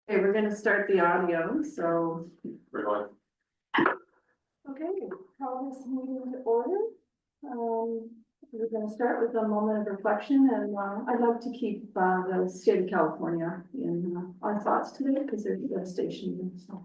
Okay, we're gonna start the audio, so. We're going. Okay, call this meeting to order. We're gonna start with a moment of reflection, and I'd like to keep the state of California in our thoughts today because there's devastation. So.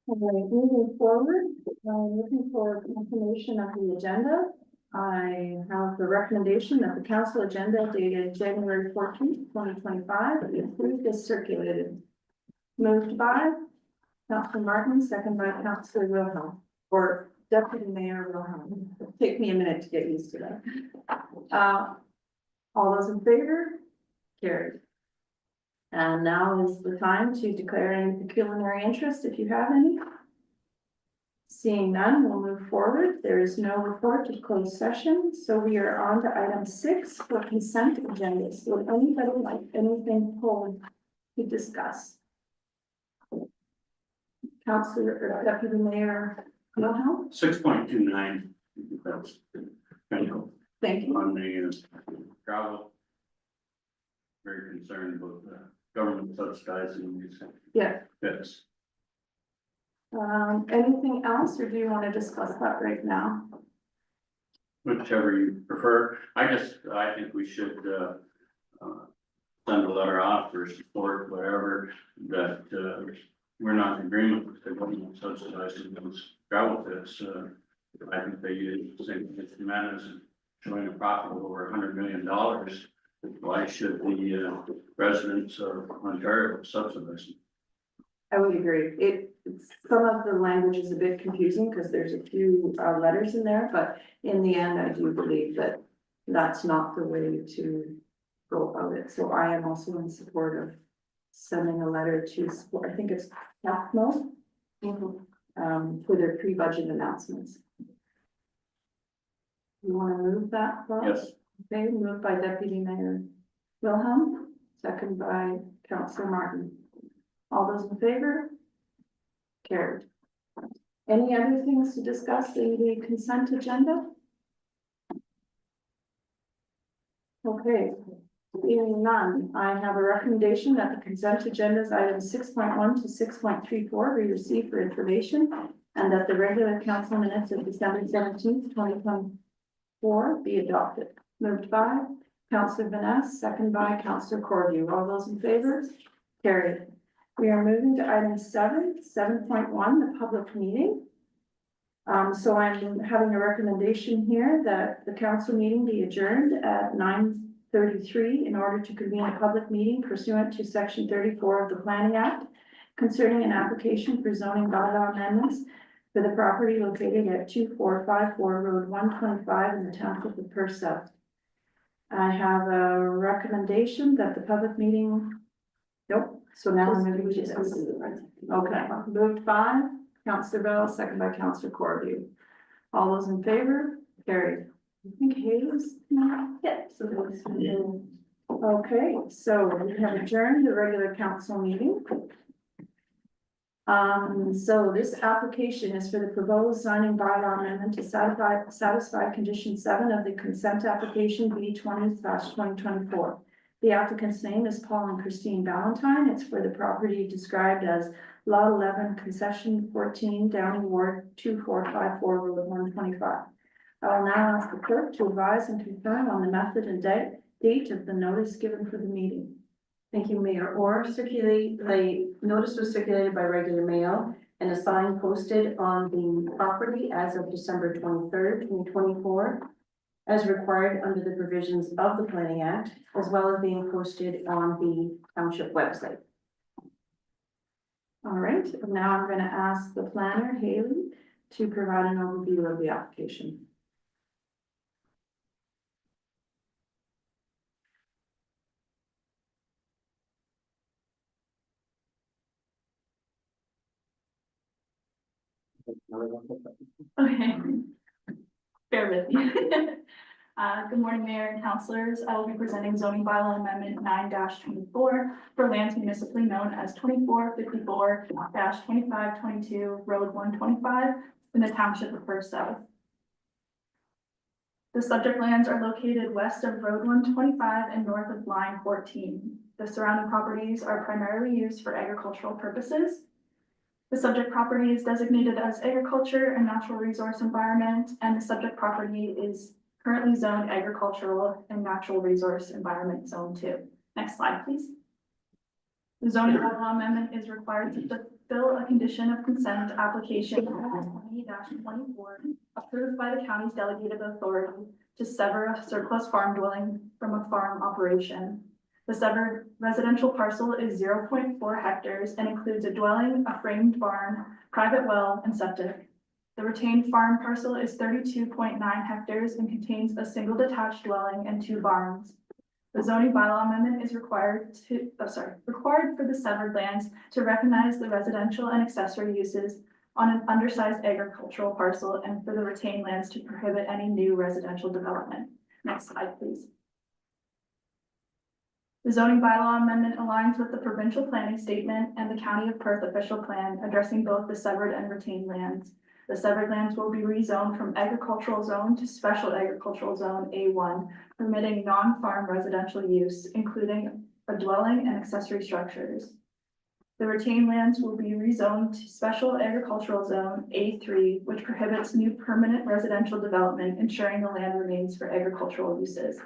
All right, moving forward, looking for confirmation of the agenda. I have the recommendation that the council agenda dated January 14th, 2025 be approved as circulated. Moved by Councilor Martin, second by Councilor Wilhelm, or Deputy Mayor Wilhelm. It'll take me a minute to get used to that. All those in favor? Carried. And now is the time to declare any pecuniary interest if you have any. Seeing none, we'll move forward. There is no report of closed session, so we are on to item 6 for consent agendas. Would anybody like anything pulled to discuss? Councilor or Deputy Mayor Wilhelm? 6.29. That's Thank you. on the travel. Very concerned about the government subsidizing these. Yeah. Yes. Anything else, or do you want to discuss that right now? Whichever you prefer. I think we should send a letter off for support, whatever, that we're not in agreement with the government subsidizing those travel tips. I think they use the same man as showing a profit of over $100 million. Why should the residents of Ontario subsidize them? I would agree. Some of the language is a bit confusing because there's a few letters in there, but in the end, I do believe that that's not the way to go about it. So I am also in support of sending a letter to, I think it's CAPMO, for their pre-budget announcements. You want to move that, Bob? Yes. Okay, moved by Deputy Mayor Wilhelm, second by Councilor Martin. All those in favor? Carried. Any other things to discuss in the consent agenda? Okay, hearing none, I have a recommendation that the consent agenda's items 6.1 to 6.34 be received for information, and that the regular council minutes of December 17th, 2024 be adopted. Moved by Councilor Vanessa, second by Councilor Corview. All those in favor? Carried. We are moving to item 7.1, the public meeting. So I'm having a recommendation here that the council meeting be adjourned at 9:33 in order to convene a public meeting pursuant to section 34 of the Planning Act concerning an application for zoning bylaw amendments for the property located at 2454 Road 125 in the Township of Perth South. I have a recommendation that the public meeting, nope, so now I'm moving to this. Okay, moved by Councillor Bell, second by Councillor Corview. All those in favor? Carried. I think Hayes. Yeah. Okay, so we have adjourned the regular council meeting. So this application is for the proposed zoning bylaw amendment to satisfy condition 7 of the consent application B20/2024. The applicant's name is Paul and Christine Valentine. It's for the property described as Lot 11, Concession 14, Downing Ward 2454, Road 125. I will now ask the clerk to advise and confirm on the method and date of the notice given for the meeting. Thank you, Mayor. The notice was circulated by regular mail and a sign posted on the property as of December 23rd, 2024, as required under the provisions of the Planning Act, as well as being posted on the Township website. All right, now I'm going to ask the planner, Haley, to provide an overview of the application. Okay, bear with me. Good morning, Mayor and Councilors. I will be presenting zoning bylaw amendment 9-24 for lands municipally known as 2454-2522 Road 125 in the Township of Perth South. The subject lands are located west of Road 125 and north of line 14. The surrounding properties are primarily used for agricultural purposes. The subject property is designated as agriculture and natural resource environment, and the subject property is currently zoned agricultural and natural resource environment zone 2. Next slide, please. The zoning bylaw amendment is required to fulfill a condition of consent application 20-24 approved by the county's delegated authority to sever a surplus farm dwelling from a farm operation. The severed residential parcel is 0.4 hectares and includes a dwelling, a framed barn, private well, and septic. The retained farm parcel is 32.9 hectares and contains a single detached dwelling and 2 barns. The zoning bylaw amendment is required for the severed lands to recognize the residential and accessory uses on an undersized agricultural parcel and for the retained lands to prohibit any new residential development. Next slide, please. The zoning bylaw amendment aligns with the provincial planning statement and the County of Perth official plan addressing both the severed and retained lands. The severed lands will be rezoned from agricultural zone to special agricultural zone A1, permitting non-farm residential use, including a dwelling and accessory structures. The retained lands will be rezoned to special agricultural zone A3, which prohibits new permanent residential development, ensuring the land remains for agricultural uses.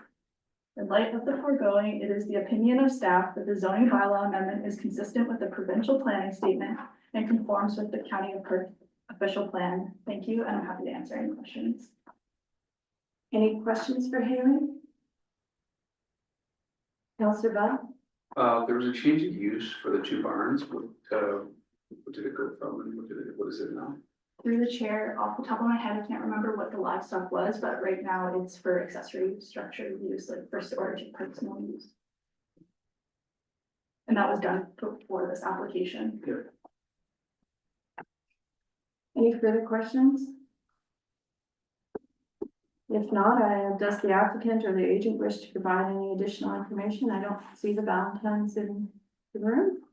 In light of the foregoing, it is the opinion of staff that the zoning bylaw amendment is consistent with the provincial planning statement and conforms with the County of Perth official plan. Thank you, and I'm happy to answer any questions. Any questions for Haley? Councillor Bell? There was a change of use for the 2 barns. What did it go from and what is it now? Through the chair, off the top of my head, I can't remember what the livestock was, but right now it's for accessory structure use, like for storage and personal use. And that was done before this application. Yeah. Any further questions? If not, does the applicant or the agent wish to provide any additional information? I don't see the Valentines in the room.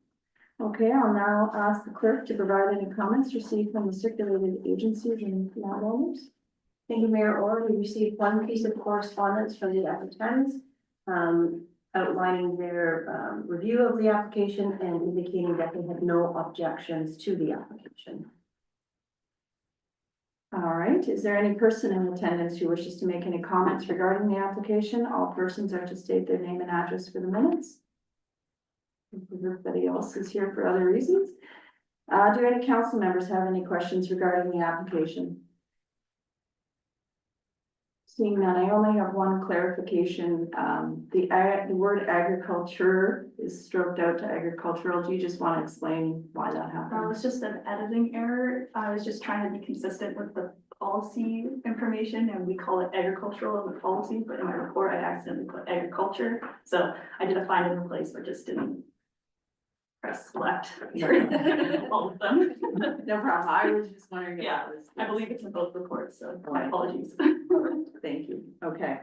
Okay, I'll now ask the clerk to provide any comments received from the circulated agencies and landowners. Thank you, Mayor Orr. We received one piece of correspondence from the applicants, outlining their review of the application and indicating that they had no objections to the application. All right, is there any person in attendance who wishes to make any comments regarding the application? All persons are to state their name and address for the minutes. Everybody else is here for other reasons. Do any council members have any questions regarding the application? Seeing none, I only have one clarification. The word agriculture is stroked out to agricultural. Do you just want to explain why that That happened? was just an editing error. I was just trying to be consistent with the policy information, and we call it agricultural in the policy, but in my report, I accidentally put agriculture. So I did a find and replace, but just didn't press select for all of them. No problem. I was just wondering if Yeah, that was. I believe it's in both reports, so my apologies. Thank you. Okay.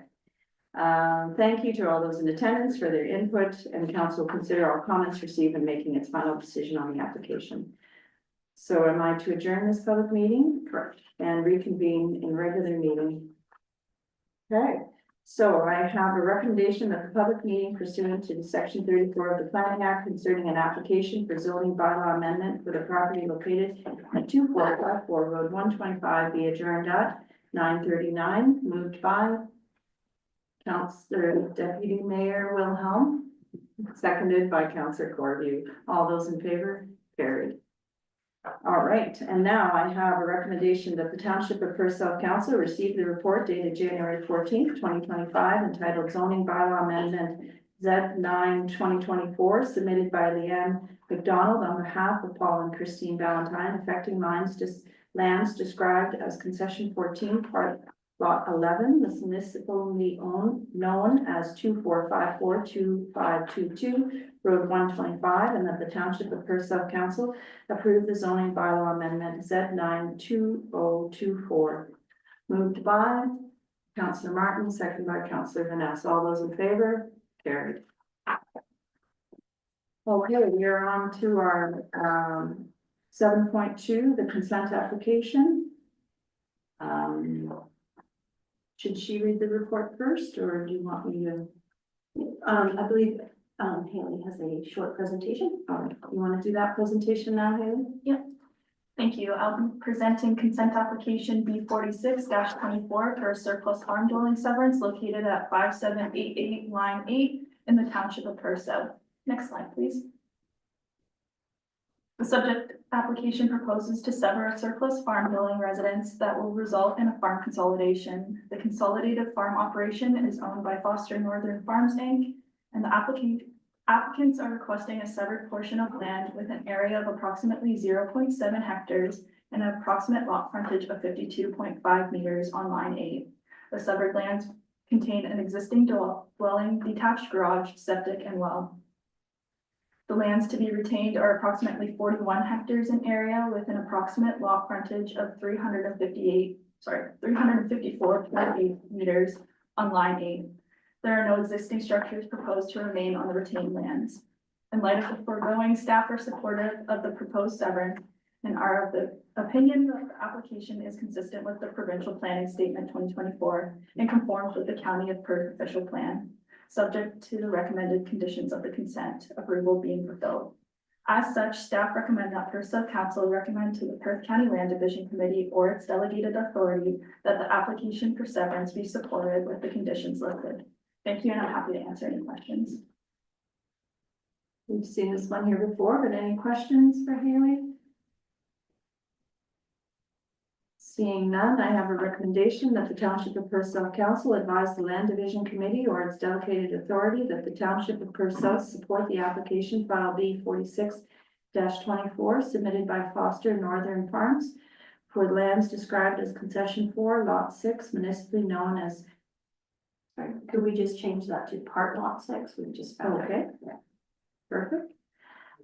Thank you to all those in attendance for their input, and council will consider all comments received in making its final decision on the application. So am I to adjourn this public meeting? Correct. And reconvene in regular meeting? Okay, so I have a recommendation that the public meeting pursuant to section 34 of the Planning Act concerning an application for zoning bylaw amendment for the property located at 2454 Road 125 be adjourned at 9:39, moved by Councillor Deputy Mayor Wilhelm, seconded by Councillor Corview. All those in favor? Carried. All right, and now I have a recommendation that the Township of Perth South Council receive the report dated January 14th, 2025, entitled Zoning Bylaw Amendment Z9 2024, submitted by Leanne McDonald on behalf of Paul and Christine Valentine, affecting lands described as concession 14, part lot 11, the municipally known as 2454-2522 Road 125, and that the Township of Perth South Council approve the zoning bylaw amendment Z9 2024. Moved by Councillor Martin, second by Councillor Vanessa. All those in favor? Carried. Okay, we are on to our 7.2, the consent application. Should she read the report first, or do you want me to? I believe, Haley has a short presentation. You want to do that presentation now, Haley? Thank you. I'll be presenting consent application B 46-24 for a surplus farm dwelling severance located at 5788 line 8 in the Township of Perth. Next slide, please. The subject application proposes to sever a surplus farm dwelling residence that will result in a farm consolidation. The consolidated farm operation is owned by Foster Northern Farms, Inc., and the applicants are requesting a severed portion of land with an area of approximately 0.7 hectares and an approximate lot frontage of 52.5 meters on line 8. The severed lands contain an existing dwelling, detached garage, septic, and well. The lands to be retained are approximately 41 hectares in area with an approximate lot frontage of 354.8 meters on line 8. There are no existing structures proposed to remain on the retained lands. In light of the foregoing, staff are supportive of the proposed severance and are of the opinion that the application is consistent with the Provincial Planning Statement 2024 and conforms with the County of Perth official plan, subject to the recommended conditions of the consent approval being fulfilled. As such, staff recommend that Perth Sub-Council recommend to the Perth County Land Division Committee or its delegated authority that the application for severance be supported with the conditions listed. Thank you, and I'm happy to answer any questions. We've seen this one here before, but any questions for Haley? Seeing none, I have a recommendation that the Township of Perth South Council advise the Land Division Committee or its delegated authority that the Township of Perth South support the application file B 46-24 submitted by Foster Northern Farms for lands described as concession 4, lot 6, municipally known as. Sorry, could we just change that to part lot 6? We just found it. Okay. Yeah. Perfect.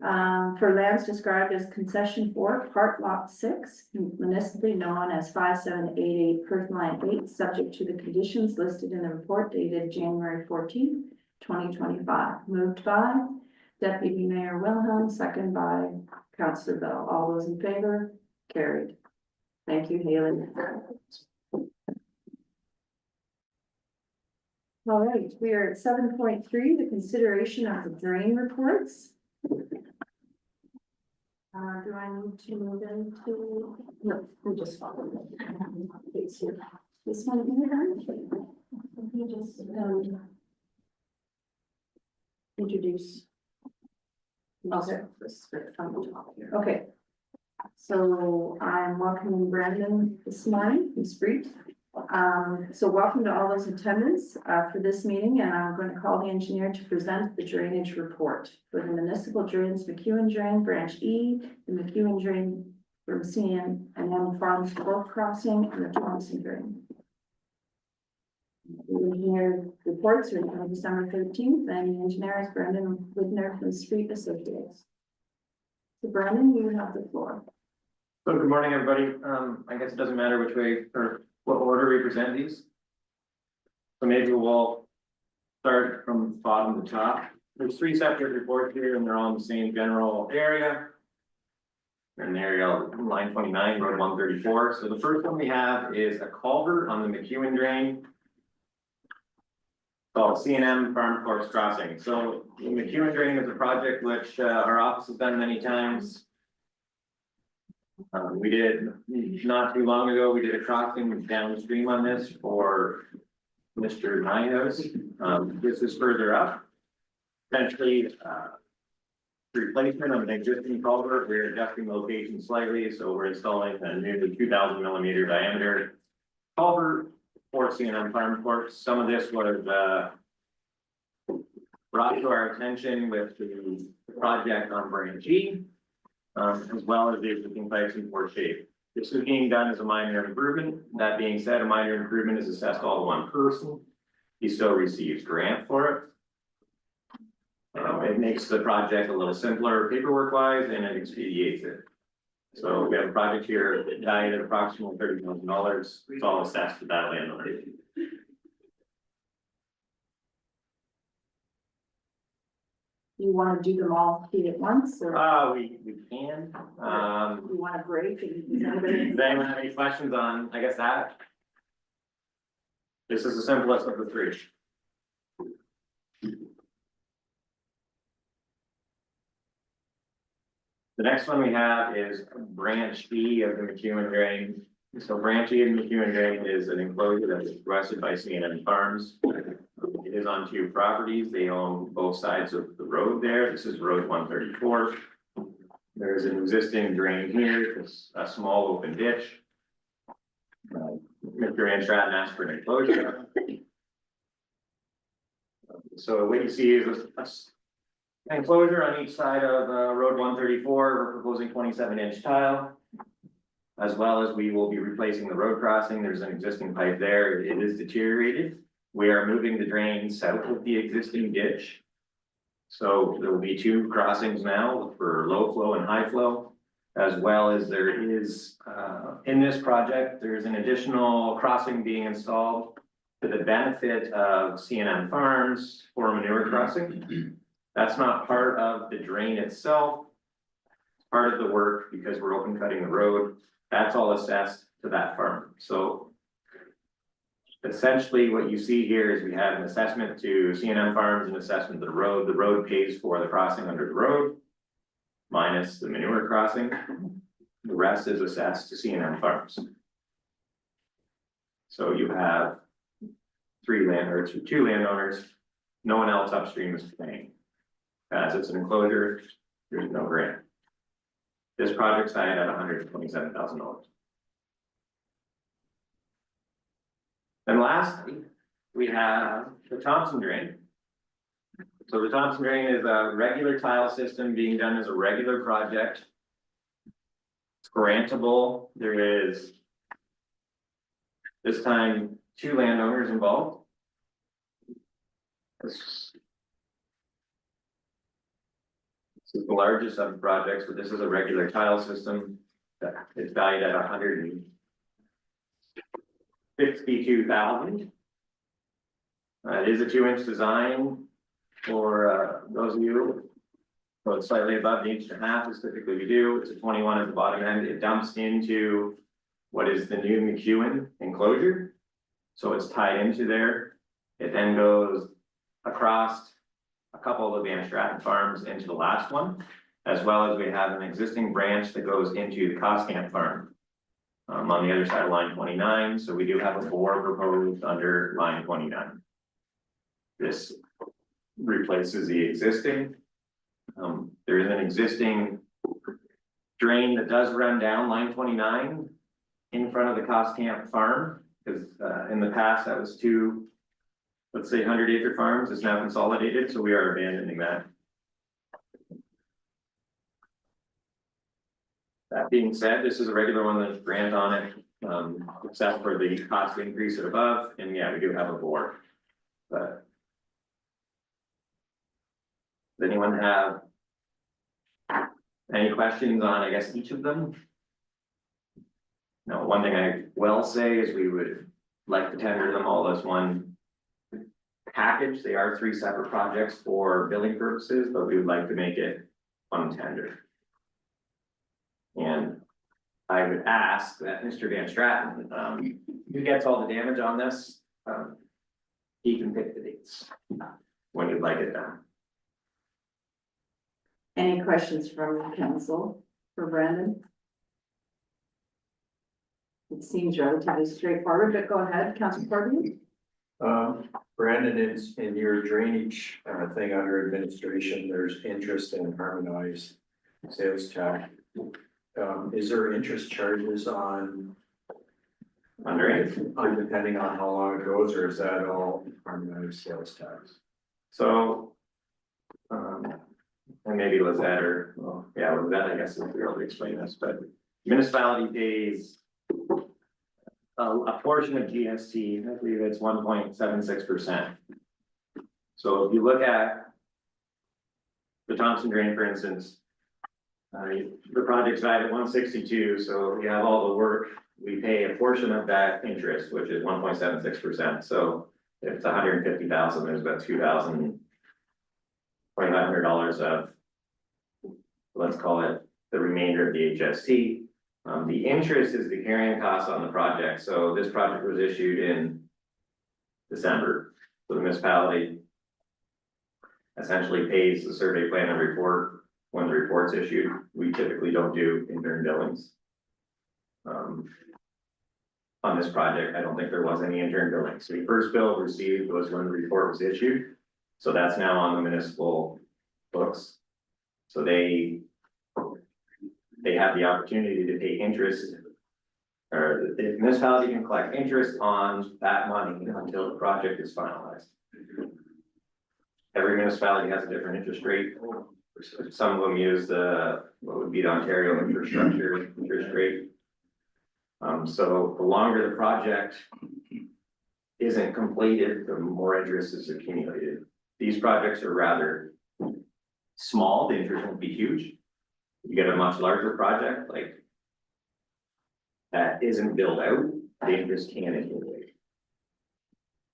For lands described as concession 4, part lot 6, municipally known as 5788 Perth line 8, subject to the conditions listed in the report dated January 14, 2025. Moved by Deputy Mayor Wilhelm, second by Councillor Bell. All those in favor? Carried. Thank you, Haley. All right, we are at 7.3, the consideration of the drain reports. Do I need to move into? No, we just followed it. This one here? We just introduce. Okay. The script from the top here. Okay. So I'm welcoming Brandon this morning, he's briefed. So welcome to all those attendants for this meeting, and I'm going to call the engineer to present the drainage report for the municipal drains, McEwen Drain, Branch E, the McEwen Drain from CN&M Farms Fork Crossing, and the Thompson Drain. The engineer reports are on December 13th, and the engineer is Brandon Widner from Street Associates. So Brandon, you have the floor. So good morning, everybody. I guess it doesn't matter which way or what order we present these. So maybe we'll start from bottom to top. There's 3 separate reports here and they're all in the same general area. They're in the area of line 29, road 134. So the first one we have is a culvert on the McEwen Drain called C&M Farm Course Crossing. So the McEwen Drain is a project which our office has done many times. We did not too long ago, we did a crossing downstream on this for Mr. Nyhouse. This is further up. Essentially, replacement of an existing culvert. We're adjusting the location slightly, so we're installing a nearly 2,000 millimeter diameter culvert for C&M Farm Course. Some of this was brought to our attention with the project on Branch E. As well as the existing pipes in poor shape. This is being done as a minor improvement. That being said, a minor improvement is assessed all to one person. He still receives grant for it. It makes the project a little simpler paperwork wise and it expedites it. So we have a project here valued at approximately $30,000. It's all assessed to that landowner. you want to do them all at once, or We can, you want a break? And does anyone have any questions on, I guess that? This is the simplest of the three. The next one we have is branch B of the McEwen Drain. So branch E of the McEwen Drain is an enclosure that is requested by C&N Farms. It is on two properties. They own both sides of the road there. This is Road 134. There's an existing drain here, it's a small open ditch. Mr. Van Straten asked for an enclosure. So what you see is an enclosure on each side of Road 134. We're proposing 27-inch tile. As well as we will be replacing the road crossing. There's an existing pipe there. It is deteriorated. We are moving the drain south of the existing ditch. So there will be two crossings now for low flow and high flow. As well as there is, in this project, there's an additional crossing being installed to the benefit of C&M Farms for manure crossing. That's not part of the drain itself. It's part of the work because we're open cutting the road. That's all assessed to that farm. So essentially what you see here is we have an assessment to C&M Farms, an assessment to the road. The road pays for the crossing under the road minus the manure crossing. The rest is assessed to C&M Farms. So you have two landowners, no one else upstream is paying. As it's an enclosure, there's no grant. This project's valued at $127,000. And lastly, we have the Thompson Drain. So the Thompson Drain is a regular tile system being done as a regular project. It's grantable. There is this time two landowners involved. This is the largest of the projects, but this is a regular tile system that is valued at $162,000. It is a 2-inch design for those of you. So it's slightly above the 1.5 inches is typically we do. It's a 21 at the bottom end. It dumps into what is the new McEwen enclosure. So it's tied into there. It then goes across a couple of the Van Straten farms into the last one, as well as we have an existing branch that goes into the Coscamp farm on the other side of line 29. So we do have a bore proposed under line 29. This replaces the existing. There is an existing drain that does run down line 29 in front of the Coscamp farm, because in the past that was two, let's say 100-acre farms. It's now consolidated, so we are abandoning that. That being said, this is a regular one that's grant on it, except for the cost increase at above, and yeah, we do have a bore. But does anyone have any questions on, I guess, each of them? No, one thing I will say is we would like to tender them all as one package. They are 3 separate projects for billing purposes, but we would like to make it one tender. And I would ask that Mr. Van Straten, who gets all the damage on this, he can pick the dates when you'd like it done. Any questions from council for Brandon? It seems relatively straightforward, but go ahead, Councilor Corbin. Brandon, in your drainage thing under administration, there's interest in harmonized sales tax. Is there interest charges on depending on how long it goes, or is that all harmonized sales tax? So, and maybe Lizette or, well, yeah, Lizette, I guess, is be able to explain this, but municipality pays a portion of GST, I believe it's 1.76%. So if you look at the Thompson Drain, for instance, the project's valued at 162, so we have all the work, we pay a portion of that interest, which is 1.76%. So if it's 150,000, there's about 2,000, $2,500 $100 of, let's call it the remainder of the HST. The interest is the carrying cost on the project, so this project was issued in December, so the municipality essentially pays the survey plan and report when the report's issued. We typically don't do intern billings. On this project, I don't think there was any intern billing. So the first bill received was when the report was issued. So that's now on the municipal books. So they have the opportunity to pay interest. Or the municipality can collect interest on that money until the project is finalized. Every municipality has a different interest rate. Some of them use what would be the Ontario infrastructure interest rate. So the longer the project isn't completed, the more interest is accumulated. These projects are rather small, the interest won't be huge. You get a much larger project, like that isn't built out, the interest can accumulate.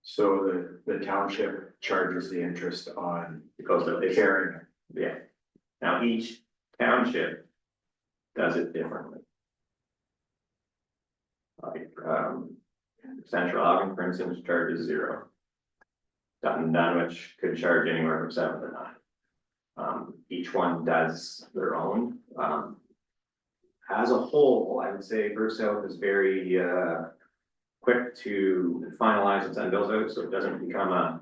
So the township charges the interest on Because of this, carrying. yeah. Now, each township does it differently. Like, Central Ogden, for instance, charges 0. Dunwich could charge anywhere from 7 to 9. Each one does their own. As a whole, I would say Perth South is very, quick to finalize and send bills out, so it doesn't become a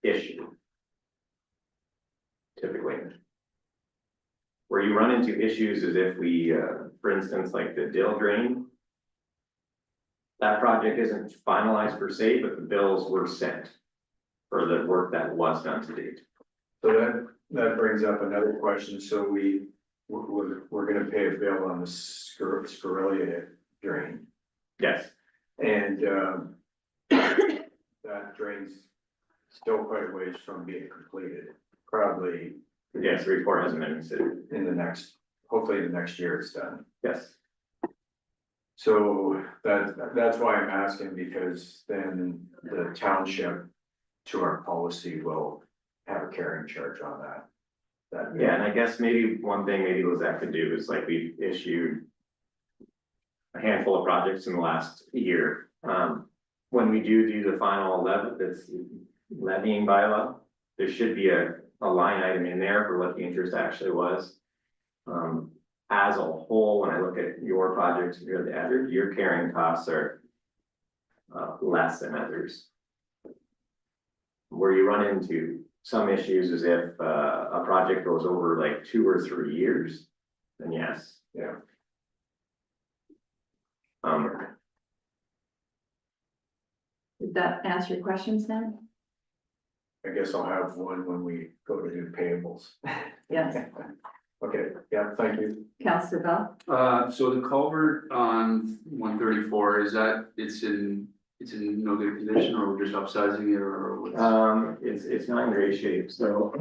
issue. Typically. Where you run into issues is if we, for instance, like the Dill Drain. That project isn't finalized per se, but the bills were sent for the work that was done to date. So that brings up another question. So we're gonna pay a bill on the Scarillia drain. Yes, And that drain's still quite a ways from being completed. Probably yes, the report hasn't been considered. in the next, hopefully the next year it's done. Yes, So that's why I'm asking, because then the township to our policy will have a carrying charge on that. yeah, and I guess maybe one thing maybe Lizette could do is like we've issued a handful of projects in the last year. When we do the final levying bylaw, there should be a line item in there for what the interest actually was. As a whole, when I look at your projects, your carrying costs are less than others. Where you run into some issues is if a project goes over like 2 or 3 years, then yes. Yeah. Did that answer your question, Sam? I guess I'll have one when we go to do payables. Yes. Okay, yeah, thank you. Councillor Bell? So the culvert on 134, is that, it's in no good condition, or we're just upsizing it, or what's? It's not in great shape, so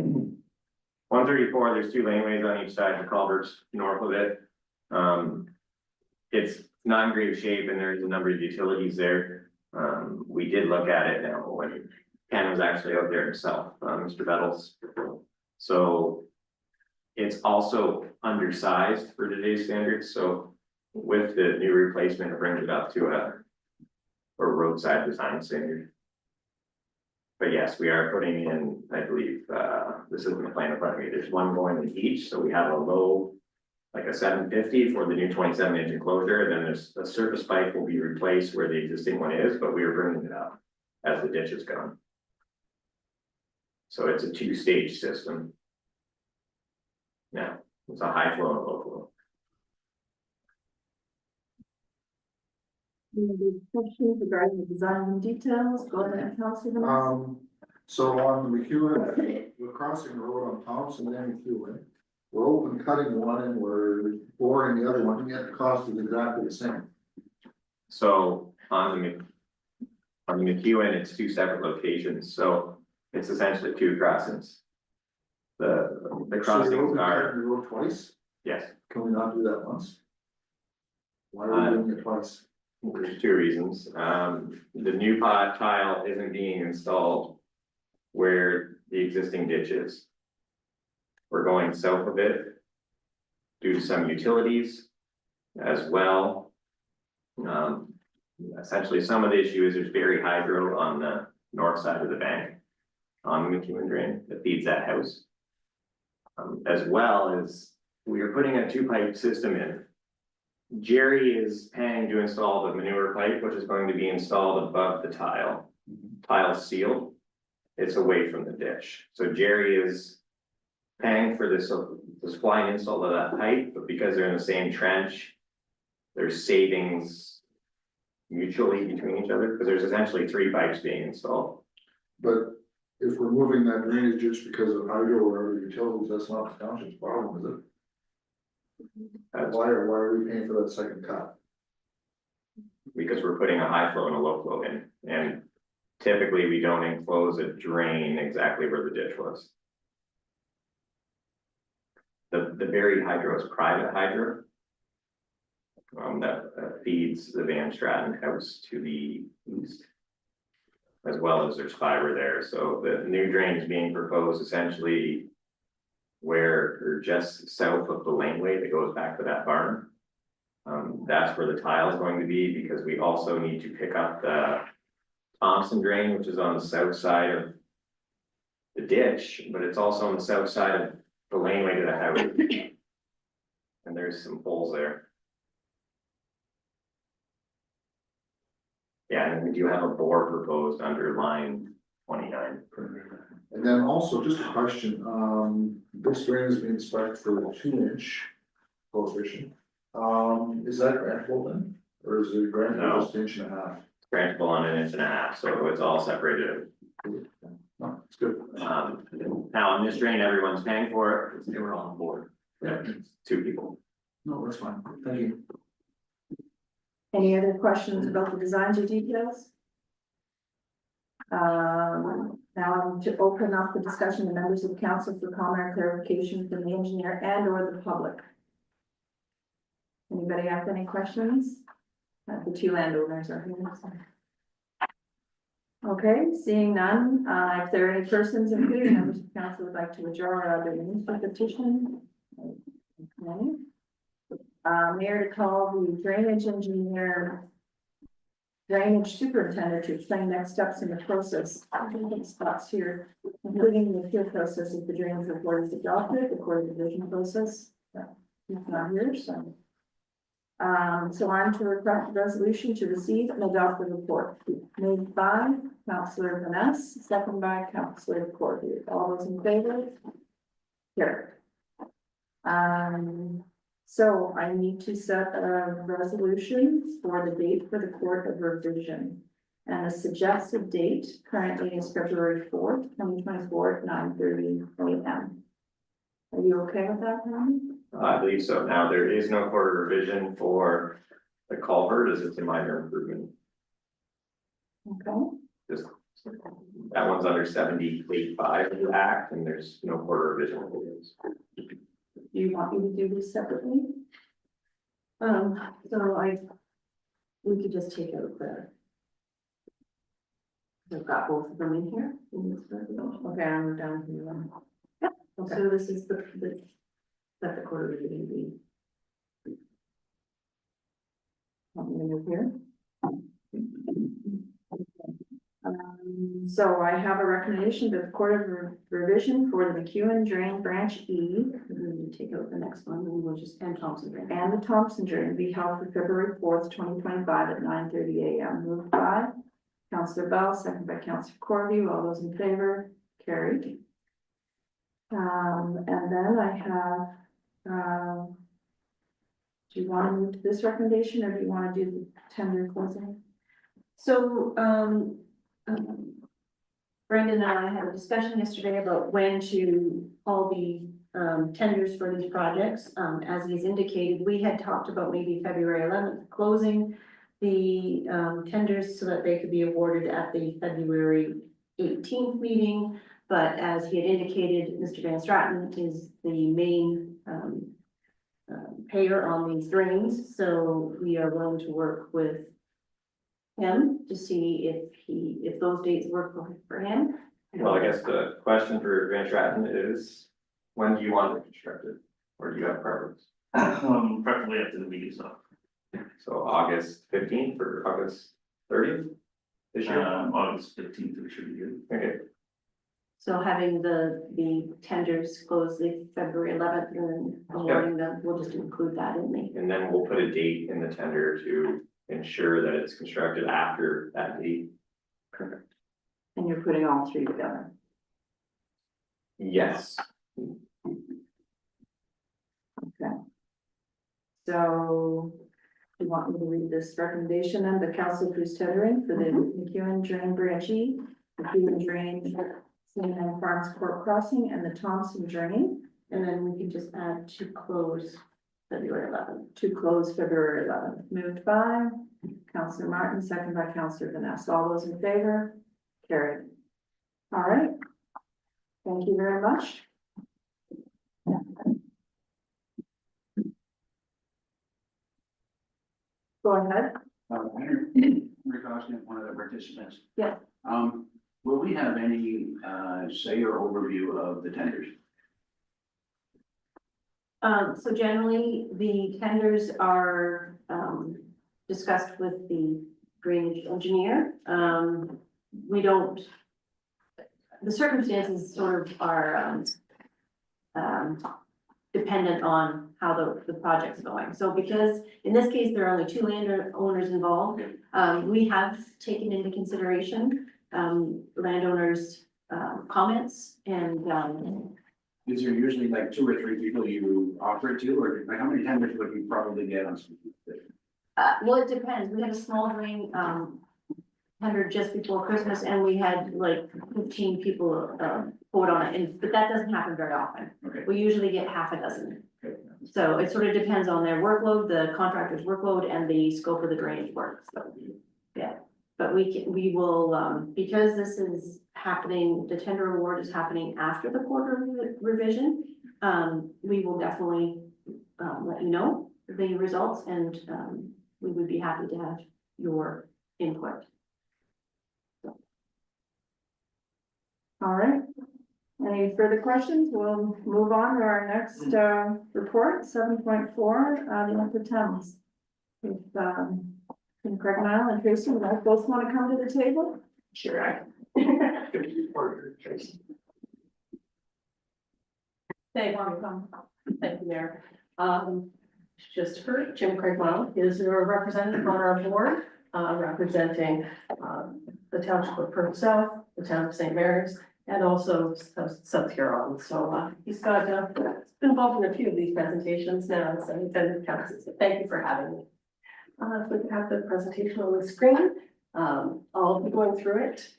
134, there's 2 laneways on each side, the culverts north of it. It's not in great shape, and there's a number of utilities there. We did look at it now when Ken was actually out there himself, Mr. Bettles. So it's also undersized for today's standards, so with the new replacement, it brings it up to a roadside design standard. But yes, we are putting in, I believe, this isn't the plan in front of me, there's one going in each, so we have a low, like a 750 for the new 27-inch enclosure, then there's a surface pipe will be replaced where the existing one is, but we are bringing it up as the ditch is gone. So it's a 2-stage system. Now, it's a high flow and low flow. Any questions regarding the design and details? Go ahead, Councillor Vanessa. So on the McEwen, we're crossing the road on Thompson and McEwen. We're open cutting one and we're boring the other one, and yet the cost is exactly the same. So on the McEwen, it's 2 separate locations, so it's essentially 2 crossings. The So you're crossings open are, cutting the road twice? yes, Can we not do that once? Why are we doing it twice? there's 2 reasons. The new pot tile isn't being installed where the existing ditch is. We're going south of it due to some utilities as well. Essentially, some of the issue is there's very hydro on the north side of the bank on the McEwen drain that feeds that house. As well as we are putting a 2-pipe system in. Jerry is paying to install the manure pipe, which is going to be installed above the tile. Tile sealed, it's away from the ditch. So Jerry is paying for this, the supply and install of that pipe, but because they're in the same trench, there's savings mutually between each other, because there's essentially 3 pipes being installed. But if we're moving that drainage just because of hydro or other utilities, that's not the township's problem, is it? Why are we paying for that second cut? Because we're putting a high flow and a low flow in, and typically we don't enclose a drain exactly where the ditch was. The buried hydro is private hydro. That feeds the Van Straten house to the east. As well as there's fiber there, so the new drain is being proposed essentially where, or just south of the laneway that goes back to that barn. That's where the tile is going to be, because we also need to pick up the Thompson drain, which is on the south side of the ditch, but it's also on the south side of the laneway to the house. And there's some holes there. Yeah, and we do have a bore proposed under line 29. And then also, just a question, this drain is being spec'd for a 2-inch coefficient. Is that grantable then, or is it grantable No. just 1.5 inches? Grantable on 1.5 inches, so it's all separated. No, it's good. Now on this drain, everyone's paying for it, because they were on board. Yeah, it's 2 people. No, that's fine, thank you. Any other questions about the designs or details? Now I'm to open up the discussion to members of council for comment or clarification from the engineer and or the public. Anybody have any questions? The 2 landowners are here. Okay, seeing none, if there are any persons, including members of council, would like to withdraw or other names for petition. Okay. Mayor to call the drainage engineer, drainage superintendent to explain next steps in the process. Spots here, including the appeal process if the drainage report is adopted, the court division process. He's not here, so. So I'm to request a resolution to receive and adopt the report made by Councillor Vanessa, second by Councillor Corby. All those in favor? Here. So I need to set a resolution for the date for the court of revision. And the suggested date currently is February 4th, 2024 at 9:30 a.m. Are you okay with that, Ron? I believe so. Now, there is no court revision for the culvert, as it's a minor improvement. Okay, Just that one's under 70.5 of the act, and there's no court revision for those. do you want me to do this separately? We could just take out we've got both of them in here. In this resolution. Okay, I'm down here then. Okay. So this is that the quarter is going to be. Want me to move here? So I have a recommendation that the court of revision for the McEwen Drain Branch E. We need to take out the next one, and we'll just, and Thompson Drain. And the Thompson Drain be held for February 4th, 2025 at 9:30 a.m. Moved by Councillor Bell, second by Councillor Corby. All those in favor, carried. And then I have, do you want to move to this recommendation, or do you want to do the tender closing? So, Brendan and I had a discussion yesterday about when to call the tenders for these projects. As he's indicated, we had talked about maybe February 11th closing the tenders so that they could be awarded at the February 18th meeting. But as he had indicated, Mr. Van Straten is the main payer on these drains, so we are willing to work with him to see if those dates work for him. Well, I guess the question for Van Straten is, When do you want it constructed? Or do you have preference? Preferably after the meeting, so, So August 15th or August 30th? This year? August 15th, we should be good. Okay, So having the tenders close the February 11th and then awarding them, we'll just include that in the. and then we'll put a date in the tender to ensure that it's constructed after that date. Perfect. And you're putting all three together. Yes. Okay. So, you want me to read this recommendation and the council approves tendering for the McEwen Drain Branchie, McEwen Drain, St. Anne Farms Court Crossing, and the Thompson Drain, And then we can just add to close February 11th. to close February 11th. Moved by Councillor Martin, second by Councillor Vanessa. All those in favor? Carried. All right. Thank you very much. Go ahead. Rick Austin, one of the participants. Yeah. Will we have any, say or overview of the tenders? So generally, the tenders are, discussed with the drainage engineer. We don't, the circumstances sort of are, dependent on how the project's going. So because in this case, there are only 2 landowners involved, we have taken into consideration, landowners' comments and, Is there usually like 2 or 3 people you offer it to, or like how many tenders would you probably get on something? well, it depends. We had a small drain, tender just before Christmas and we had like 15 people, vote on it, but that doesn't happen very often. Okay. We usually get half a dozen. Okay. So it sort of depends on their workload, the contractor's workload and the scope of the drainage work, so, yeah. But we will, because this is happening, the tender award is happening after the quarter revision. We will definitely, let you know the results and, we would be happy to have your input. All right. Any further questions? We'll move on to our next report, 7.4, the Liquid Thames. If Craig Nile and Tracy, would you both want to come to the table? Sure. Thank you. Thank you, Mayor. Just heard Jim Craigmile is a representative on our board, representing the Township of Perth South, the town of St. Mary's, and also South Huron. So he's got been involved in a few of these presentations now, so he's been council. So thank you for having me. If we could have the presentation on the screen, I'll be going through it.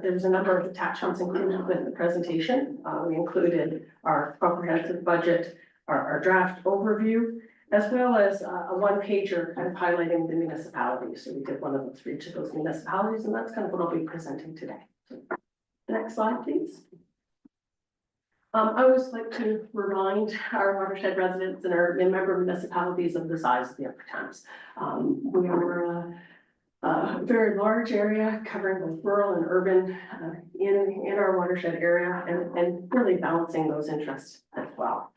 There's a number of attachments included with the presentation. We included our comprehensive budget, our draft overview, as well as a one-pager kind of highlighting the municipalities. So we did one of those for each of those municipalities, and that's kind of what I'll be presenting today. Next slide, please. I always like to remind our watershed residents and our member municipalities of the size of the Upper Thames. We are a very large area covering both rural and urban in our watershed area and really balancing those interests as well.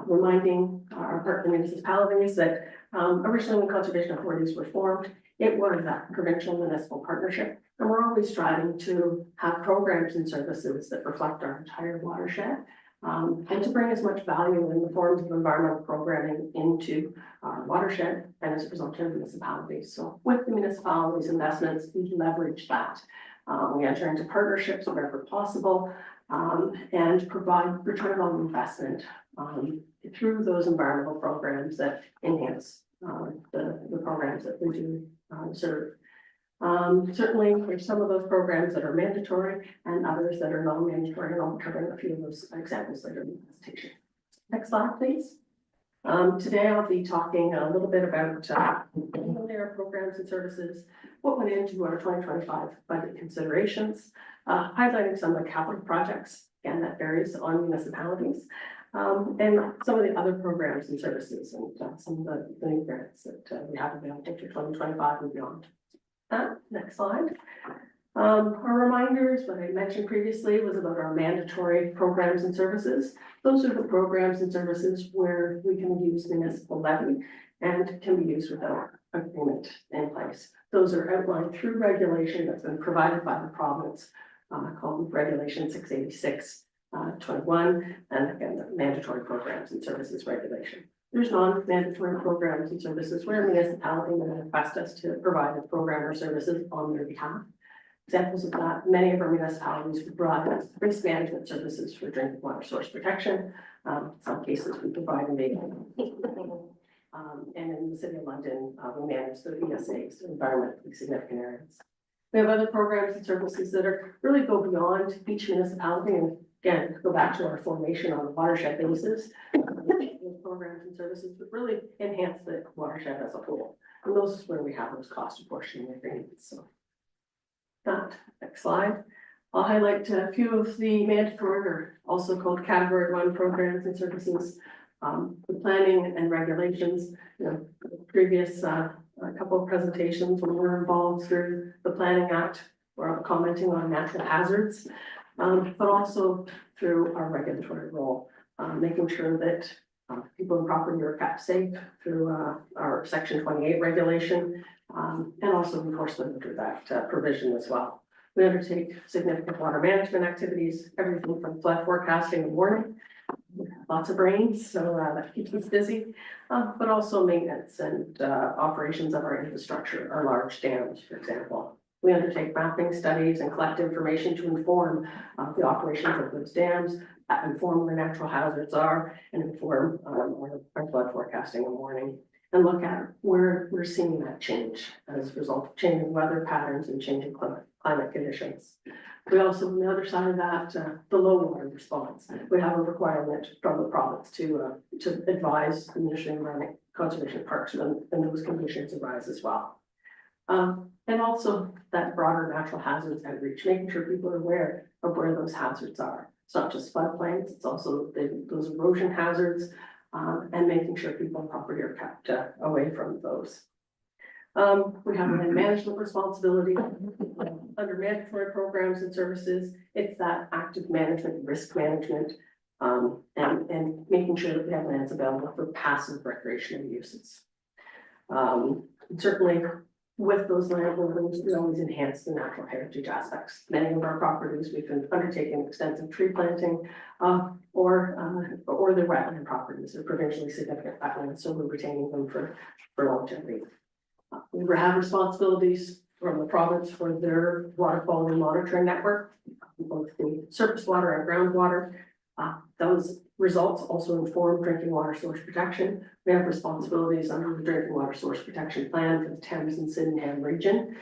Reminding our partner municipalities that originally when conservation authorities were formed, it was a provincial municipal partnership. And we're always striving to have programs and services that reflect our entire watershed and to bring as much value in the forms of environmental programming into our watershed and as a result to municipalities. So with the municipalities' investments, we leverage that. We enter into partnerships wherever possible and provide return on investment through those environmental programs that enhance the programs that we do serve. Certainly, there's some of those programs that are mandatory and others that are non-mandatory, and I'll be covering a few of those examples later in the presentation. Next slide, please. Today I'll be talking a little bit about their programs and services, what went into our 2025 budget considerations, highlighting some of the capital projects, again, that varies on municipalities, and some of the other programs and services and some of the new grants that we have available for 2025 and beyond. Next slide. Our reminders, what I mentioned previously, was about our mandatory programs and services. Those are the programs and services where we can use municipal levy and can be used without agreement in place. Those are outlined through regulation that's been provided by the province, called Regulation 686, 21, and again, the mandatory programs and services regulation. There's non-mandatory programs and services where a municipality may request us to provide a program or services on their behalf. Examples of that, many of our municipalities provide waste management services for drinking water source protection. Some cases we provide abatement. And in the city of London, we manage the ESAs, environmentally significant areas. We have other programs and services that are really go beyond each municipality, and again, go back to our formation on a watershed basis. Those programs and services that really enhance the watershed as a whole. And those is where we have those cost apportioning agreements. So that next slide. I'll highlight a few of the mandatory or also called category 1 programs and services. The planning and regulations, previous a couple of presentations when we're involved through the Planning Act, we're commenting on natural hazards, but also through our regulatory role, making sure that people in property are kept safe through our Section 28 regulation, and also enforcement under that provision as well. We undertake significant water management activities, everything from flood forecasting and warning. Lots of brains, so that keeps us busy, but also maintenance and operations of our infrastructure, our large dams, for example. We undertake mapping studies and collect information to inform the operations of those dams, inform where natural hazards are, and inform our flood forecasting and warning, and look at where we're seeing that change as a result of changing weather patterns and changing climate conditions. We also, on the other side of that, the low water response. We have a requirement from the province to advise the Ministry of Environment Conservation Parks when those conditions arise as well. And also that broader natural hazards outreach, making sure people are aware of where those hazards are. It's not just floodplains, it's also those erosion hazards, and making sure people on property are kept away from those. We have land management responsibility under mandatory programs and services. It's that active management, risk management, and making sure that we have lands available for passive recreational uses. Certainly with those land holdings, we always enhance the natural heritage aspects. Many of our properties, we've been undertaking extensive tree planting, or the wetland properties are provincially significant wetlands, so we're retaining them for longevity. We have responsibilities from the province for their water quality monitoring network, both the surface water and groundwater. Those results also inform drinking water source protection. We have responsibilities under the drinking water source protection plan for the Thames and Sydenham region.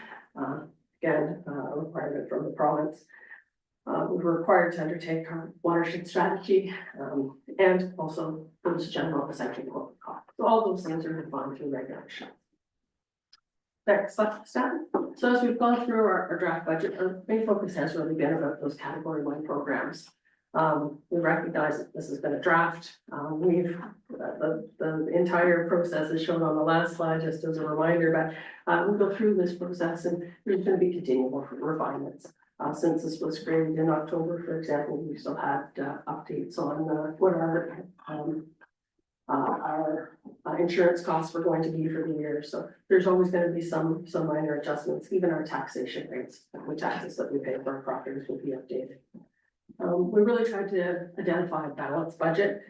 Again, a requirement from the province. We were required to undertake our watershed strategy, and also those general essential corporate costs. So all those things are defined through regulation. Next slide. So as we've gone through our draft budget, our main focus has really been about those category 1 programs. We recognize that this has been a draft. The entire process is shown on the last slide, just as a reminder, but we'll go through this process and there's going to be continual refinements. Since this was created in October, for example, we still had updates on what our insurance costs were going to be for the year. So there's always going to be some minor adjustments. Even our taxation rates, the taxes that we pay for our properties will be updated. We really tried to identify a balanced budget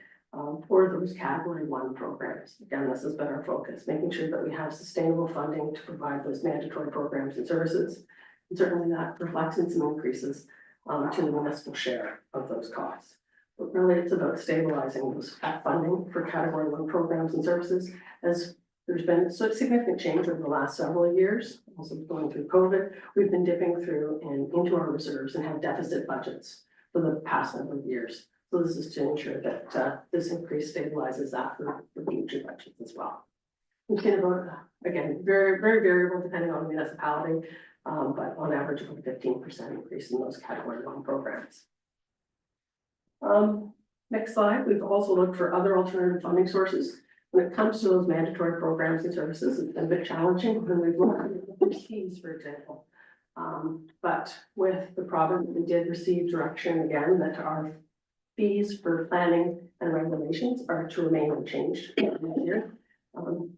for those category 1 programs. Again, this has been our focus, making sure that we have sustainable funding to provide those mandatory programs and services. And certainly that reflects in some increases to the municipal share of those costs. But really it's about stabilizing that funding for category 1 programs and services, as there's been so significant change over the last several years. Also going through COVID, we've been dipping through and into our reserves and have deficit budgets for the past number of years. So this is to ensure that this increase stabilizes that for future budgets as well. We can about, again, very, very variable depending on the municipality, but on average about 15% increase in those category 1 programs. Next slide. We've also looked for other alternative funding sources. When it comes to those mandatory programs and services, it's been a bit challenging when we've looked at fees, for example. But with the province, we did receive direction again that our fees for planning and regulations are to remain unchanged every year.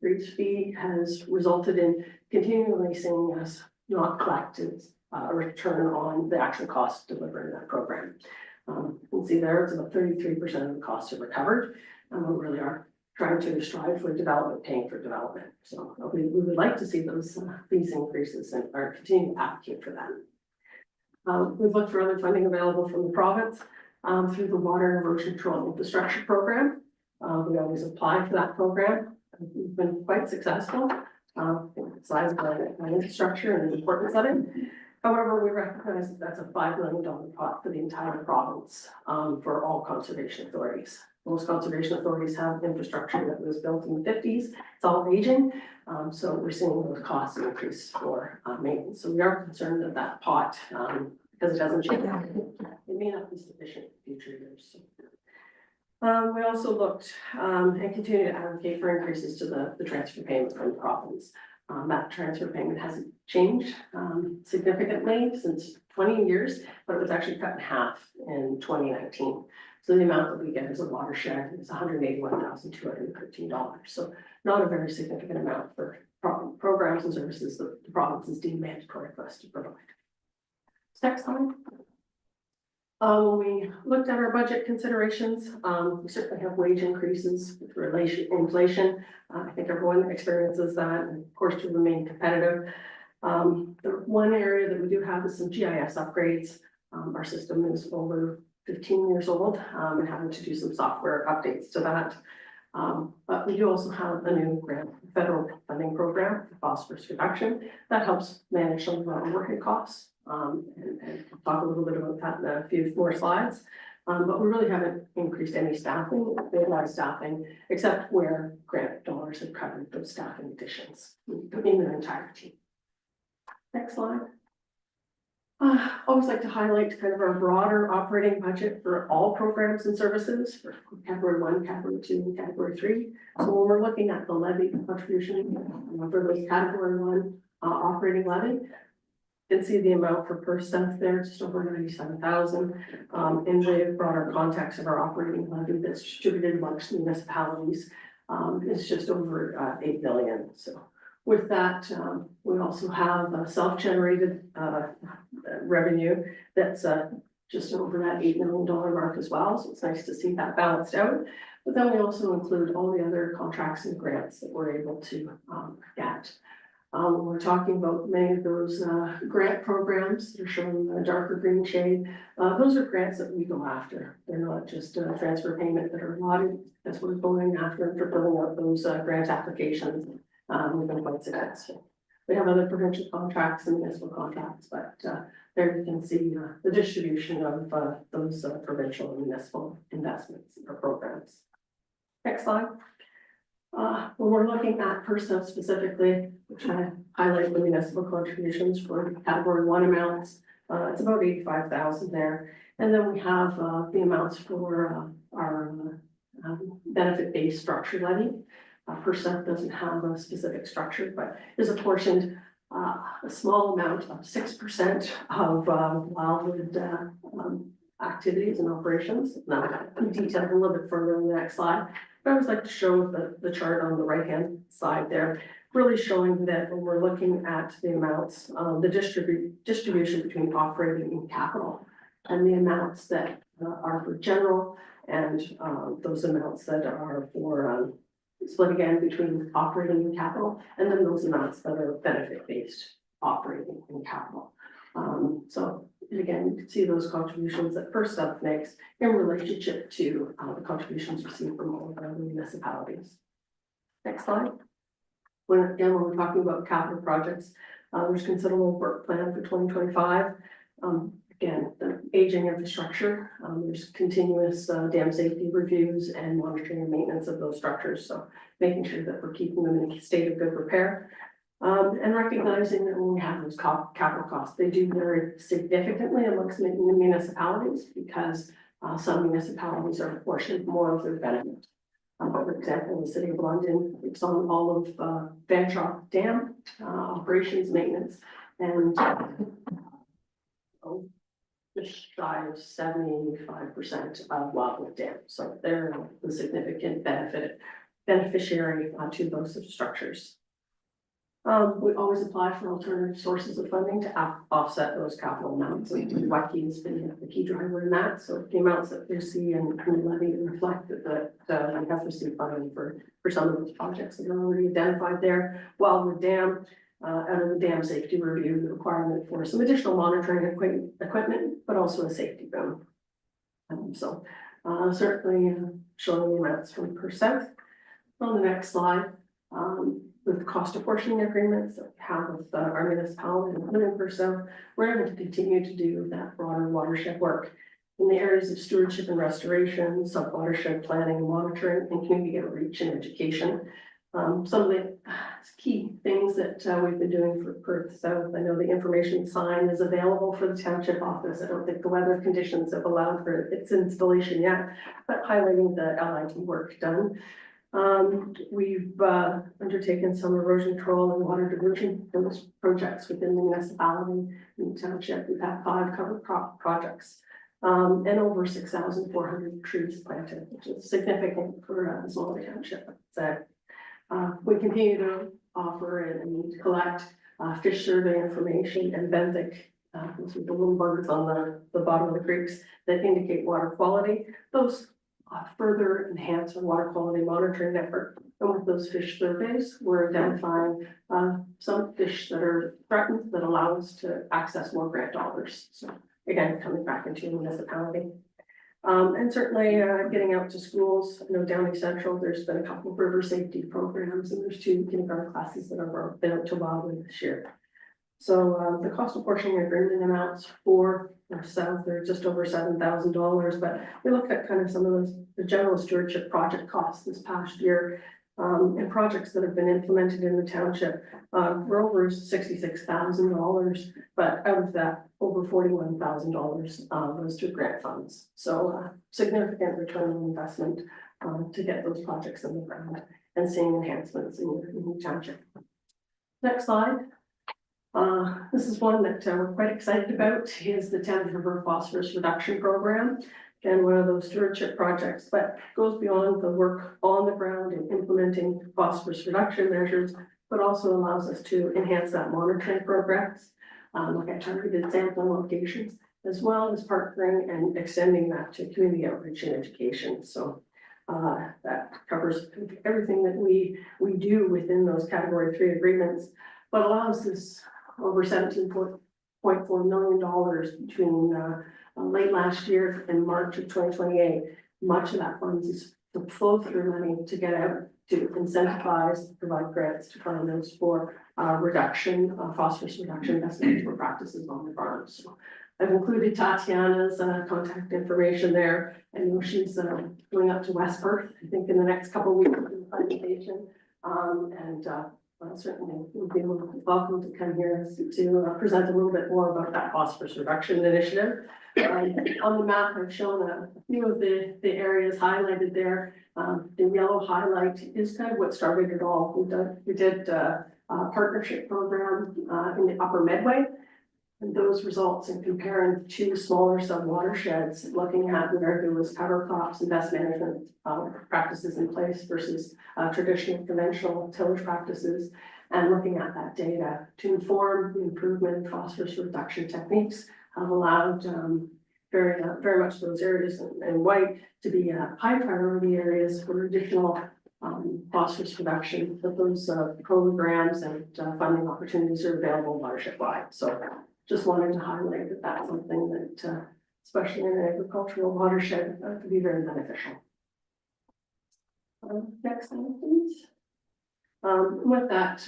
Reed's fee has resulted in continually seeing us not collected a return on the actual cost of delivering that program. You can see there, it's about 33% of the costs are recovered, and we really are trying to strive for development, paying for development. So we would like to see those fees increases and are continuing to advocate for that. We've looked for other funding available from the province through the Water and Erosion Control Infrastructure Program. We always apply for that program. We've been quite successful. I think the size of the infrastructure and the importance of it. However, we recognize that that's a $5 million pot for the entire province for all conservation authorities. Most conservation authorities have infrastructure that was built in the 50s. It's all aging. So we're seeing those costs increase for maintenance. So we are concerned that that pot, because it doesn't change, it may not be sufficient in future years. We also looked and continue to advocate for increases to the transfer payment from the province. That transfer payment hasn't changed significantly since 20 years, but it was actually cut in half in 2019. So the amount that we get as a watershed is $181,213. So not a very significant amount for programs and services that the province is deemed mandatory for us to provide. Next slide. We looked at our budget considerations. We certainly have wage increases with inflation. I think everyone experiences that, and of course, to remain competitive. The one area that we do have is some GIS upgrades. Our system is over 15 years old and having to do some software updates to that. But we do also have a new federal funding program for phosphorus reduction that helps manage some of our overhead costs. And talk a little bit about that in a few more slides. But we really haven't increased any staffing, stabilized staffing, except where grant dollars have covered those staffing additions in their entirety. Next slide. Always like to highlight kind of our broader operating budget for all programs and services for category 1, category 2, and category 3. So when we're looking at the levy contribution for those category 1 operating levy, you can see the amount for percent there, just over 97,000. In the broader context of our operating levy that's distributed amongst municipalities, is just over 8 billion. So with that, we also have a self-generated revenue that's just over that $8 million mark as well. So it's nice to see that balanced out. But then we also include all the other contracts and grants that we're able to get. We're talking about many of those grant programs. They're shown a darker green shade. Those are grants that we go after. They're not just a transfer payment that are allotted. That's what we're going after for filling out those grant applications. We've been quite successful. We have other provincial contracts and municipal contracts, but there you can see the distribution of those provincial and municipal investments or programs. Next slide. When we're looking at personnel specifically, which I highlight the municipal contributions for category 1 amounts, it's about 85,000 there. And then we have the amounts for our benefit-based structure levy. Percent doesn't have a specific structure, but is apportioned a small amount of 6% of wildwood activities and operations. Now, detailed a little bit further in the next slide. But I always like to show the chart on the right-hand side there, really showing that when we're looking at the amounts, the distribution between operating and capital, and the amounts that are for general, and those amounts that are for split again between operating and capital, and then those amounts that are benefit-based operating and capital. So again, you can see those contributions that First Up makes in relationship to the contributions received from all of our other municipalities. Next slide. When we're talking about capital projects, there's considerable work planned for 2025. Again, the aging infrastructure, there's continuous dam safety reviews and monitoring and maintenance of those structures. So making sure that we're keeping them in a state of good repair. And recognizing that when we have those capital costs, they do vary significantly amongst municipalities because some municipalities are apportioned more of their benefit. For example, the city of London, it's on all of Fanshawe Dam operations maintenance, and oh, just shy of 75% of Wildwood Dam, so they're the significant beneficiary to those structures. We always apply for alternative sources of funding to offset those capital amounts, and WACI has been the key driver in that, so the amounts that you see and levy reflect that we have received funding for some of those projects that are already identified there. Wildwood Dam, out of the dam safety review, the requirement for some additional monitoring equipment, but also a safety boom. Certainly showing the amounts from percent. On the next slide, with the cost apportioning agreements that we have with our municipality and living person, we're able to continue to do that broader watershed work in the areas of stewardship and restoration, sub-watershed planning and monitoring, and community outreach and education. Some of the key things that we've been doing for Perth South, I know the information sign is available for the township office. I don't think the weather conditions have allowed for its installation yet, but highlighting the LIT work done. We've undertaken some erosion control and water diversion projects within the municipality and the township. We've had 5 cover crop projects and over 6,400 trees planted, which is significant for a smaller township. So we continue to offer and collect fish survey information and benthic, those are the little bugs on the bottom of the creeks that indicate water quality. Those further enhance our water quality monitoring effort. And with those fish surveys, we're identifying some fish that are threatened that allow us to access more grant dollars. So again, coming back into the municipality. And certainly getting out to schools. I know Downey Central, there's been a couple of river safety programs, and there's 2 kindergarten classes that have been out to Wildwood this year. So the cost apportioning agreement amounts for South, they're just over $7,000, but we looked at kind of some of the general stewardship project costs this past year, and projects that have been implemented in the township were over $66,000, but out of that, over $41,000 was through grant funds. So significant return on investment to get those projects in the ground and seeing enhancements in the township. Next slide. This is one that we're quite excited about, is the Thames River Phosphorus Reduction Program. Again, one of those stewardship projects, but goes beyond the work on the ground and implementing phosphorus reduction measures, but also allows us to enhance that monitoring progress, look at targeted sampling locations, as well as partnering and extending that to community outreach and education. So that covers everything that we do within those category 3 agreements, but allows us over $17.4 million between late last year and March of 2028. Much of that funds is the flow through money to get out to incentivize, provide grants to farmers for reduction, phosphorus reduction best management practices on the farms. So I've included Tatiana's contact information there. I know she's going up to West Perth, I think in the next couple of weeks for the presentation. Certainly would be welcome to come here to present a little bit more about that phosphorus reduction initiative. On the map, I've shown a few of the areas highlighted there. The yellow highlight is kind of what started it all. We did a partnership program in the Upper Medway. And those results in comparing 2 smaller sub-watersheds, looking at where there was cover crops and best management practices in place versus traditional conventional tillage practices, and looking at that data to inform the improvement in phosphorus reduction techniques have allowed very much those areas in white to be high priority areas for additional phosphorus reduction, but those programs and funding opportunities are available watershed wide. So just wanted to highlight that that's something that, especially in an agricultural watershed, could be very beneficial. Next slide, please. With that,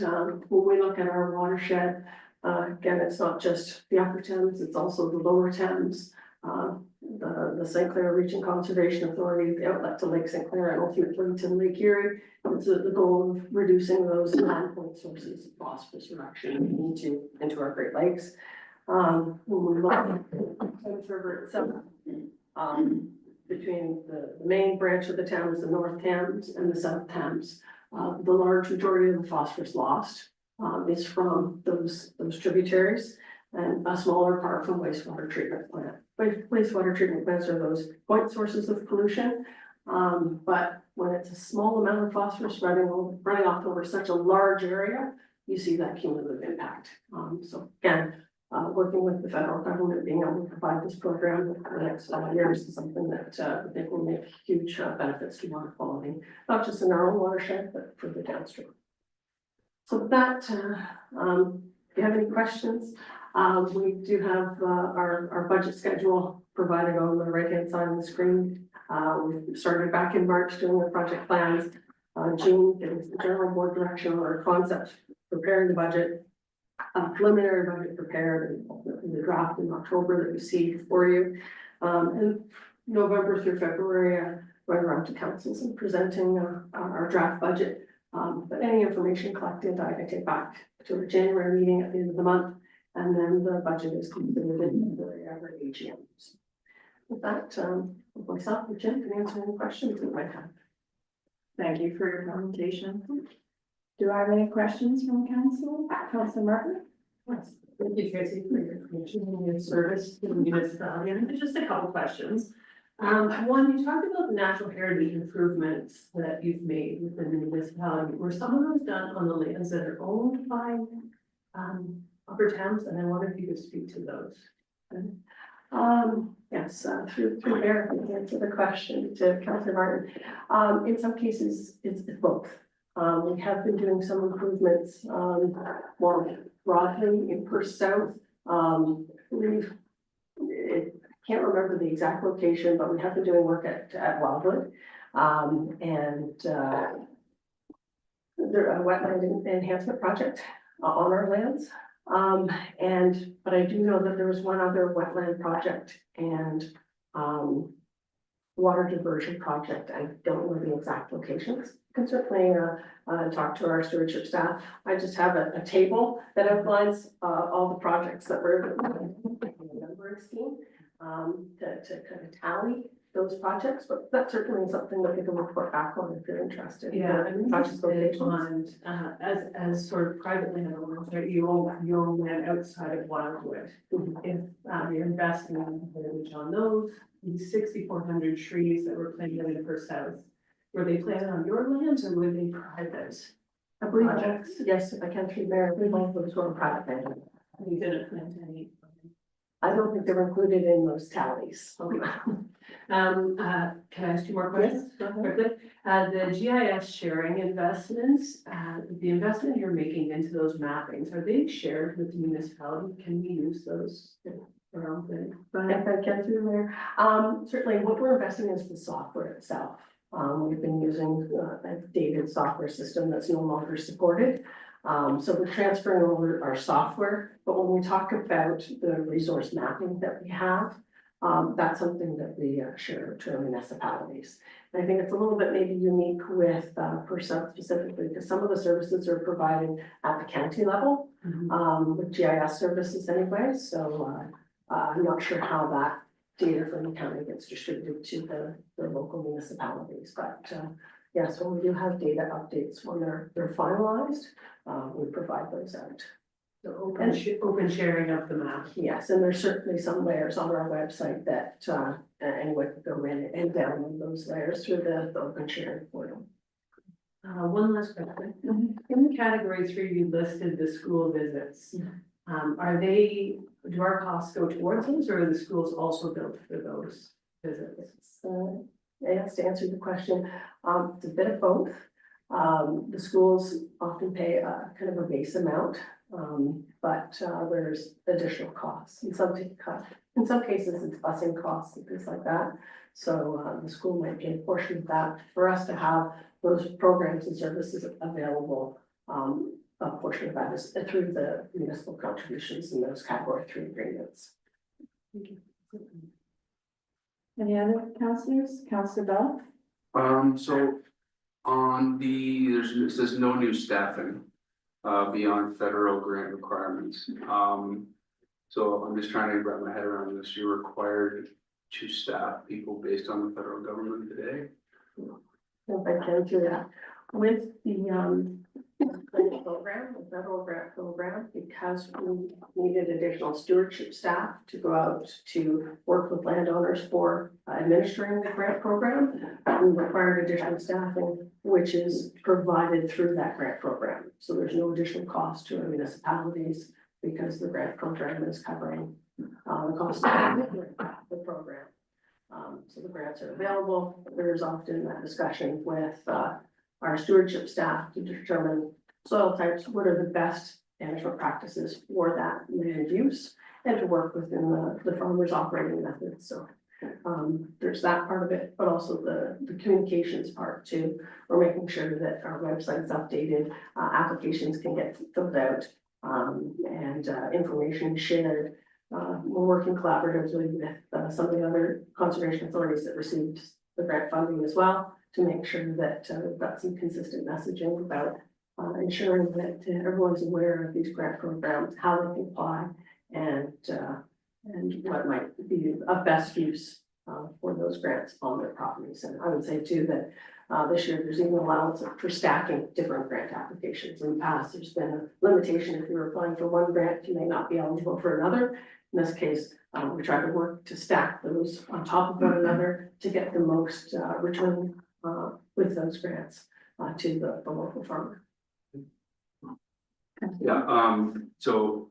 when we look at our watershed, again, it's not just the Upper Thames, it's also the Lower Thames, the St. Clair Region Conservation Authority, the outlet to Lake St. Clair, and ultimately to Lake Erie. It's the goal of reducing those non-point sources of phosphorus reduction into our Great Lakes. When we look at the Thames River itself, between the main branch of the Thames, the North Thames and the South Thames, the large majority of the phosphorus lost is from those tributaries, and a smaller part from wastewater treatment plant. Wastewater treatment plants are those point sources of pollution. But when it's a small amount of phosphorus running off over such a large area, you see that cumulative impact. So again, working with the federal government, being able to provide this program for the next 5 years is something that I think will make huge benefits to water quality, not just in our own watershed, but further downstream. So with that, if you have any questions, we do have our budget schedule provided on the right-hand side of the screen. We started back in March doing the project plans. June, it was the general board direction or concept, preparing the budget, preliminary budget prepared, and the draft in October that you see for you. And November through February, right around to councils and presenting our draft budget. But any information collected, I take back to the January meeting at the end of the month, and then the budget is considered in the AGMs. With that, myself and Jim can answer any questions you might have. Thank you for your presentation. Do I have any questions from council? Councilor Martin? Yes, thank you, Tracy, for your continuing service to the municipality. And just a couple questions. One, you talked about the natural heritage improvements that you've made within the municipality. Were some of those done on the lands that are owned by upper towns? And I wonder if you could speak to those. Yes, through there, I can answer the question to Councilor Martin. In some cases, it's both. We have been doing some improvements, more broadly in Perth South. Can't remember the exact location, but we have been doing work at Wildwood. And there a wetland enhancement project on our lands. But I do know that there was one other wetland project and water diversion project. I don't know the exact locations. Can certainly talk to our stewardship staff. I just have a table that outlines all the projects that were in the numbering scheme to kind of tally those projects, but that's certainly something that we can report back on if you're interested. Yeah, I'm Project interested locations. on, as sort of private landowners, right, you own land outside of Wildwood. If you're investing in village on those 6,400 trees that were planted in Perth South, were they planted on your lands or were they private? I believe, projects? yes, if I can through there, we might those were private land. You didn't plant any. I don't think they're included in those tallies. Can I ask you more questions? Yes, go ahead. Quickly, the GIS sharing investments, the investment you're making into those mappings, are they shared with the municipality? Can we use those for our own thing? If I can through there, certainly what we're investing in is the software itself. We've been using a dated software system that's no longer supported. So we're transferring over our software, but when we talk about the resource mapping that we have, that's something that we share to our municipalities. And I think it's a little bit maybe unique with Perth South specifically, because some of the services are provided at the county level, with GIS services anyway. So I'm not sure how that data from the county gets distributed to the local municipalities, but yes, when we do have data updates, when they're finalized, we provide those out. So open sharing of the map. Yes, and there's certainly some layers on our website that anyone can go in and download those layers through the open sharing portal. One last question. In category 3, you listed the school visits. Do our costs go towards those, or are the schools also built for those visits? Yes, to answer the question, it's a bit of both. The schools often pay a kind of a base amount, but there's additional costs. In some cases, it's busing costs and things like that. So the school might pay a portion of that. For us to have those programs and services available, a portion of that is through the municipal contributions in those category 3 agreements. Thank you. Any other councillors? Councillor Bell? So on it says no new staffing, beyond federal grant requirements. So I'm just trying to wrap my head around this. You're required to staff people based on the federal government today? If I can do that with the program, a federal grant program, because we needed additional stewardship staff to go out to work with landowners for administering the grant program. We required additional staffing, which is provided through that grant program. So there's no additional cost to our municipalities because the grant program is covering the cost of the program. So the grants are available. There's often that discussion with our stewardship staff to determine soil types, what are the best management practices for that land use, and to work within the farmers' operating methods. So there's that part of it, but also the communications part too. We're making sure that our website's updated, applications can get filled out, and information shared. We're working collaboratively with some of the other conservation authorities that received the grant funding as well, to make sure that we've got some consistent messaging about ensuring that everyone's aware of these grant programs, how they can apply, and what might be of best use for those grants on their properties. And I would say too that this year there's even allowance for stacking different grant applications. In the past, there's been a limitation. If you're applying for one grant, you may not be eligible for another. In this case, we try to work to stack those on top of one another to get the most return with those grants to the local farmer. Yeah, so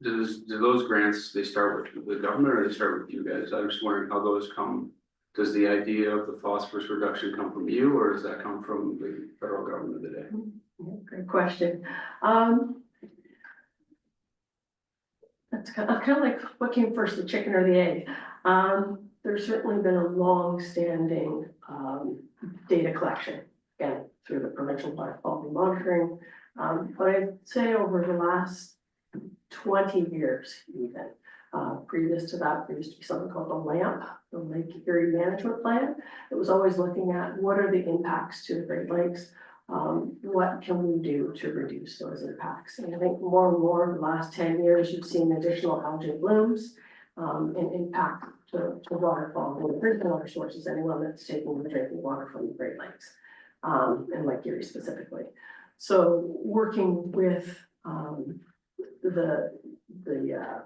do those grants, they start with the government or they start with you guys? I was just wondering how those come. Does the idea of the phosphorus reduction come from you, or does that come from the federal government today? Great question. That's kind of like what came first, the chicken or the egg? There's certainly been a long-standing data collection, again, through the provincial water quality monitoring. But I'd say over the last 20 years, even, previous to that, there used to be something called the LAMP, the Lake Erie Management Plan. It was always looking at what are the impacts to the Great Lakes? What can we do to reduce those impacts? And I think more and more in the last 10 years, you've seen additional algae blooms and impact to water quality and drinking water sources, anyone that's taking the drinking water from the Great Lakes, and Lake Erie specifically. So working with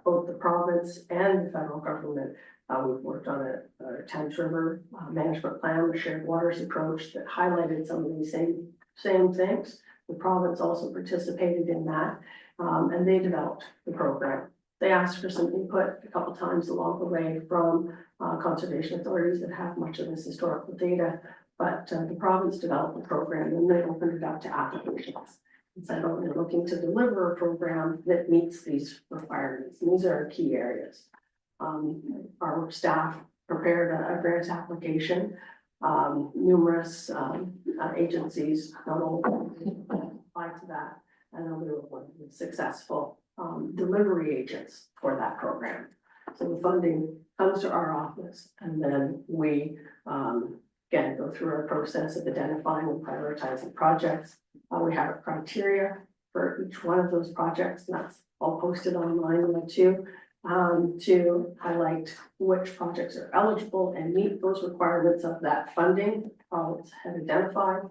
both the province and the federal government, we've worked on a Thames River management plan, a shared waters approach that highlighted some of these same things. The province also participated in that, and they developed the program. They asked for some input a couple times along the way from conservation authorities that have much of this historical data, but the province developed the program and they opened it up to applications. And said, oh, we're looking to deliver a program that meets these requirements. And these are our key areas. Our staff prepared a grant application. Numerous agencies not only applied to that, and then we were one of the successful delivery agents for that program. So the funding comes to our office, and then we again go through our process of identifying and prioritizing projects. We have a criteria for each one of those projects, and that's all posted online too, to highlight which projects are eligible and meet those requirements of that funding have identified,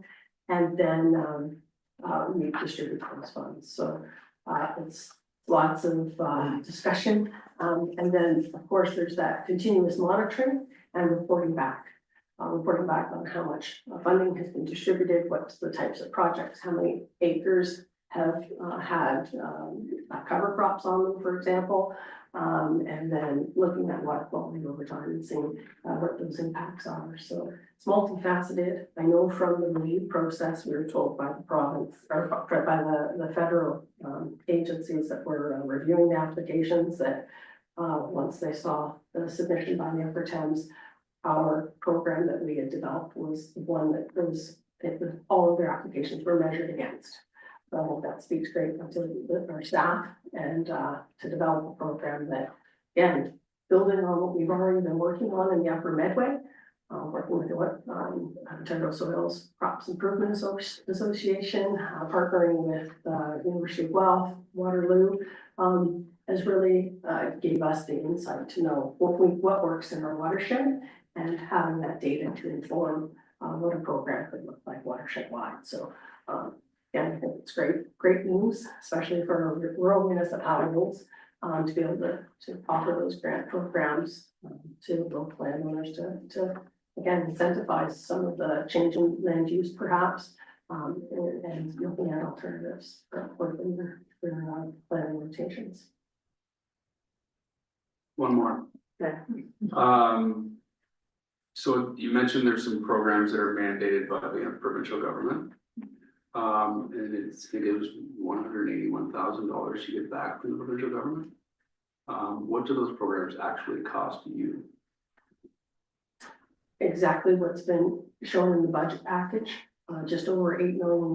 and then we distribute those funds. So it's lots of discussion, and then of course there's that continuous monitoring and reporting back on how much funding has been distributed, what's the types of projects, how many acres have had cover crops on them, for example, and then looking at water quality over time and seeing what those impacts are. So it's multifaceted. I know from the review process, we were told by the province or by the federal agencies that were reviewing the applications that once they saw the submission by the Upper Thames, our program that we had developed was the one that all of their applications were measured against. So I hope that speaks great to our staff and to develop a program that, again, building on what we've already been working on in the Upper Medway, working with the Ontario Soils Crops Improvement Association, partnering with University of Guelph, Waterloo, has really gave us the insight to know what works in our watershed, and having that data to inform what a program could look like watershed wide. So I think it's great news, especially for rural municipalities, to be able to offer those grant programs to local landowners to again, incentivize some of the changing land use perhaps, and looking at alternatives for planning rotations. One more. Yeah. So you mentioned there's some programs that are mandated by the provincial government. And it's, I think it was $181,000 you get back from the provincial government. What do those programs actually cost you? Exactly what's been shown in the budget package, just over $8 million.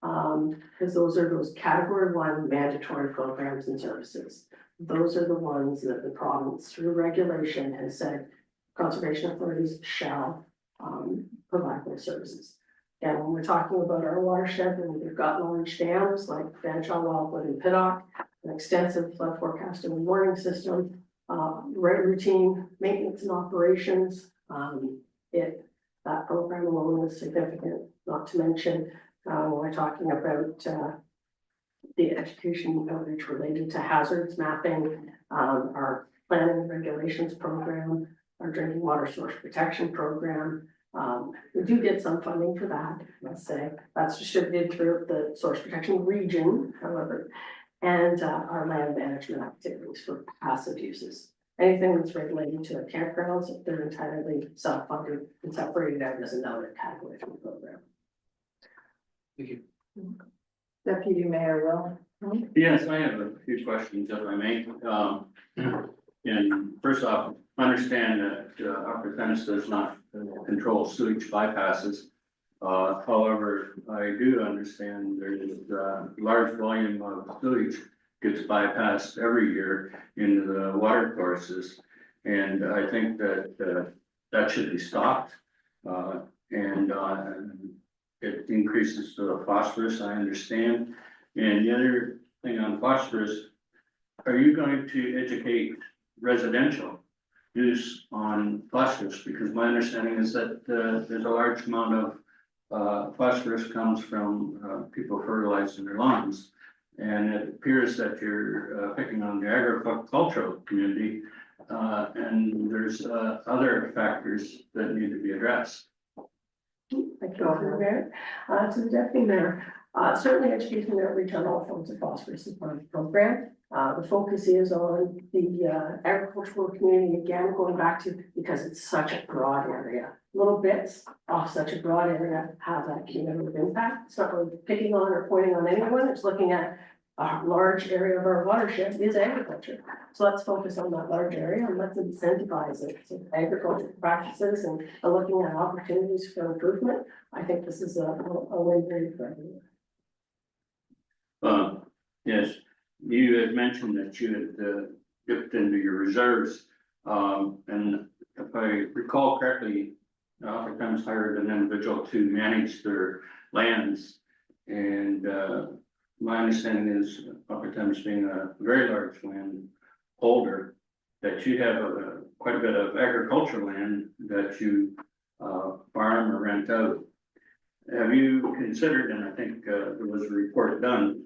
Because those are those category 1 mandatory programs and services. Those are the ones that the province through regulation has said conservation authorities shall provide those services. And when we're talking about our watershed, and we've got large dams like Fanshawe, Wildwood and Piddock, an extensive flood forecasting and warning system, routine maintenance and operations, that program alone is significant, not to mention when we're talking about the education outreach related to hazards mapping, our planning and regulations program, our drinking water source protection program. We do get some funding for that, let's say, that's distributed through the source protection region, however, and our land management activities for passive uses. Anything that's related to the campgrounds, they're entirely self-funded and separated out as another category 3 program. Thank you. Deputy Mayor Will. Yes, I have a few questions if I may. And first off, understand that Upper Thames does not control sewage bypasses. However, I do understand there is a large volume of sewage gets bypassed every year into the water courses. And I think that that should be stopped. And it increases the phosphorus, I understand. And the other thing on phosphorus, are you going to educate residential use on phosphorus? Because my understanding is that there's a large amount of phosphorus comes from people fertilizing their lawns. And it appears that you're picking on the agricultural community, and there's other factors that need to be addressed. Thank you, Mayor. To the Deputy Mayor, certainly education and outreach on all forms of phosphorus is part of the program. The focus is on the agricultural community, again, going back to, because it's such a broad area. Little bits off such a broad area have that cumulative impact. It's not really picking on or pointing on anyone, it's looking at a large area of our watershed is agriculture. So let's focus on that large area and let's incentivize it. So agricultural practices and looking at opportunities for improvement. I think this is a win-win for everyone. Yes, you had mentioned that you had dipped into your reserves. And if I recall correctly, Upper Thames hired an individual to manage their lands. And my understanding is Upper Thames being a very large land holder, that you have quite a bit of agricultural land that you farm or rent out. Have you considered, and I think there was a report done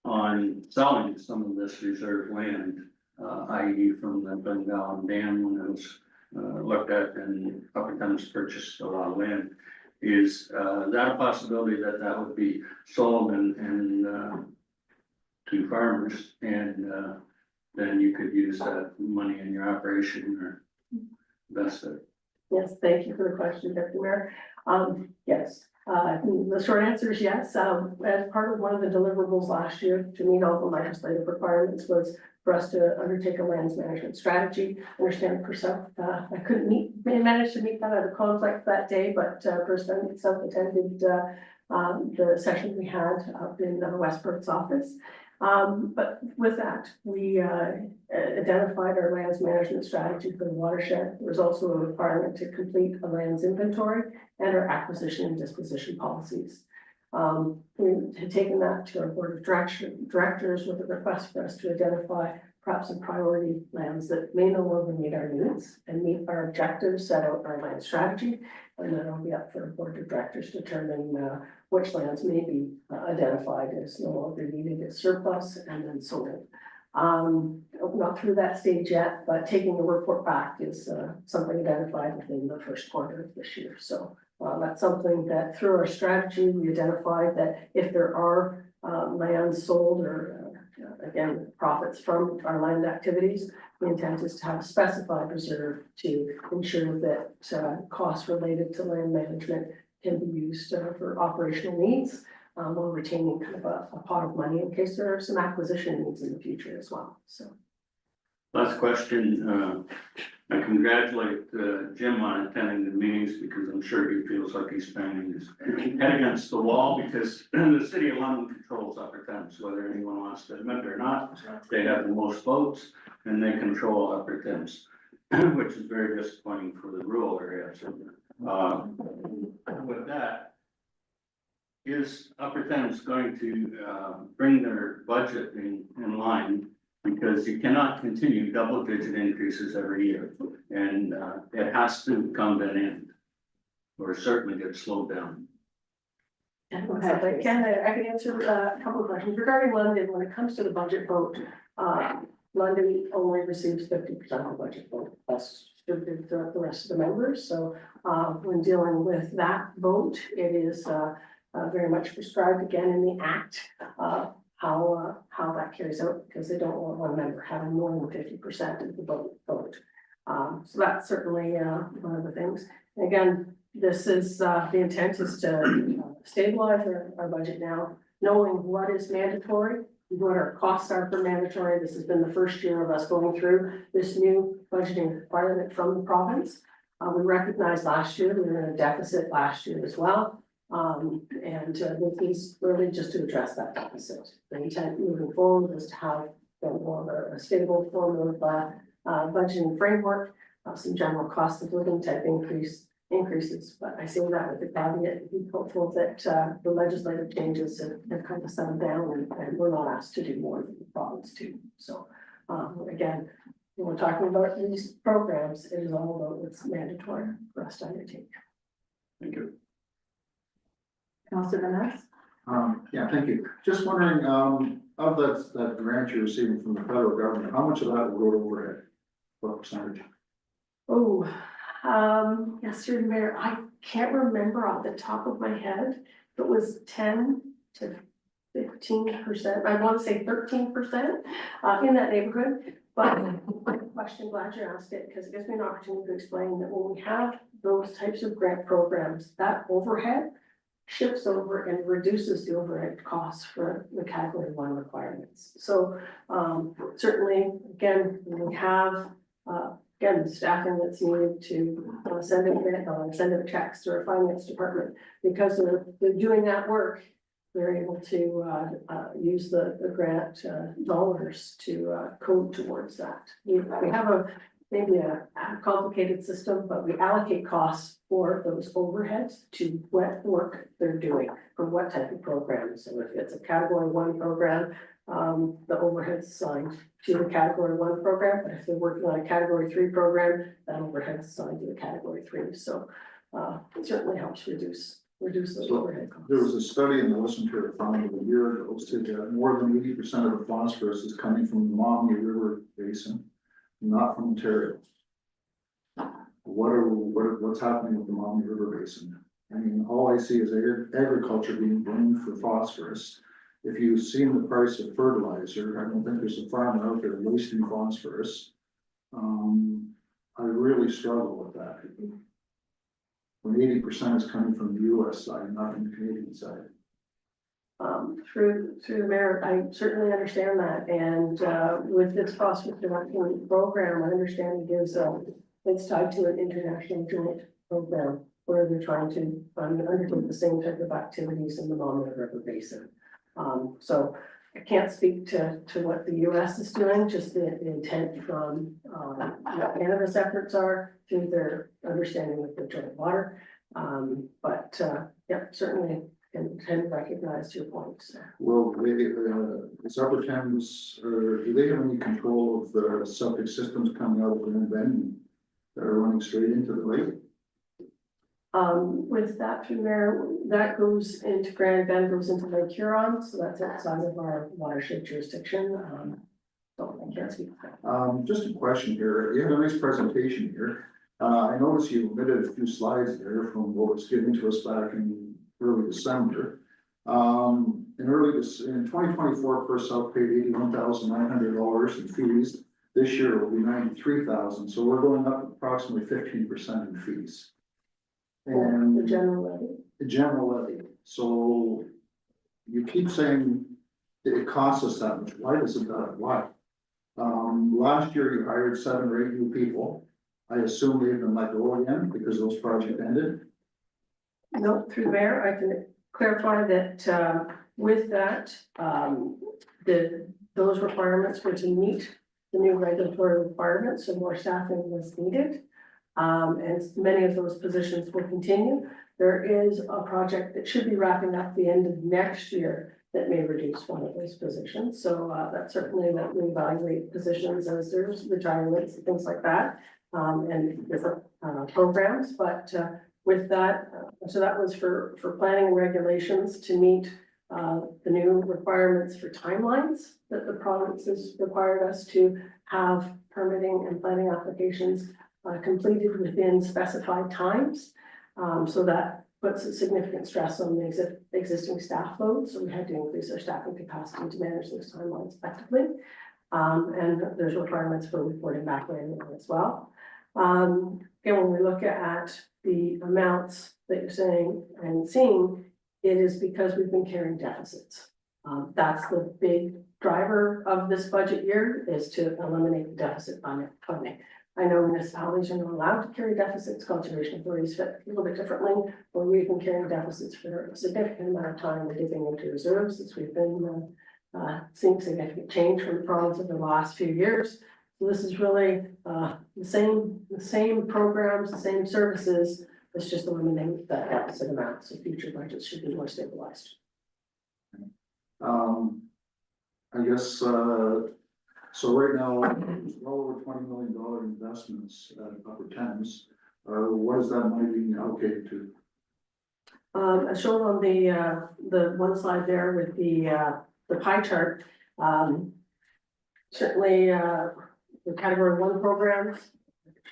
on selling some of this reserve land, i.e. from the Bengal Dam when it was looked at and Upper Thames purchased a lot of land. Is that a possibility that would be sold and to farmers, and then you could use that money in your operation or invest it? Yes, thank you for the question, Deputy Mayor. Yes, the short answer is yes. As part of one of the deliverables last year to meet all the legislative requirements was for us to undertake a lands management strategy. Understand Perth, I couldn't manage to meet that out of conflict that day, but Perth attended the session we had up in West Perth's office. But with that, we identified our lands management strategy for the watershed. There was also a requirement to complete a lands inventory and our acquisition and disposition policies. We had taken that to our board of directors with a request for us to identify perhaps some priority lands that may no longer meet our needs and meet our objectives set out in our land strategy. And then it'll be up for the board of directors to determine, which lands may be identified as no longer needed as surplus and then sold. Not through that stage yet, but taking the report back is, something identified within the first quarter of this year. So, that's something that through our strategy, we identified that if there are, lands sold or, again, profits from our land activities, the intent is to have a specified reserve to ensure that, costs related to land management can be used, for operational needs. While retaining kind of a pot of money in case there are some acquisition needs in the future as well, so. Last question, I congratulate Jim on attending the meetings because I'm sure he feels like he's banging his head against the wall because the city of London controls Upper Thames, whether anyone wants to admit it or not. They have the most votes and they control Upper Thames, which is very disappointing for the rural areas. With that, is Upper Thames going to bring their budget in line? Because you cannot continue double-digit increases every year, and it has to come to an end, or certainly get slowed down. Okay, but I can answer a couple of questions regarding London. When it comes to the budget vote, London only receives 50% of the budget vote. That's distributed throughout the rest of the members. So when dealing with that vote, it is very much prescribed again in the Act. How that carries out, because they don't want one member having more than 50% of the vote. So that's certainly one of the things. And again, this is the intent is to stabilize our budget now, knowing what is mandatory, what our costs are for mandatory. This has been the first year of us going through this new budgeting requirement from the province. We recognized last year, we were in a deficit last year as well. And this is really just to address that deficit. The intent moving forward is to have more of a stable form of budgeting framework, some general cost of living type increases. But I say that with the caveat, be hopeful that the legislative changes have kind of settled down and we're not asked to do more than the province to. So again, when we're talking about these programs, it is all about what's mandatory for us to undertake. Thank you. Councilor Vaness? Yeah, thank you. Just wondering, of that grant you're receiving from the federal government, how much of that will go to overhead? What percentage? Oh, yes, through the mayor, I can't remember off the top of my head. If it was 10 to 15%, I want to say 13%, in that neighborhood. But good question, glad you asked it, because it gives me an opportunity to explain that when we have those types of grant programs, that overhead shifts over and reduces the overhead costs for the category 1 requirements. So certainly, again, when we have again, the staffing that's needed to send in checks to our finance department, because they're doing that work, they're able to use the grant dollars to code towards that. We have maybe a complicated system, but we allocate costs for those overheads to what work they're doing for what type of program. So if it's a category 1 program, the overhead's assigned to the category 1 program, but if they're working on a category 3 program, that overhead's assigned to the category 3. So it certainly helps reduce those overhead costs. There was a study in the Western Ontario Farm a year ago said that more than 80% of the phosphorus is coming from the Maumee River Basin, not from Ontario. What's happening with the Maumee River Basin? I mean, all I see is agriculture being blamed for phosphorus. If you've seen the price of fertilizer, I don't think there's a farmer out there wasting phosphorus. I really struggle with that. When 80% is coming from the US side, not from the Canadian side. Through the mayor, I certainly understand that, and with this phosphorus reduction program, I understand it gives it's tied to an international joint program where they're trying to undertake the same type of activities in the Maumee River Basin. So I can't speak to what the US is doing, just the intent from what Canada's efforts are through their understanding of the joint water. But yeah, certainly can recognize your points. Well, is Upper Thames, do they have any control of the septic systems coming out of the venue that are running straight into the lake? With that through there, that goes into Grand Bend, goes into Lake Huron, so that's outside of our watershed jurisdiction. So I can't speak to that. Just a question here. You had a nice presentation here. I noticed you omitted a few slides there from what was given to us back in early December. In 2024, Perth South paid $81,900 in fees. This year it will be $93,000, so we're going up approximately 15% in fees. And The general levy. the general levy, so you keep saying that it costs us that much, why does it that, why? Last year you hired 7 or 8 new people, I assume they've been let go again because those projects ended. No, through there, I can clarify that, with that, those requirements were to meet the new regulatory requirements, so more staffing was needed. And many of those positions will continue. There is a project that should be wrapping up the end of next year that may reduce one of those positions. So that's certainly that we evaluate positions as there's retirements and things like that, and different programs. But with that, so that was for planning and regulations to meet the new requirements for timelines that the province has required us to have permitting and planning applications completed within specified times. So that puts a significant stress on the existing staff load. So we had to increase our staffing capacity to manage those timelines effectively. And there's requirements for reporting back annually as well. Again, when we look at the amounts that you're saying and seeing, it is because we've been carrying deficits. That's the big driver of this budget year, is to eliminate the deficit funding. I know municipalities are not allowed to carry deficits, conservation authorities fit a little bit differently, but we've been carrying deficits for a significant amount of time and dipping into reserves as we've been seeing significant change from the province over the last few years. So this is really the same programs, the same services, it's just eliminating that deficit amount, so future budgets should be more stabilized. I guess, so right now, there's well over $20 million investments at Upper Thames. What is that money being allocated to? As shown on the one slide there with the pie chart, certainly the category 1 programs,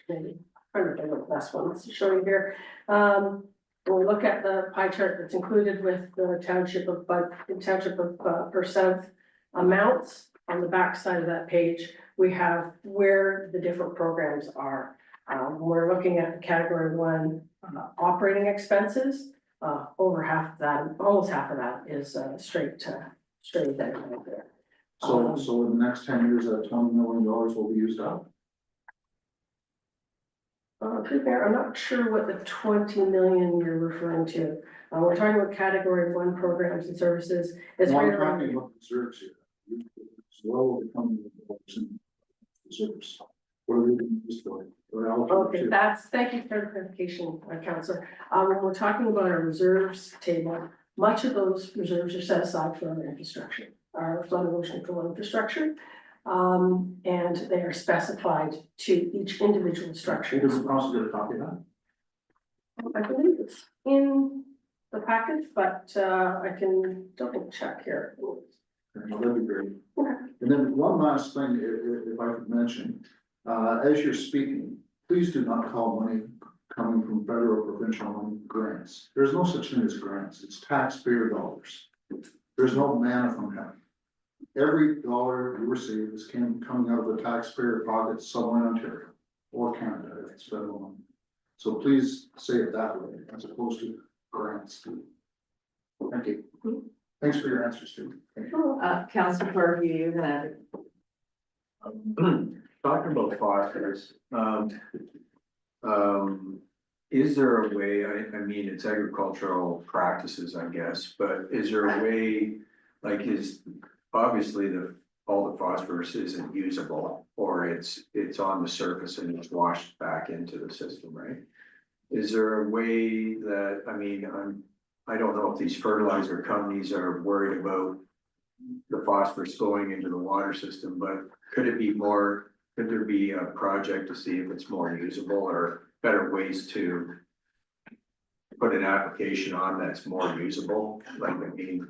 maybe trying to think of the best ones to show you here. When we look at the pie chart that's included with the township of percent amounts, on the back side of that page, we have where the different programs are. We're looking at the category 1 operating expenses. Over half of that, almost half of that is straight there. So in the next 10 years, that $20 million will be used up? I'm not sure what the 20 million you're referring to. We're talking about category 1 programs and services. It's No, I'm really talking about reserves here. It's well over $20 million in reserves. What are we doing this for? okay. Thank you for the clarification, Councillor. When we're talking about our reserves table, much of those reserves are set aside for our infrastructure, our flood erosion control infrastructure. And they are specified to each individual structure. Does it also get a copy of that? I believe it's in the package, but I can double check here. Okay, well, that'd be great. Okay. And then one last thing, if I could mention, as you're speaking, please do not call money coming from federal, provincial grants. There's no such thing as grants. It's taxpayer dollars. There's no manna from heaven. Every dollar you receive is coming out of the taxpayer pocket somewhere in Ontario or Canada, if it's federal money. So please say it that way, as opposed to grants. Thank you. Thanks for your answers, too. Thank you. Councillor Clark, you had it. Talking about phosphorus, is there a way, I mean, it's agricultural practices, I guess, but is there a way, like, is obviously all the phosphorus isn't usable, or it's on the surface and it's washed back into the system, right? Is there a way that, I mean, I don't know if these fertilizer companies are worried about the phosphorus going into the water system, but could there be a project to see if it's more usable or better ways to put an application on that's more usable, like, I mean.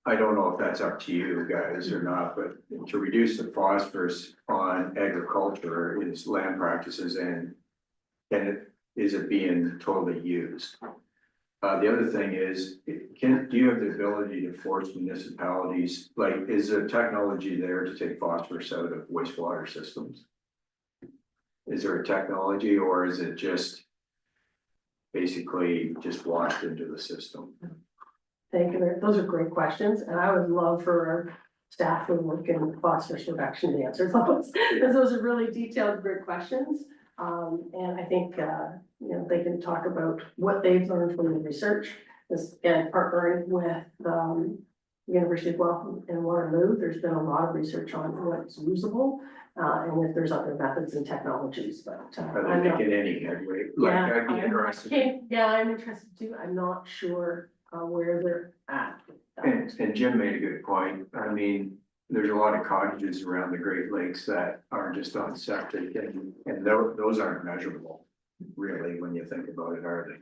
I don't know if that's up to you guys or not, but to reduce the phosphorus on agriculture is land practices and is it being totally used? The other thing is, do you have the ability to force municipalities, like, is there technology there to take phosphorus out of wastewater systems? Is there a technology or is it just basically just washed into the system? Thank you. Those are great questions, and I would love for our staff who work in phosphorus reduction to answer those, because those are really detailed, great questions. And I think, you know, they can talk about what they've learned from the research, this, and partnering with, University of Guelph and Waterloo. There's been a lot of research on what's usable, and if there's other methods and technologies, but. Are I'm they not- making any headway? Like, Yeah, I'd be interested. yeah, I'm interested too. I'm not sure, where they're at. And Jim made a good point. I mean, there's a lot of cottages around the Great Lakes that are just on septic and those aren't measurable. Really, when you think about it, are they?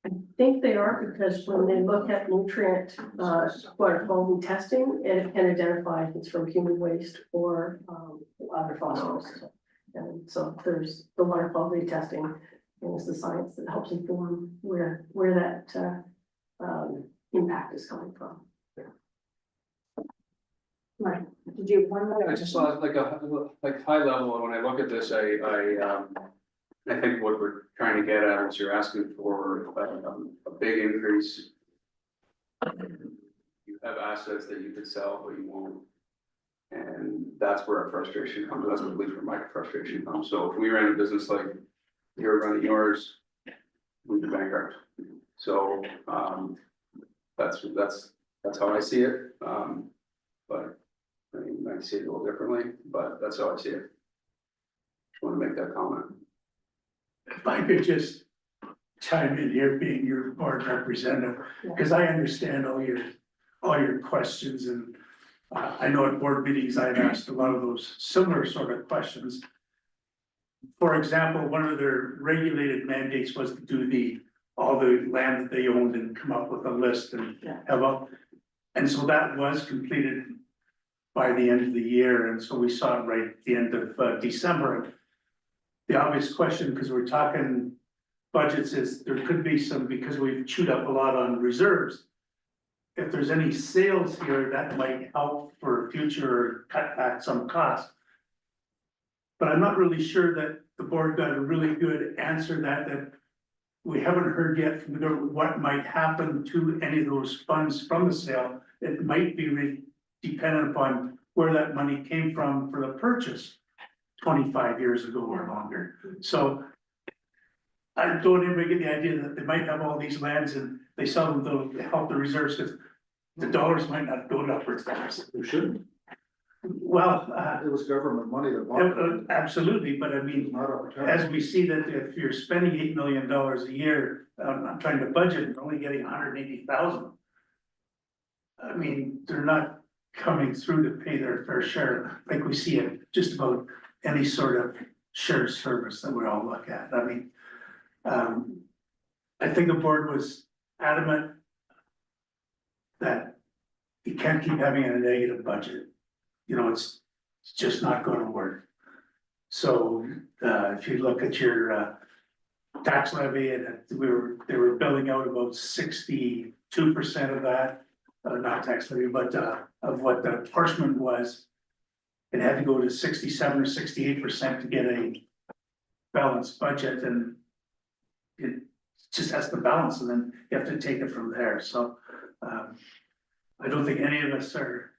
I think they are, because when they look at nutrient, water quality testing, it can identify if it's from human waste or, other phosphorus. And so there's the water quality testing, and it's the science that helps inform where that, impact is coming from. Right, did you have one more? I just saw like high level, when I look at this, I think what we're trying to get at is you're asking for a big increase. You have assets that you could sell, but you won't. And that's where our frustration comes, that's at least where my frustration comes, so if we ran a business like you're running yours, we'd be bankrupt. So, that's how I see it, but I mean, you might see it a little differently, but that's how I see it. Just want to make that comment. If I could just chime in here, being your board representative, because I understand all your questions, and I know at board meetings, I've asked a lot of those similar sort of questions. For example, one of their regulated mandates was to do all the land that they owned and come up with a list and and so that was completed by the end of the year, and so we saw it right at the end of December. The obvious question, because we're talking budgets, is there could be some, because we've chewed up a lot on reserves. If there's any sales here, that might help for future or cut back some costs. But I'm not really sure that the board got a really good answer that we haven't heard yet from the government what might happen to any of those funds from the sale. It might be dependent upon where that money came from for the purchase 25 years ago or longer. So I don't even get the idea that they might have all these lands and they sell them to help the reserves, because the dollars might not go to upwards. They shouldn't. Well, It was government money that bought it. absolutely, but I mean, Not opportunity. as we see that if you're spending $8 million a year, I'm trying to budget, and only getting 180,000. I mean, they're not coming through to pay their fair share, like we see it just about any sort of shared service that we all look at. I mean, I think the board was adamant that you can't keep having a negative budget. You know, it's just not gonna work. So, if you look at your, tax levy, and they were billing out about 62% of that, not tax levy, but, of what the parchment was. It had to go to 67 or 68% to get a balanced budget, and it just has to balance, and then you have to take it from there. So, I don't think any of us are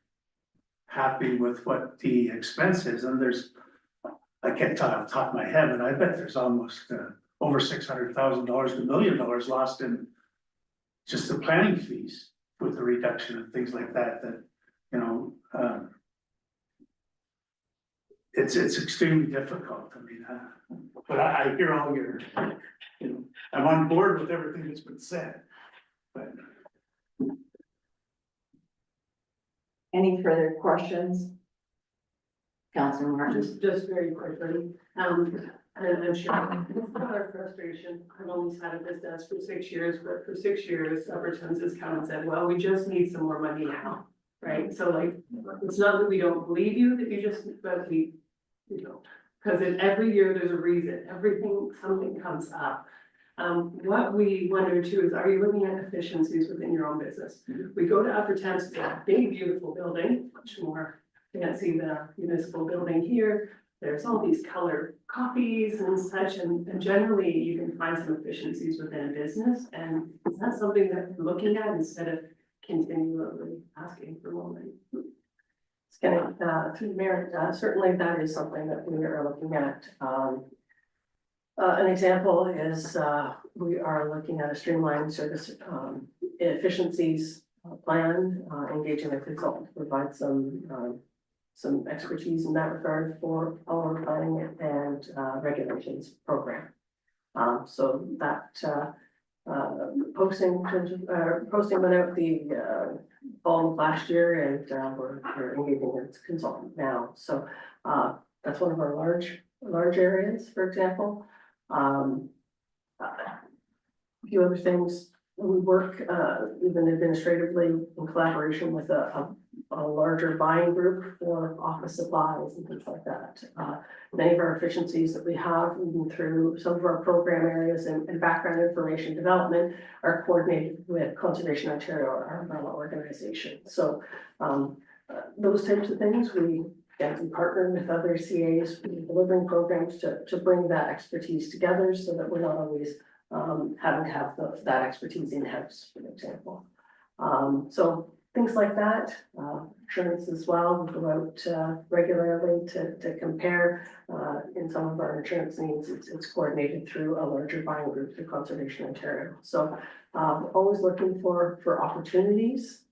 happy with what the expense is, and I can't tell off the top of my head, but I bet there's almost over $600,000 to $1 million lost in just the planning fees with the reduction and things like that, you know, it's extremely difficult. I mean, but I hear all your, you know, I'm on board with everything that's been said, but. Any further questions? Councilor Martin? Just very quickly, And I'm sure it's not our frustration. I've only sat at this desk for 6 years, but for 6 years, Everton's has come and said, well, we just need some more money now. Right? So like, it's not that we don't believe you, that you just, but we don't. Because every year there's a reason, something comes up. What we wonder too is, are you looking at efficiencies within your own business? We go to Upper Town, it's a big, beautiful building, much more fancy than our municipal building here. There's all these colored copies and such, and generally you can find some efficiencies within a business. And is that something that we're looking at instead of continually asking for more money? It's getting, through the mayor, certainly that is something that we are looking at. An example is, we are looking at a streamlined service, efficiencies plan, engaging a consultant to provide some expertise in that regard for our planning and regulations program. So that posting went out the fall of last year, and we're engaging a consultant now. So that's one of our large areas, for example. A few other things, we work even administratively in collaboration with a larger buying group for office supplies and things like that. Many of our efficiencies that we have, even through some of our program areas and background information development, are coordinated with Conservation Ontario, our umbrella organization. So those types of things, we partner with other CAs delivering programs to bring that expertise together, so that we're not always having to have that expertise in-house, for example. So things like that, insurance as well, we go out regularly to compare. In some of our insurance needs, it's coordinated through a larger buying group through Conservation Ontario. So always looking for opportunities.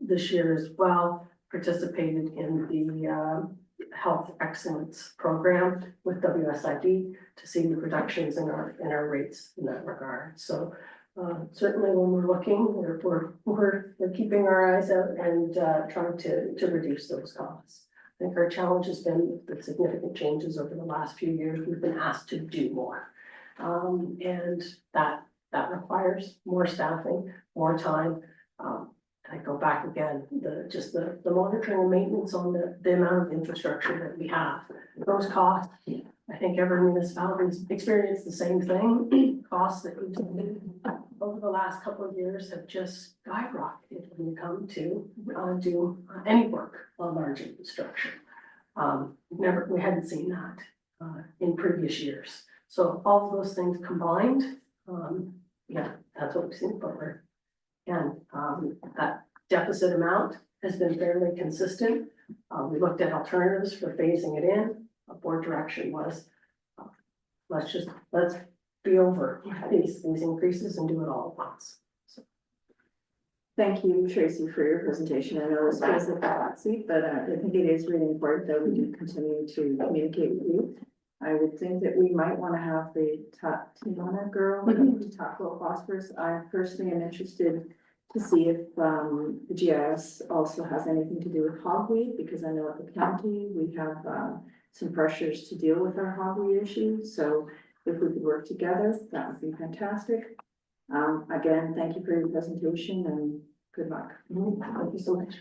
This year as well, participated in the Health Excellence Program with WSID to see the reductions in our rates in that regard. So certainly when we're looking, we're keeping our eyes out and trying to reduce those costs. I think our challenge has been the significant changes over the last few years. We've been asked to do more, and that requires more staffing, more time. I go back again, the monitoring and maintenance on the amount of infrastructure that we have. Those costs, I think every municipality has experienced the same thing. Costs that we've seen over the last couple of years have just skyrocketed when you come to do any work on large infrastructure. We hadn't seen that in previous years. So all of those things combined, yeah, that's what we've seen. But that deficit amount has been fairly consistent. We looked at alternatives for phasing it in. A board direction was, let's be over these increases and do it all at once. So. Thank you, Tracy, for your presentation. I know this feels like a hot seat, but I think it is really important that we do continue to communicate with you. I would think that we might want to have the Tijuana girl to talk about phosphorus. I personally am interested to see if the GIS also has anything to do with hogweed, because I know at the county we have some pressures to deal with our hogweed issue. So if we could work together, that would be fantastic. Again, thank you for your presentation and good luck. Thank you so much.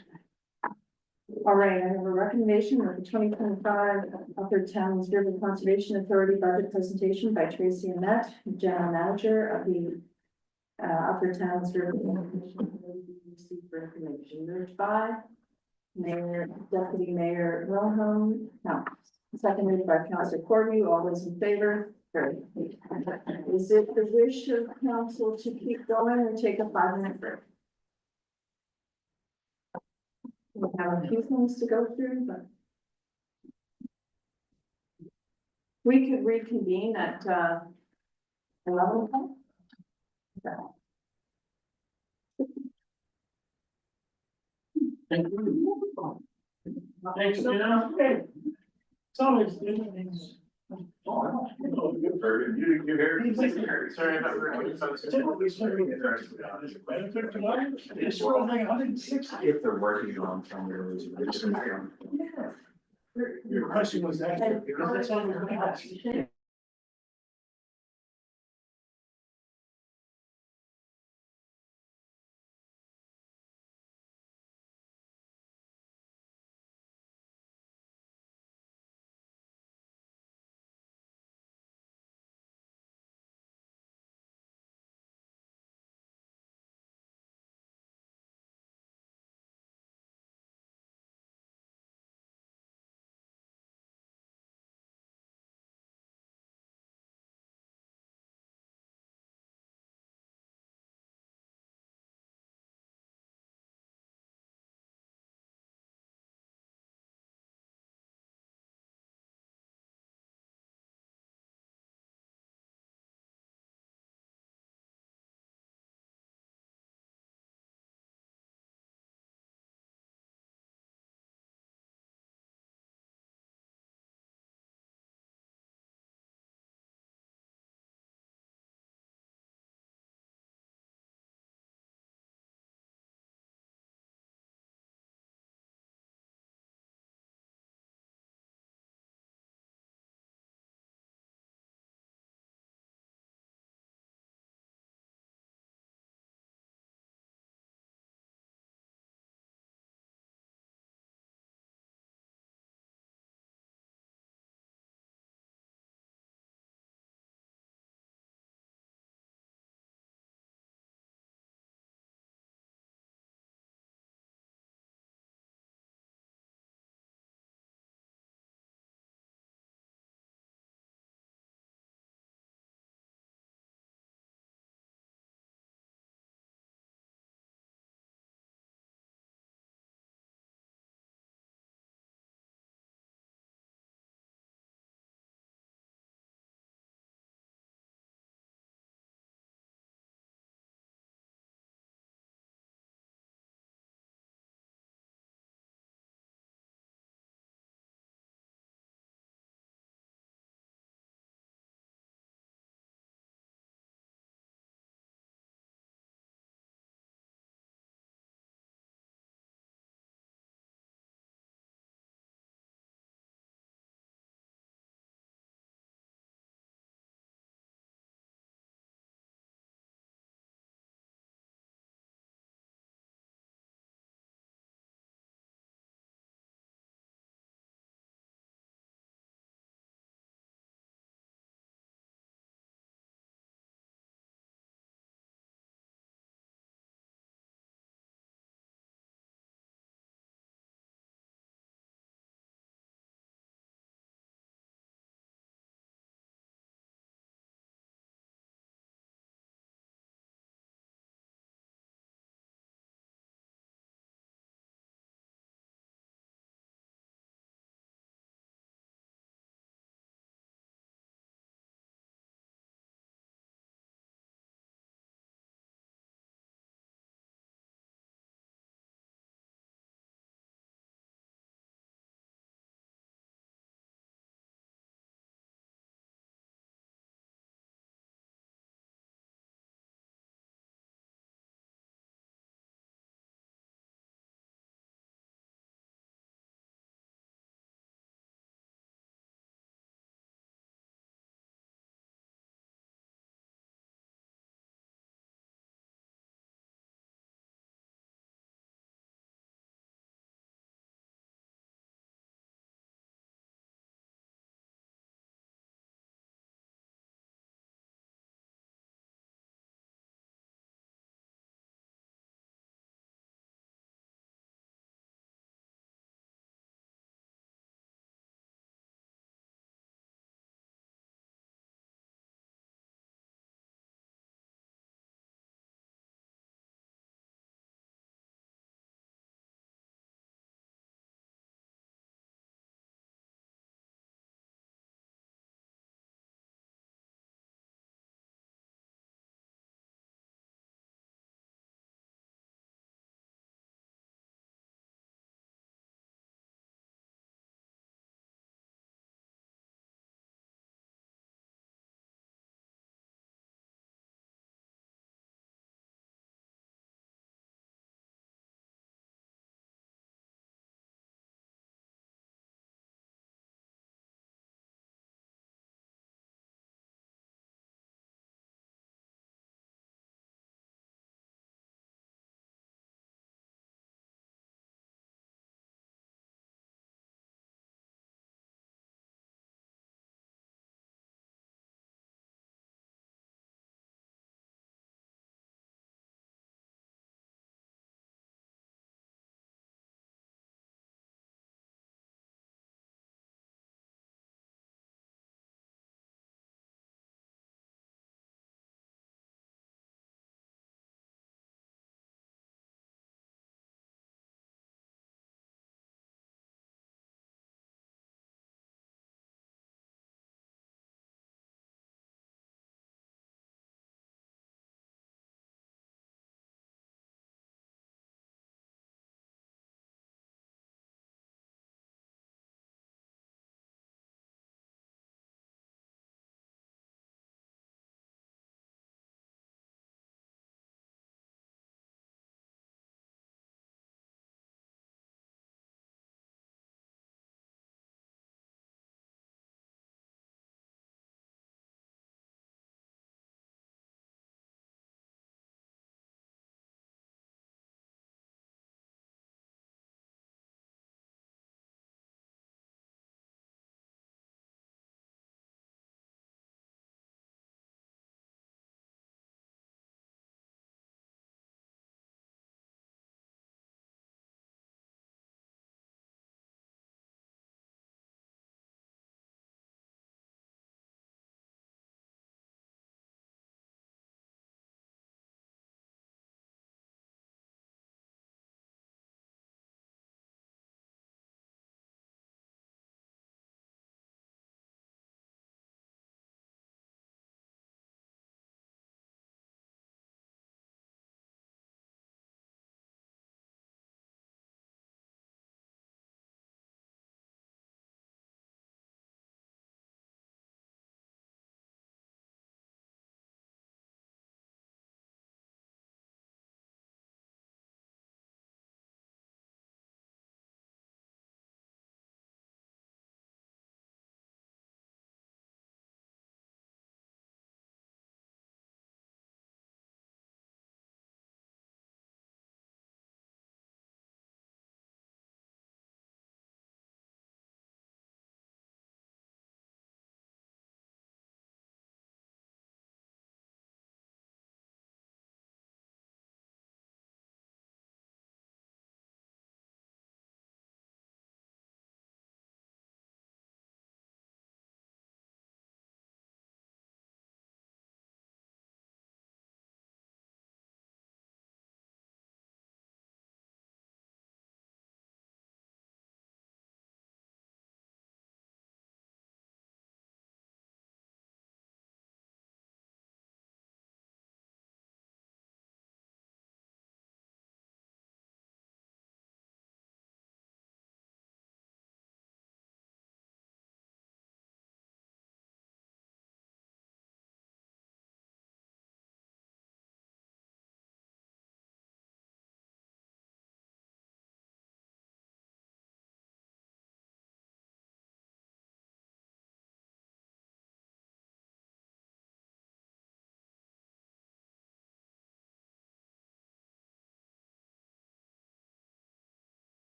All right, I have a recommendation of the 2025 Upper Towns River Conservation Authority budget presentation by Tracy Annette, General Manager of the Upper Towns River Conservation Authority, received for information. Moved by Mayor, Deputy Mayor Wilhelm, no, seconded by Councillor Corby. All those in favor? Great. Is it the wish of council to keep going or take a 5-minute break? We have a few things to go through, but we could reconvene at 11 o'clock. Thank you. Thanks, okay. It's always good things. You heard, sorry about It's worth like 160. if they're working on some of those. Your question was excellent, because that's what I was gonna ask.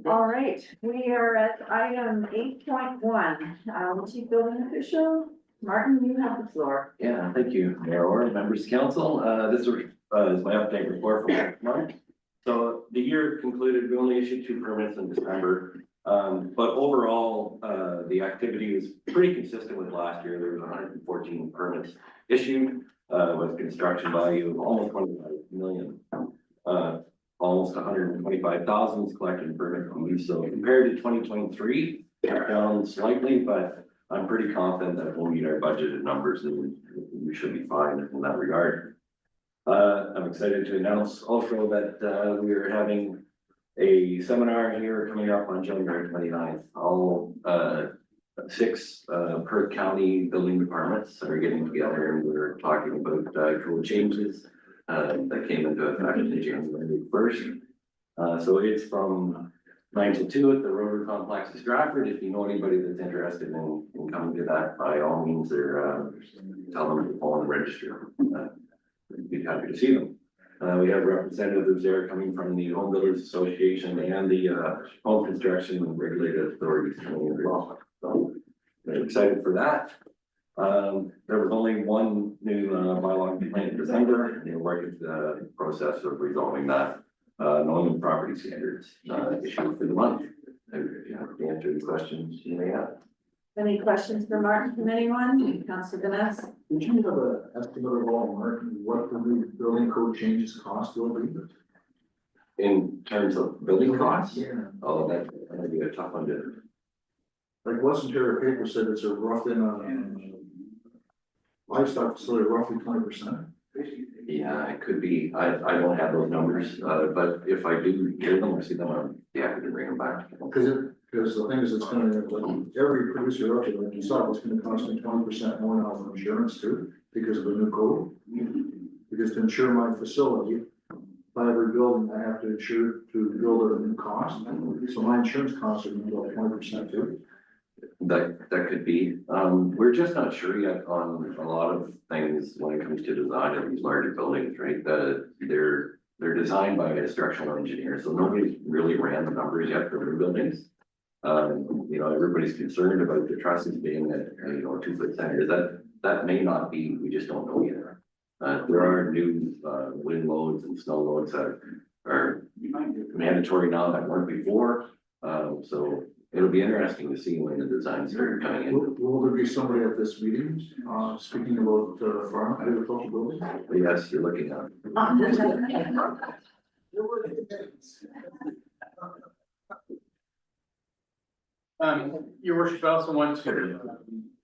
All right, we are at item 8.1. Chief Building Official, Martin, you have the floor. Yeah, thank you, Mayor Orr, members of council. This is my update report for last month. So the year concluded, we only issued 2 permits in December. But overall, the activity was pretty consistent with last year. There was 114 permits issued, with construction value of almost 25 million. Almost 125,000 was collected in permit fees. So compared to 2023, down slightly, but I'm pretty confident that we'll meet our budgeted numbers and we should be fine in that regard. I'm excited to announce also that we are having a seminar here coming up on January 29th. All 6 Perth County building departments are getting together and we're talking about code changes that came into effect in January 1st. So it's from 9 to 2 at the Rotary Complex in Stratford. If you know anybody that's interested in coming to that, by all means, they're tell them to phone and register. We'd be happy to see them. We have representatives there coming from the Home Builders Association and the Home Construction Regulated Authorities coming as well. So very excited for that. There was only one new bylaw complaint in December, and we're working the process of resolving that. Knowing the property standards issue for the month. If you have to answer any questions you may have. Any questions for Martin from anyone? Councilor Vanessa? Did you have an estimate of all, Martin, what the new building code changes cost will be? In terms of building costs? Yeah. Oh, that might be a tough one to. Like wasn't there a paper said it's a rough in livestock facility roughly 20%? Yeah, it could be. I don't have those numbers, but if I do hear them or see them, I'm happy to bring them back. Because the thing is, it's gonna, like, every producer out there, like you saw, it's gonna cost me 20% more now for insurance too, because of the new code. Because to insure my facility, by every building, I have to insure to build at a new cost. So my insurance costs are gonna go up 20% too. That could be. We're just not sure yet on a lot of things when it comes to design of these larger buildings, right? They're designed by a structural engineer, so nobody's really ran the numbers yet for their buildings. You know, everybody's concerned about the trusses being at 2 foot centers. That may not be. We just don't know yet. There are new wind loads and snow loads that are mandatory now that weren't before. So it'll be interesting to see when the designs start coming in. Will there be somebody at this meeting, speaking about farm agricultural buildings? Yes, you're looking at it. Your worship, I also want to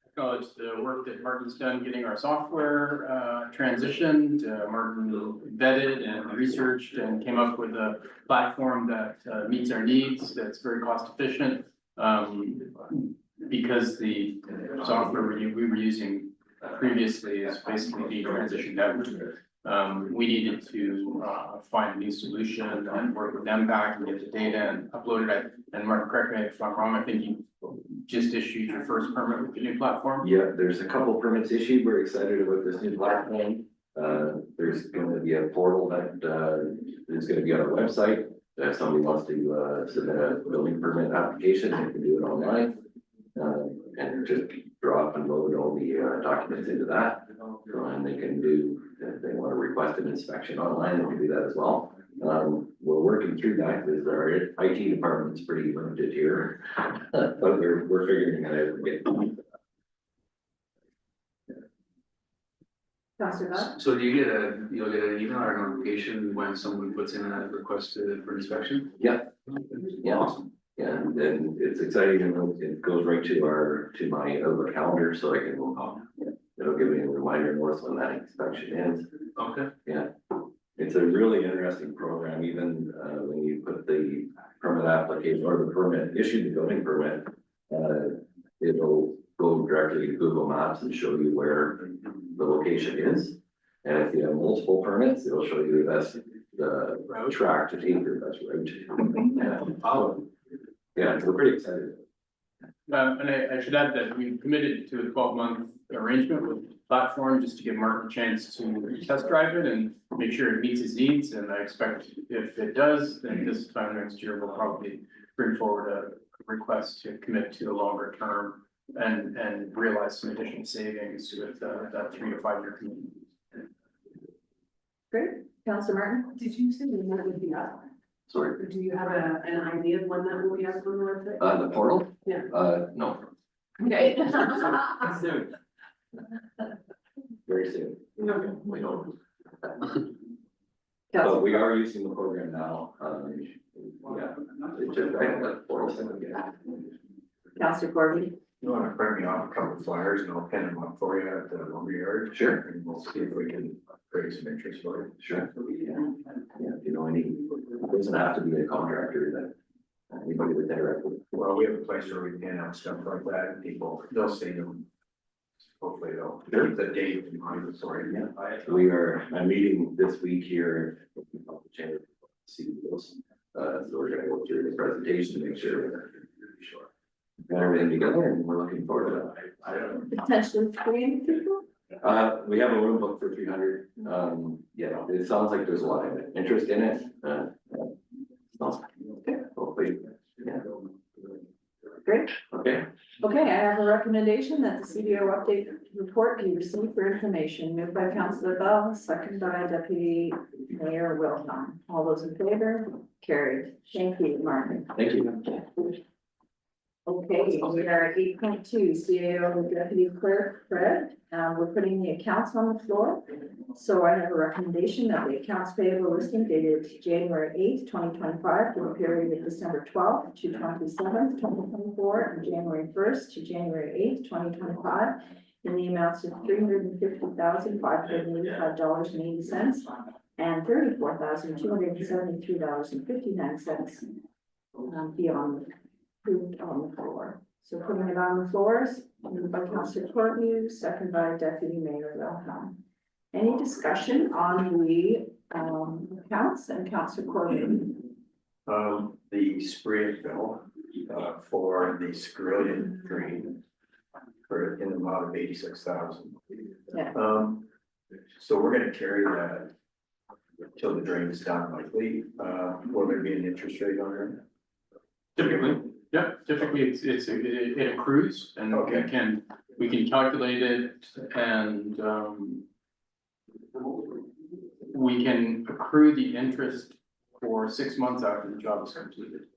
acknowledge the work that Martin's done getting our software transitioned. Martin vetted and researched and came up with a platform that meets our needs, that's very cost efficient. Because the software we were using previously is basically being transitioned out. We needed to find a new solution and work with them back and get the data and upload it. And Martin, correct me if I'm wrong, I think you just issued your first permit with the new platform? Yeah, there's a couple permits issued. We're excited about this new platform. There's going to be a portal that is going to be on our website. If somebody wants to submit a building permit application, they can do it online. And just drop and load all the documents into that. And they can do, if they want to request an inspection online, they can do that as well. We're working through that because our IT department's pretty limited here. But we're figuring it out. Councilor Buck? So do you'll get an email or notification when someone puts in a request for inspection? Yeah. Yeah. Awesome. Yeah, and it's exciting and it goes right to my Outlook calendar, so I can, it'll give me a reminder north when that inspection is. Okay. Yeah, it's a really interesting program, even when you put the permit application or the permit, issue the building permit, it'll go directly to Google Maps and show you where the location is. And if you have multiple permits, it'll show you the best track to take your best route. Yeah, we're pretty excited. And I should add that we've committed to a 12-month arrangement with platform just to give Mark a chance to test drive it and make sure it meets his needs. And I expect if it does, then this time next year, we'll probably bring forward a request to commit to a longer term and realize some additional savings with that 3 to 5 year commitment. Great, Councillor Martin? Did you say when that would be up? Sorry, Do you have an idea of when that will be up on the website? the portal? Yeah. No. Okay. Soon. Very soon. Okay. We don't. Councillor, But we are using the program now, yeah. It's just, I have that portal thing again. Councillor Corby? You wanna print me off a couple of flyers and I'll pin them up for you at the lumberyard? Sure. And we'll see if we can create some interest for it. Sure. Yeah, if you know any, it doesn't have to be a contractor that, anybody with direct. Well, we have a place where we can have stuff like that and people, they'll see them. Hopefully they'll keep the date in mind, sorry. I'm meeting this week here. CEOs. So we're gonna go through the presentation, make sure we're got everything together and we're looking forward to that. Potentially 3 people? We have a room booked for 300. Yeah, it sounds like there's a lot of interest in it. Hopefully, yeah. Great. Okay. Okay, I have a recommendation that the CBO update report be received for information. Moved by Councillor Bell, second by Deputy Mayor Wilhelm. All those in favor? Carried. Thank you, Martin. Thank you. Okay, we are at 8.2, CAO Deputy Clerk Fred. We're putting the accounts on the floor. So I have a recommendation that the accounts payable listing dated January 8th, 2025 for the period of December 12th to 27th, 2024, and January 1st to January 8th, 2025, in the amounts of $350,585.80 and $34,273.59 beyond approved on the floor. So putting it on the floors, moved by Councillor Courtney, second by Deputy Mayor Wilhelm. Any discussion on the accounts and Councillor Courtney? The spray bill, for the Skrillion drain for in the amount of 86,000. Yeah. So we're gonna carry that till the drain is done likely. Will there be an interest rate on it? Typically, yeah, typically it accrues and Okay. we can calculate it and we can accrue the interest for 6 months after the job is completed.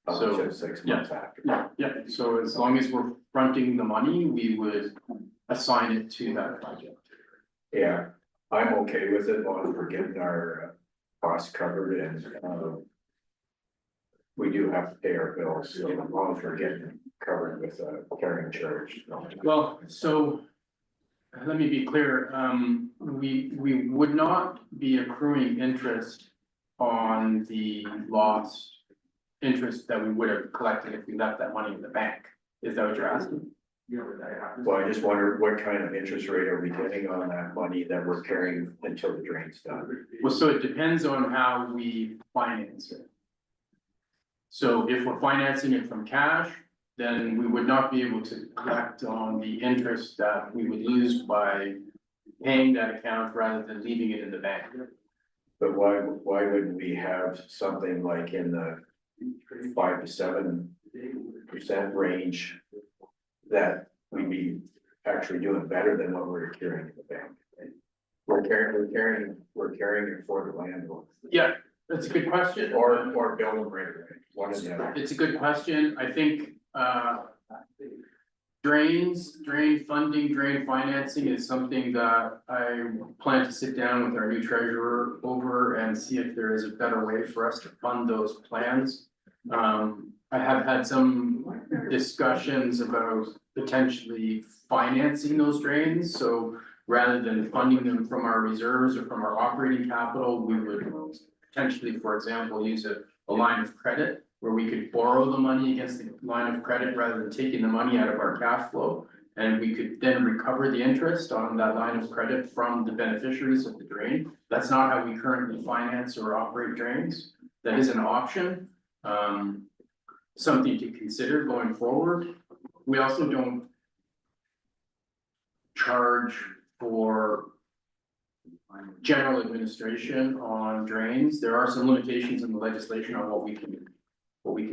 So, Just 6 months after. Yeah, so as long as we're fronting the money, we would assign it to that project. Yeah, I'm okay with it, as long as we're getting our costs covered and we do have to pay our bills, so as long as we're getting it covered with a carrying charge. Well, so let me be clear, we would not be accruing interest on the lost interest that we would have collected if we left that money in the bank. Is that what you're asking? Well, I just wonder what kind of interest rate are we getting on that money that we're carrying until the drain's done? Well, so it depends on how we finance it. So if we're financing it from cash, then we would not be able to collect on the interest that we would lose by paying that account rather than leaving it in the bank. But why wouldn't we have something like in the 5 to 7% range? That we'd be actually doing better than what we're carrying in the bank. We're carrying it for the landlord. Yeah, that's a good question. Or build them right away, one of them. It's a good question. I think, drain funding, drain financing is something that I plan to sit down with our new treasurer over and see if there is a better way for us to fund those plans. I have had some discussions about potentially financing those drains, so rather than funding them from our reserves or from our operating capital, we would potentially, for example, use a line of credit where we could borrow the money against the line of credit rather than taking the money out of our cash flow. And we could then recover the interest on that line of credit from the beneficiaries of the drain. That's not how we currently finance or operate drains. That is an option. Something to consider going forward. We also don't charge for general administration on drains. There are some limitations in the legislation on what we can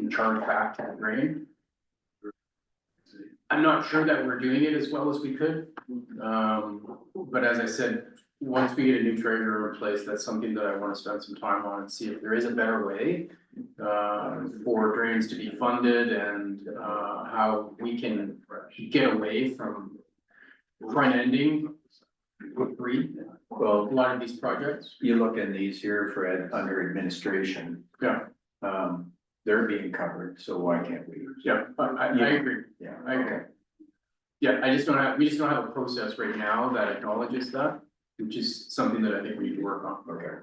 charge back to the drain. I'm not sure that we're doing it as well as we could. But as I said, once we get a new treasurer in place, that's something that I want to spend some time on and see if there is a better way for drains to be funded and how we can get away from front ending Well, a lot of these projects. you look in these here, Fred, under administration. Yeah. They're being covered, so why can't we? Yeah, I agree. Yeah. I agree. Yeah, we just don't have a process right now that acknowledges that, which is something that I think we need to work on. Okay.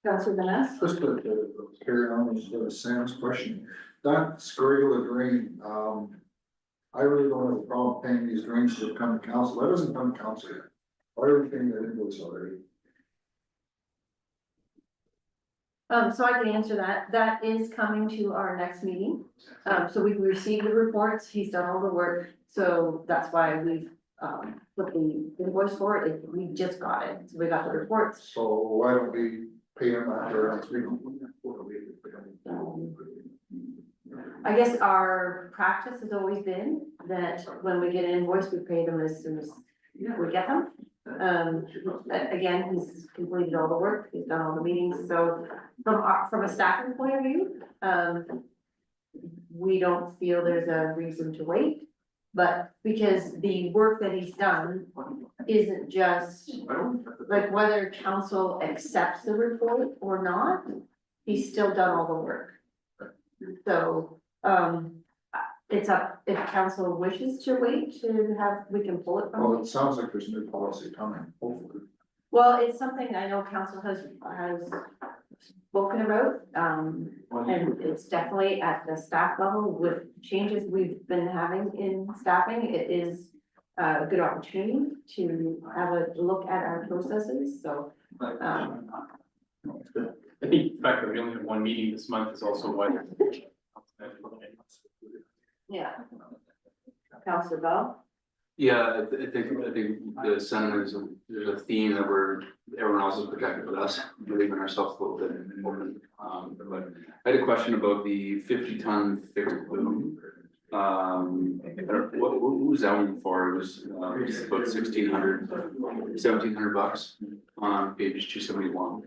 Councillor Vanessa? Just to carry on with Sam's question, that's regular drain, I really don't have a problem paying these drains to come to council, that doesn't come to council yet. Why are we paying that invoice already? So I can answer that. That is coming to our next meeting. So we've received the reports. He's done all the work. So that's why we've, put the invoice for it. We just got it. So we got the reports. So why don't we pay them after our next meeting? I guess our practice has always been that when we get an invoice, we pay them as soon as we get them. Again, he's completed all the work, he's done all the meetings, so from a staffing point of view, we don't feel there's a reason to wait. But because the work that he's done isn't just, like, whether council accepts the report or not, he's still done all the work. So, it's up, if council wishes to wait to have, we can pull it from. Well, it sounds like there's new policy coming, hopefully. Well, it's something I know council has spoken about, and it's definitely at the staff level with changes we've been having in staffing. It is a good opportunity to have a look at our processes, so. I think the fact that we only have one meeting this month is also why. Yeah. Councillor Bell? Yeah, I think the sentiment is, there's a theme that everyone else is protected with us, believing ourselves a little bit more. But I had a question about the 50-ton fixed boom. What was that one for? It was about $1,700 on page 271.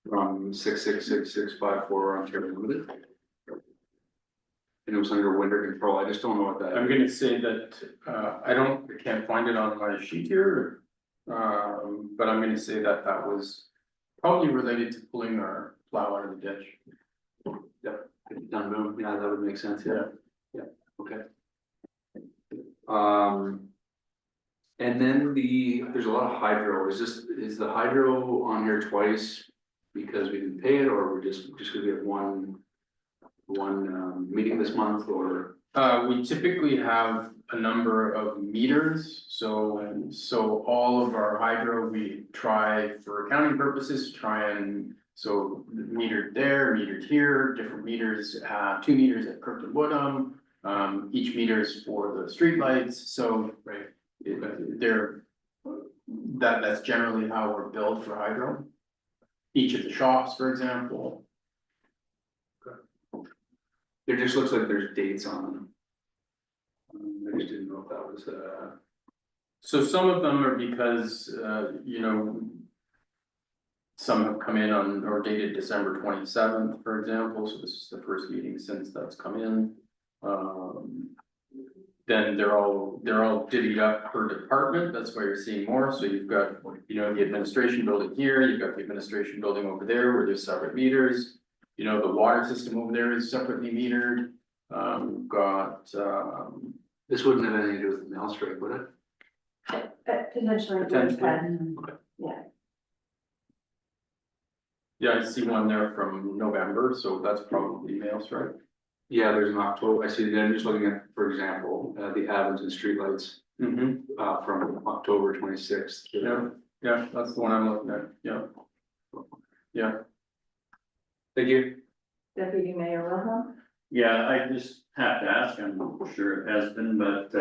From 6666654 Ontario Limited. And it was under winter control. I just don't know what that. I'm gonna say that, I can't find it on my sheet here. But I'm gonna say that that was probably related to pulling our plow out of the ditch. Yep, done move, yeah, that would make sense, yeah, yeah, okay. And then there's a lot of hydro. Is the hydro on here twice because we didn't pay it, or we're just gonna get one meeting this month, or? We typically have a number of meters, so all of our hydro, we try for accounting purposes, so metered there, metered here, different meters, 2 meters at Kirkland Woodham. Each meter is for the streetlights, so, right, that's generally how we're billed for hydro. Each of the shops, for example. It just looks like there's dates on them. I just didn't know if that was, So some of them are because, some have come in or dated December 27th, for example, so this is the first meeting since that's come in. Then they're all divvied up per department, that's why you're seeing more, so you've got, the administration building here, you've got the administration building over there where there's separate meters. The water system over there is separately metered. This wouldn't have anything to do with the mail strike, would it? Potentially. Yeah. Yeah, I see one there from November, so that's probably mail strike. Yeah, there's an October, I see, then just looking at, for example, the Adams and streetlights. From October 26th. Yeah, that's the one I'm looking at, yeah. Thank you. Deputy Mayor Wilhelm? Yeah, I just have to ask, I'm sure it has been, but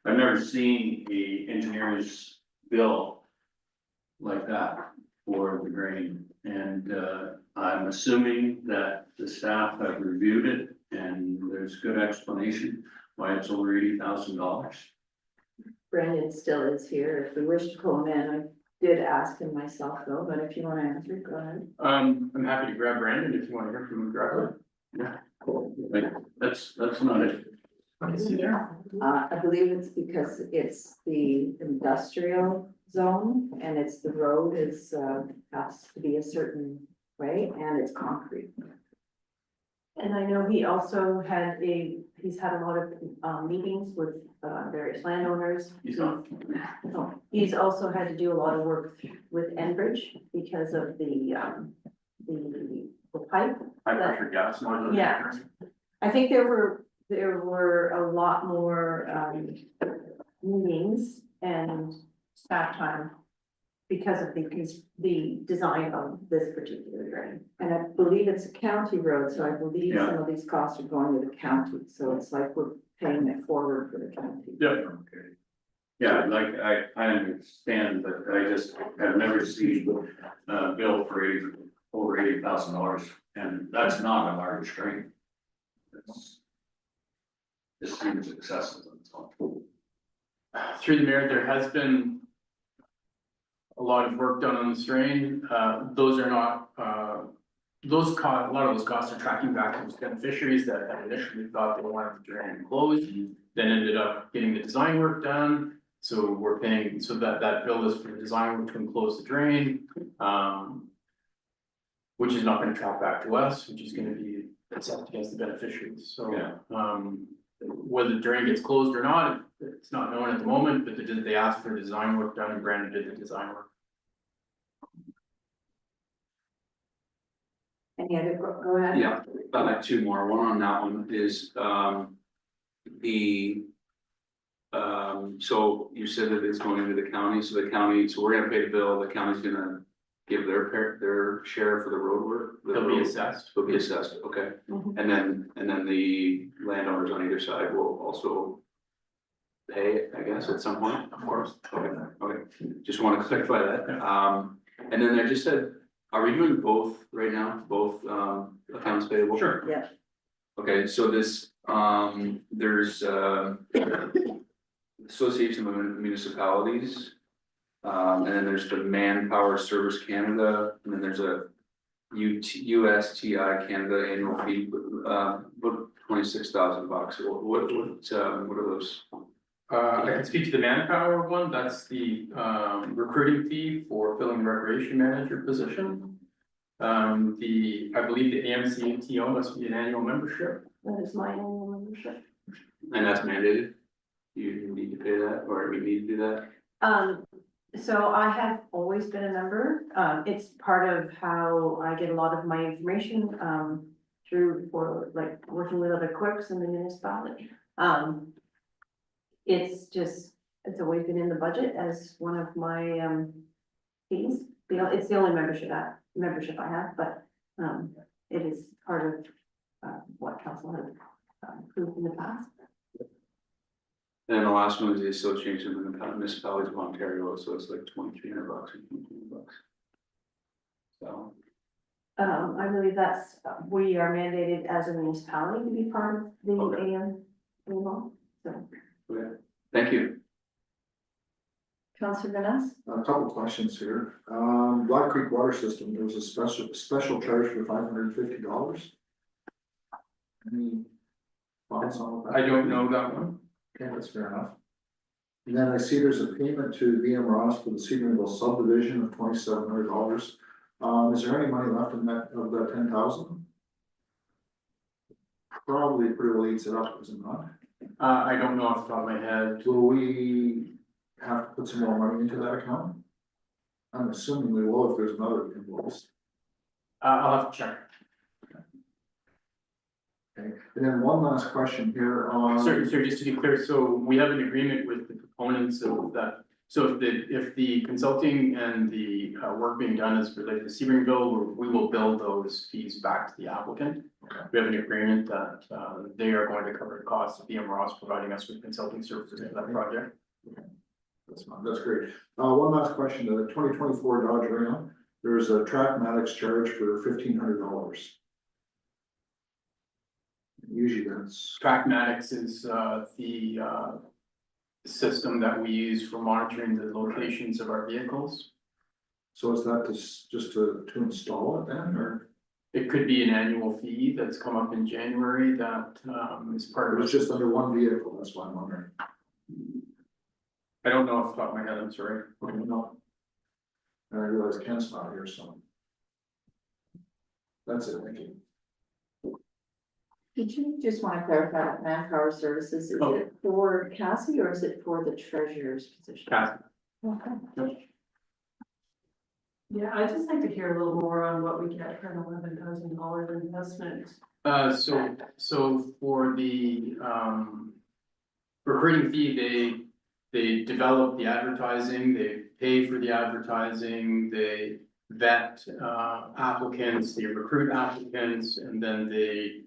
I've never seen the engineer's bill like that for the drain. And, I'm assuming that the staff have reviewed it and there's good explanation why it's over $80,000. Brandon still is here. If you wish to call him in, I did ask him myself though, but if you want to answer, go ahead. I'm happy to grab Brandon if you want to hear from him directly. Yeah. Like, that's not it. Is he there? I believe it's because it's the industrial zone and it's the road is, has to be a certain way and it's concrete. And I know he also he's had a lot of meetings with various landowners. He's also had to do a lot of work with Enbridge because of the pipe. High pressure gas. Yeah. I think there were a lot more meetings and staff time because of the design of this particular drain. And I believe it's a county road, so I believe Yeah. some of these costs are going to the county, so it's like we're paying it forward for the county. Yeah. Yeah, like, I understand, but I just have never seen a bill for over $80,000, and that's not a large drain. This seems excessive, that's all. Through the mayor, there has been a lot of work done on this drain. Those are not, a lot of those costs are tracking back to those beneficiaries that had initially thought they wanted the drain closed, then ended up getting the design work done. So we're paying, so that bill is for the design work to enclose the drain, which is not gonna track back to us, which is gonna be assessed against the beneficiaries. So, whether the drain gets closed or not, it's not known at the moment, but they asked for design work done and Brandon did the design work. Any other, go ahead. Yeah, like two more. One on that one is, so you said that it's going into the county, so the county, so we're gonna pay the bill, the county's gonna give their share for the road work. They'll be assessed. They'll be assessed, okay. Mhm. And then the landowners on either side will also pay it, I guess, at some point. Of course. Okay, just want to clarify that. And then I just said, are we doing both right now, both accounts payable? Sure. Yeah. Okay, so this, there's Association of Municipalities. And then there's the Manpower Service Canada, and then there's a USTI Canada annual fee, about $26,000. What are those? I can speak to the Manpower one. That's the recruiting fee for filling the recreation manager position. I believe the AMCTO must be an annual membership. That is my annual membership. And that's mandated? You need to pay that, or we need to do that? So I have always been a member. It's part of how I get a lot of my information, through for like working with other clerks in the municipality. It's always been in the budget as one of my, fees. It's the only membership I have, but, it is part of, what council has approved in the past. And the last one is the Association of Municipalities of Ontario, so it's like $2,300 or $2,200. So. I believe we are mandated as a municipality to be part of the AM, so. Okay, thank you. Councilor Vanessa? A couple questions here. Black Creek Water System, there was a special charge for $550. Any thoughts on that? I don't know that one. Okay, that's fair enough. And then I see there's a payment to VM Ross for the Cedarville subdivision of $2,700. Is there any money left in that, of that 10,000? Probably pretty well eats it up, is it not? I don't know off the top of my head. Will we have to put some more money into that account? I'm assuming we will if there's another invoice. I'll have to check. Okay, and then one last question here on. Sorry, just to be clear, so we have an agreement with the proponents of that So if the consulting and the work being done is related to Sebringville, we will bill those fees back to the applicant. We have an agreement that they are going to cover the cost of BM Ross providing us with consulting services for that project. That's fine, that's great. One last question, the 2024 Dodge Ram, there's a Trackmatics charge for $1,500. Usually that's, Trackmatics is the system that we use for monitoring the locations of our vehicles. so is that just to install it then, or? It could be an annual fee that's come up in January that is part It of was it. just under one vehicle, that's why I'm wondering. I don't know off the top of my head, I'm sorry. Okay, no. And I realize Ken's not here, so. That's it, thank you. Did you just want to clarify that manpower services, is Oh. it for Cassie or is it for the treasurer's position? Cassie. Okay. Yeah, I'd just like to hear a little more on what we get for an $11,000 investment. So for the recruiting fee, they develop the advertising, they pay for the advertising, they vet applicants, they recruit applicants, and then they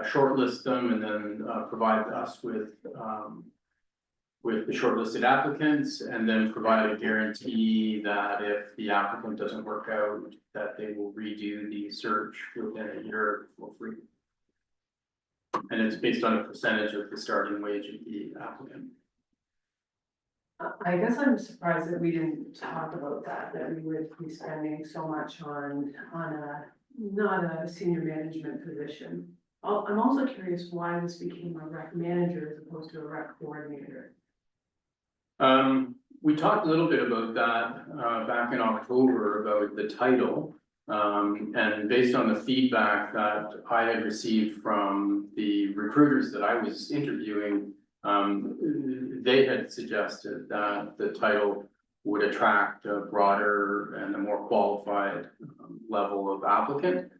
shortlist them and then provide us with the shortlisted applicants, and then provide a guarantee that if the applicant doesn't work out, that they will redo the search within a year for free. And it's based on a percentage of the starting wage of the applicant. I guess I'm surprised that we didn't talk about that we would be spending so much on not a senior management position. I'm also curious why this became a rec manager as opposed to a rec coordinator. We talked a little bit about that back in October about the title. And based on the feedback that I had received from the recruiters that I was interviewing, they had suggested that the title would attract a broader and a more qualified level of applicant.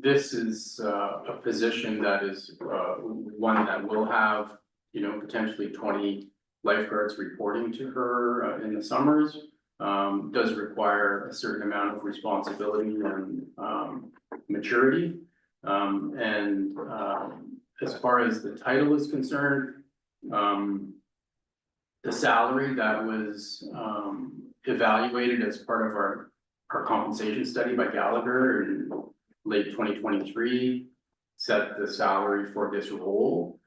This is a position that is one that will have, potentially 20 lifeguards reporting to her in the summers. Does require a certain amount of responsibility and maturity. As far as the title is concerned, the salary that was evaluated as part of our compensation study by Gallagher in late 2023 set the salary for this role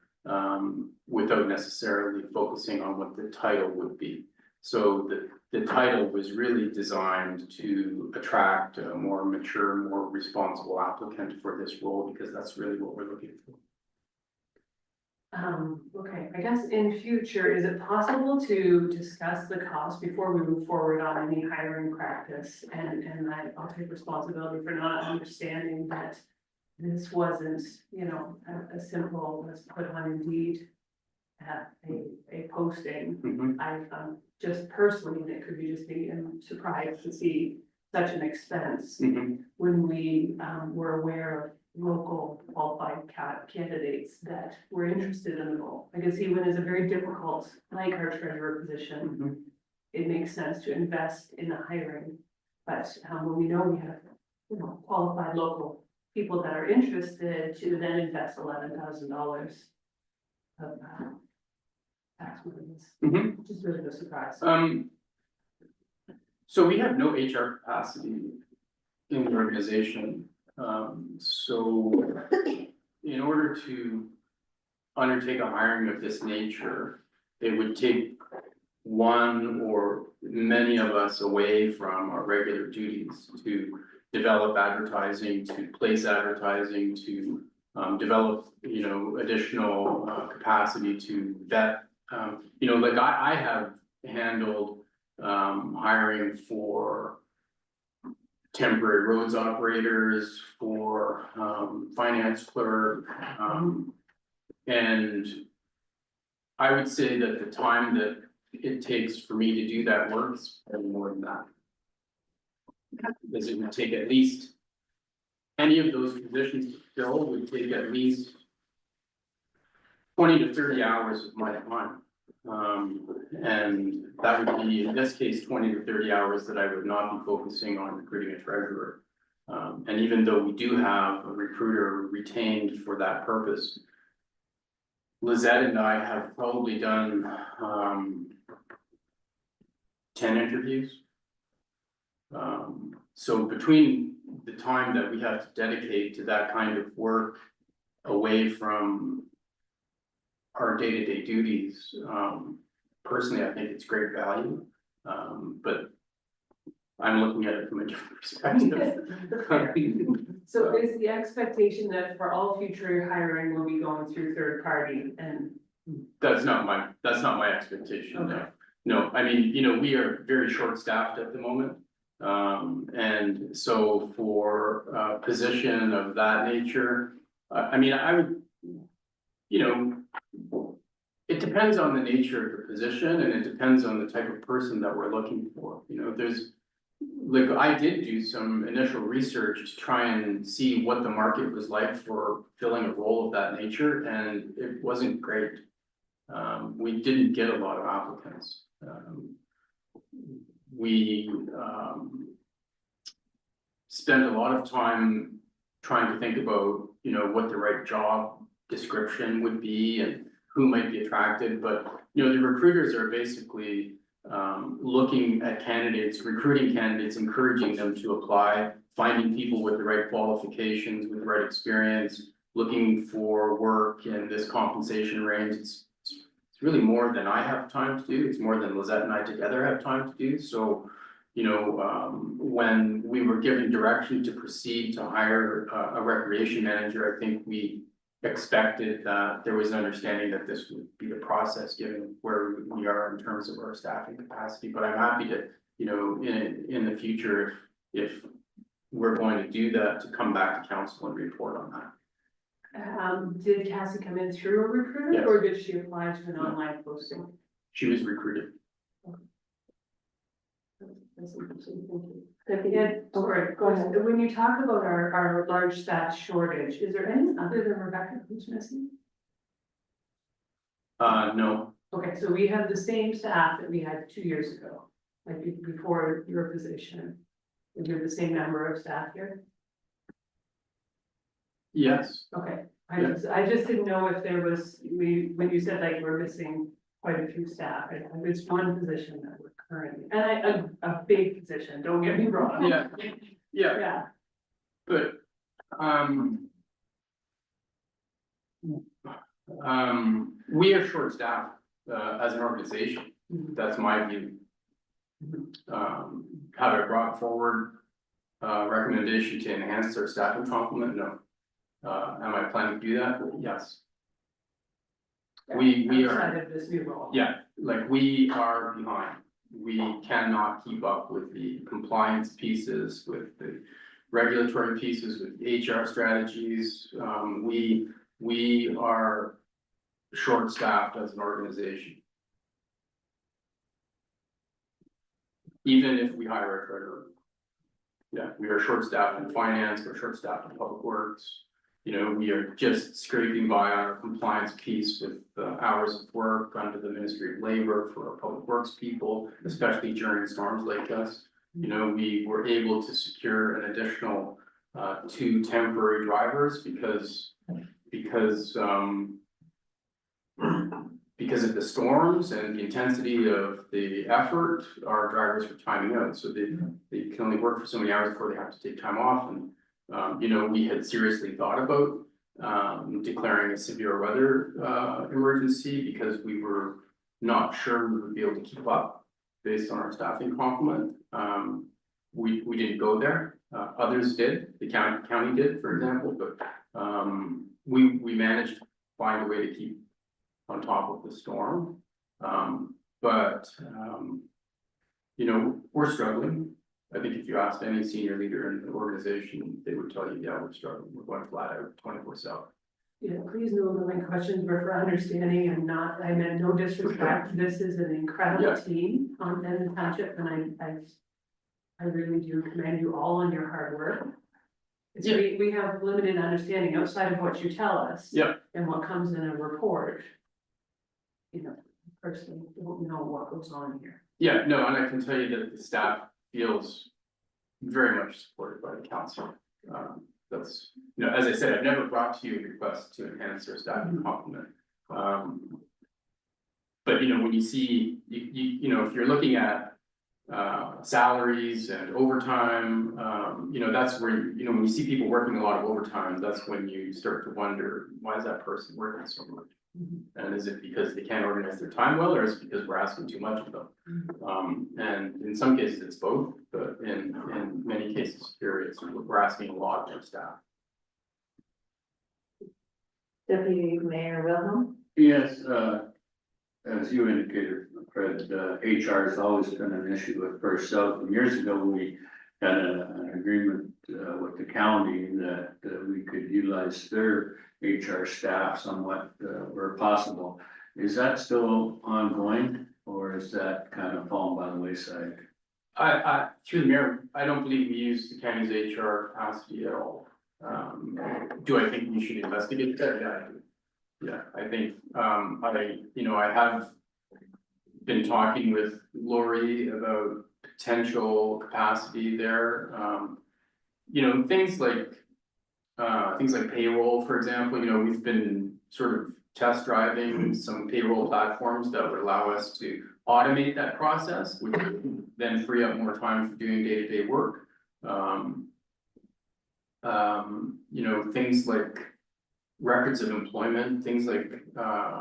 without necessarily focusing on what the title would be. So the title was really designed to attract a more mature, more responsible applicant for this role, because that's really what we're looking for. Okay, I guess in future, is it possible to discuss the cost before we move forward on any hiring practice? And I'll take responsibility for not understanding that this wasn't, a simple, let's put on Indeed a posting. Mhm. I just personally, and it could be just me, I'm surprised to see such an expense Mhm. when we were aware of local qualified candidates that were interested in the role. I can see when it's a very difficult, like our treasurer position, Mhm. it makes sense to invest in the hiring. But when we know we have, qualified local people that are interested, to then invest $11,000 of tax monies, Mhm. just really a surprise. So we have no HR capacity in the organization. So in order to undertake a hiring of this nature, it would take one or many of us away from our regular duties to develop advertising, to place advertising, to develop, additional capacity to vet. Like I have handled hiring for temporary roads operators, for finance clerk. And I would say that the time that it takes for me to do that work is probably more than that. Because it would take at least, any of those positions to fill would take at least 20 to 30 hours of my time. And that would be, in this case, 20 to 30 hours that I would not be focusing on recruiting a treasurer. And even though we do have a recruiter retained for that purpose, Lizette and I have probably done 10 interviews. So between the time that we have to dedicate to that kind of work away from our day-to-day duties, personally, I think it's great value. But I'm looking at it from a different perspective. So is the expectation that for all future hiring will be going through third party and? That's not my expectation, no. Okay. No, I mean, you know, we are very short-staffed at the moment. And so for a position of that nature, I mean, I would, you know, it depends on the nature of the position and it depends on the type of person that we're looking for. You know, there's, like, I did do some initial research to try and see what the market was like for filling a role of that nature, and it wasn't great. We didn't get a lot of applicants. We spent a lot of time trying to think about, you know, what the right job description would be and who might be attracted, but, you know, the recruiters are basically looking at candidates, recruiting candidates, encouraging them to apply, finding people with the right qualifications, with the right experience, looking for work in this compensation range. It's really more than I have time to do. It's more than Lizette and I together have time to do. So, you know, when we were given direction to proceed to hire a recreation manager, I think we expected that there was an understanding that this would be the process given where we are in terms of our staffing capacity. But I'm happy to, you know, in the future, if we're going to do that, to come back to council and report on that. Did Cassie come in through a recruiter? Yes. Or did she apply to an online posting? She was recruited. That's interesting, thank Good. you. Yeah, sorry, Go ahead. when you talk about our large staff shortage, is there any other than Rebecca who's missing? No, Okay, so we have the same staff that we had 2 years ago, like before your position. Is there the same number of staff here? yes, Okay, I just didn't know if there was, when you said like we're missing quite a few staff, it's one position that we're currently, and a big position, don't get me wrong. yeah, yeah, Yeah, but, we are short-staffed, as an organization. That's my view. Have I brought forward a recommendation to enhance their staffing complement? No. Am I planning to do that? Yes. We outside are, of this new role. yeah, like we are behind. We cannot keep up with the compliance pieces, with the regulatory pieces, with HR strategies. We are short-staffed as an organization. Even if we hire a treasurer. Yeah, we are short-staffed in finance, we're short-staffed in public works. You know, we are just scraping by on our compliance piece with the hours of work under the Ministry of Labor for our public works people, especially during storms like this. You know, we were able to secure an additional 2 temporary drivers because of the storms and the intensity of the effort, our drivers were timing out, so they can only work for so many hours before they have to take time off. And you know, we had seriously thought about declaring a severe weather emergency because we were not sure we would be able to keep up based on our staffing complement. We didn't go there. Others did. The county did, for example, but we managed to find a way to keep on top of the storm. You know, we're struggling. I think if you asked any senior leader in the organization, they would tell you, yeah, we're struggling. We're going flat out 24/7. Yeah, please know that my questions were for understanding and not, I meant no disrespect. This is an incredible Yeah. team in the township, and I really do commend you all on your hard work. It's, Yeah. we have limited understanding outside of what you tell us. Yeah. And what comes in a report. You know, personally don't know what goes on here. Yeah, no, and I can tell you that the staff feels very much supported by the council. That's, you know, as I said, I've never brought to you a request to enhance their staffing complement. But you know, when you see, you know, if you're looking at salaries and overtime, you know, that's where, you know, when you see people working a lot of overtime, that's when you start to wonder, why is that person working so much? And is it because they can't organize their time well, or is it because we're asking too much of them? And in some cases it's both, but in many cases here we're asking a lot of our staff. Deputy Mayor Wilhelm? Yes, as you indicated, Fred, HR has always been an issue with First South. And years ago, we had an agreement with the county that we could utilize their HR staff somewhat where possible. Is that still ongoing, or is that kind of fallen by the wayside? Through the mayor, I don't believe we use the county's HR capacity at all. Do I think we should investigate that? Yeah, I do. Yeah, I think, I have been talking with Lori about potential capacity there. You know, things like payroll, for example, you know, we've been sort of test driving some payroll platforms that would allow us to automate that process, which would then free up more time for doing day-to-day work. You know, things like records of employment, things like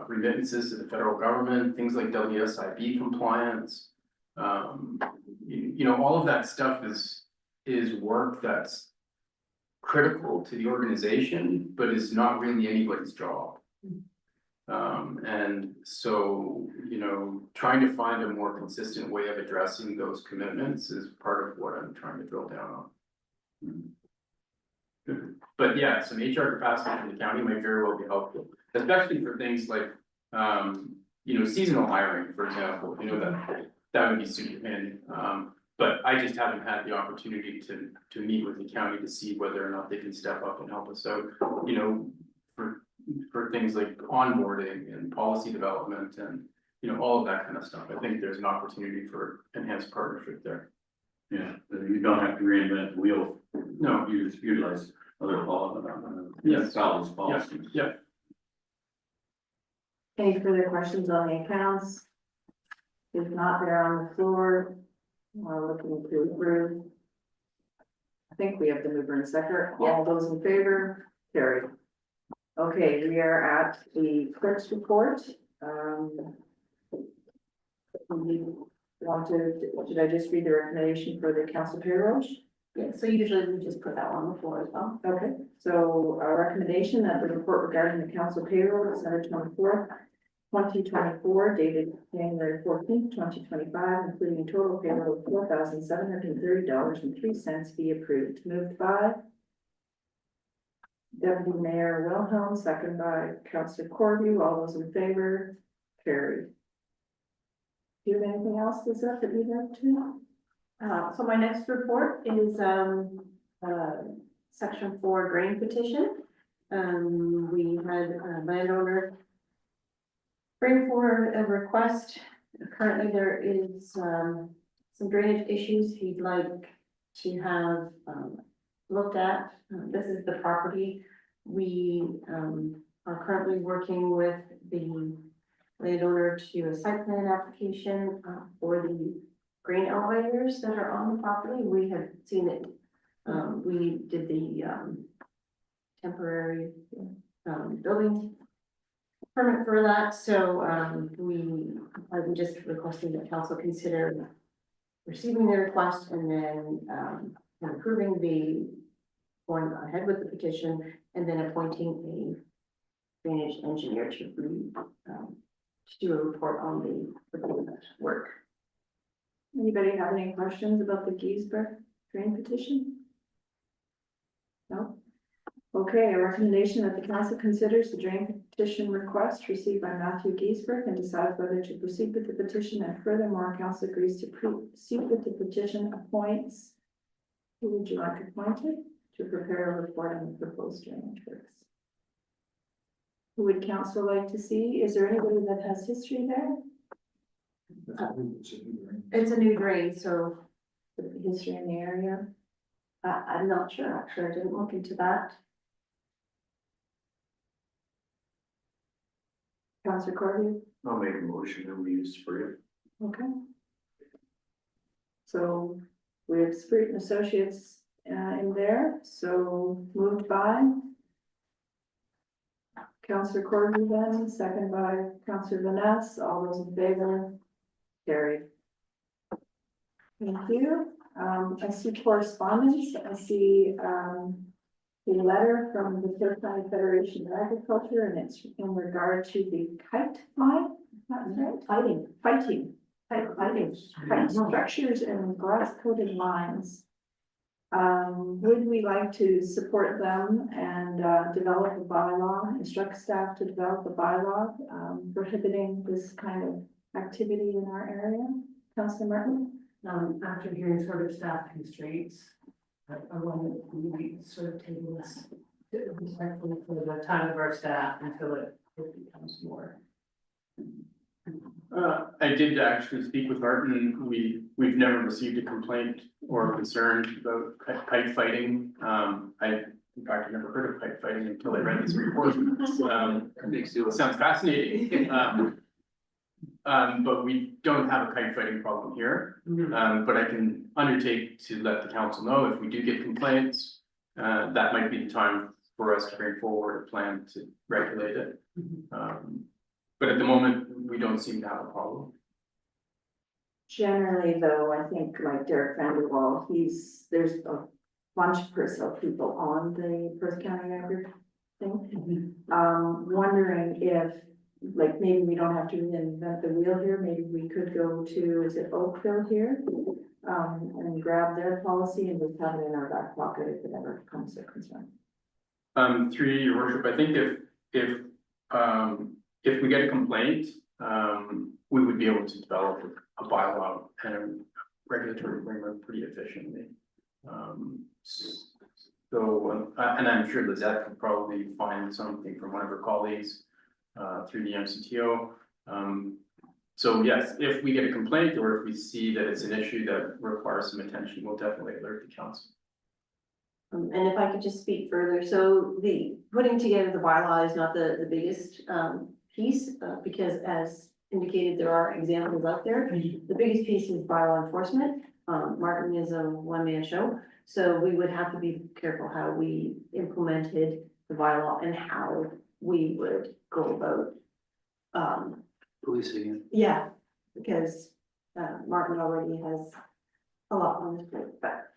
remittances to the federal government, things like WSIB compliance. You know, all of that stuff is work that's critical to the organization, but is not really anybody's job. And so, you know, trying to find a more consistent way of addressing those commitments is part of what I'm trying to drill down on. But yeah, some HR capacity in the county might very well be helpful, especially for things like, you know, seasonal hiring, for example, you know, that would be super handy. But I just haven't had the opportunity to meet with the county to see whether or not they can step up and help us out, you know, for things like onboarding and policy development and, you know, all of that kind of stuff. I think there's an opportunity for enhanced partnership there. Yeah, you don't have to reinvent the wheel. No. You just utilize other Yes. policies. Yeah. Any further questions on the accounts? If not, they're on the floor. Looking to approve. I think we have the mover and seconder. All those in favor, carried. Okay, we are at the clerk's report. Should I just read the recommendation for the council payroll? Yeah, so usually we just put that on the floor as well. Okay, so a recommendation that the report regarding the council payroll, December 24th, 2024, dated January 14th, 2025, including a total payroll of $4,730.03 be approved. Moved by Deputy Mayor Wilhelm, second by Councillor Corview. All those in favor, carried. Do you have anything else, Lisa, that you'd like to? So my next report is, section 4 drain petition. We had a landowner bring forward a request. Currently there is, some drainage issues he'd like to have, looked at. This is the property. We, are currently working with the landowner to do a site plan application, for the grain elevators that are on the property. We have seen it. We did the temporary building permit for that, so I'm just requesting that council consider receiving the request and then approving going ahead with the petition and then appointing a drainage engineer to do a report on the work. Anybody have any questions about the Giesbrecht drain petition? No? Okay, a recommendation that the council considers the drain petition request received by Matthew Giesbrecht and decides whether to proceed with the petition, and furthermore, council agrees to proceed with the petition, appoints. Who would you like appointed to prepare a report on the proposed drainage works? Who would council like to see? Is there anybody that has history there? It's a new drain, so The history in the area. I'm not sure, actually, I didn't look into that. Councillor Corby, I'll make a motion and we use for it. okay. So we have Spirit and Associates in there, so moved by Councillor Corby then, second by Councillor Vanessa, all those in favor, carried. Thank you. I see correspondence, I see, the letter from the Perth County Federation of Agriculture, and it's in regard to the kite fly, that's right, fighting, kite structures and glass coated lines. Would we like to support them and, develop a bylaw, instruct staff to develop a bylaw, prohibiting this kind of activity in our area? Councillor Martin? After hearing sort of staff constraints, I want to we sort of table this respectfully for the time of our staff until it becomes more. I did actually speak with Martin. We've never received a complaint or concern about kite fighting. In fact, I never heard of kite fighting until I read this report. It sounds fascinating. But we don't have a kite fighting problem here. But I can undertake to let the council know if we do get complaints, that might be the time for us to bring forward a plan to regulate it. But at the moment, we don't seem to have a problem. Generally, though, I think like Derek Vanderwall, there's a bunch of people on the Perth County Agri thing. Wondering if, like, maybe we don't have to reinvent the wheel here, maybe we could go to, is it Oakville here? And grab their policy and just have it in our back pocket if it ever becomes a concern. Through your worship, I think if we get a complaint, we would be able to develop a bylaw and a regulatory framework pretty efficiently. And I'm sure Lizette could probably find something from one of her colleagues through the MCTO. So yes, if we get a complaint or if we see that it's an issue that requires some attention, we'll definitely alert the council. And if I could just speak further, so the putting together the bylaw is not the biggest piece, because as indicated, there are examples out there. The biggest piece is bylaw enforcement. Martin is a one-man show, so we would have to be careful how we implemented the bylaw and how we would go about Policing it. yeah, because Martin already has a lot on his plate, but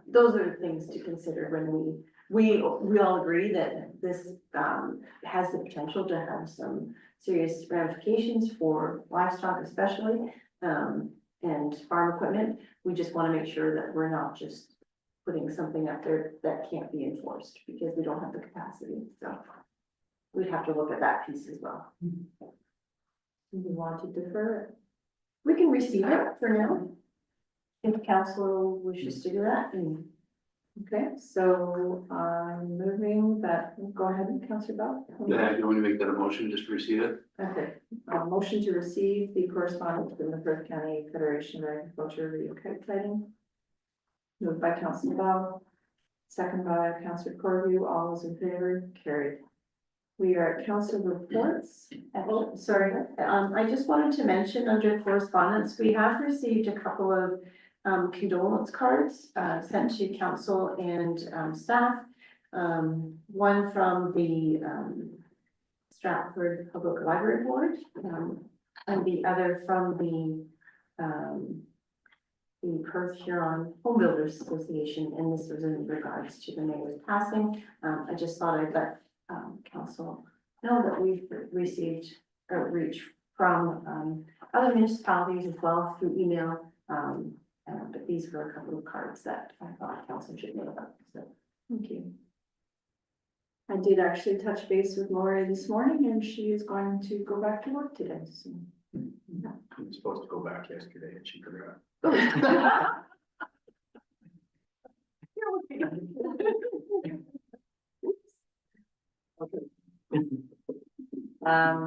those are the things to consider when we all agree that this has the potential to have some serious ramifications for livestock especially, and farm equipment. We just want to make sure that we're not just putting something up there that can't be enforced because we don't have the capacity, so we'd have to look at that piece as well. You want to defer it? We can receive it for now. If council wishes to do that, Okay, so I'm moving that, go ahead, Councillor Bell. Yeah, you want to make that a motion, just to receive it? Okay, motion to receive the correspondence from the Perth County Federation of Agriculture regarding kite fighting. Moved by Councillor Bell, second by Councillor Corby, all those in favor, carried. We are at council reports. oh, sorry, I just wanted to mention under correspondence, we have received a couple of condolence cards sent to council and staff. One from the Stratford Public Library Board, and the other from the Perth Huron Home Builders Association, and this was in regards to the mayor's passing. I just thought I'd let council know that we've received outreach from other municipalities as well through email. But these were a couple of cards that I thought council should know about, so. Thank you. I did actually touch base with Lori this morning and she is going to go back to work today, so. Yeah. I was supposed to go back yesterday and she forgot.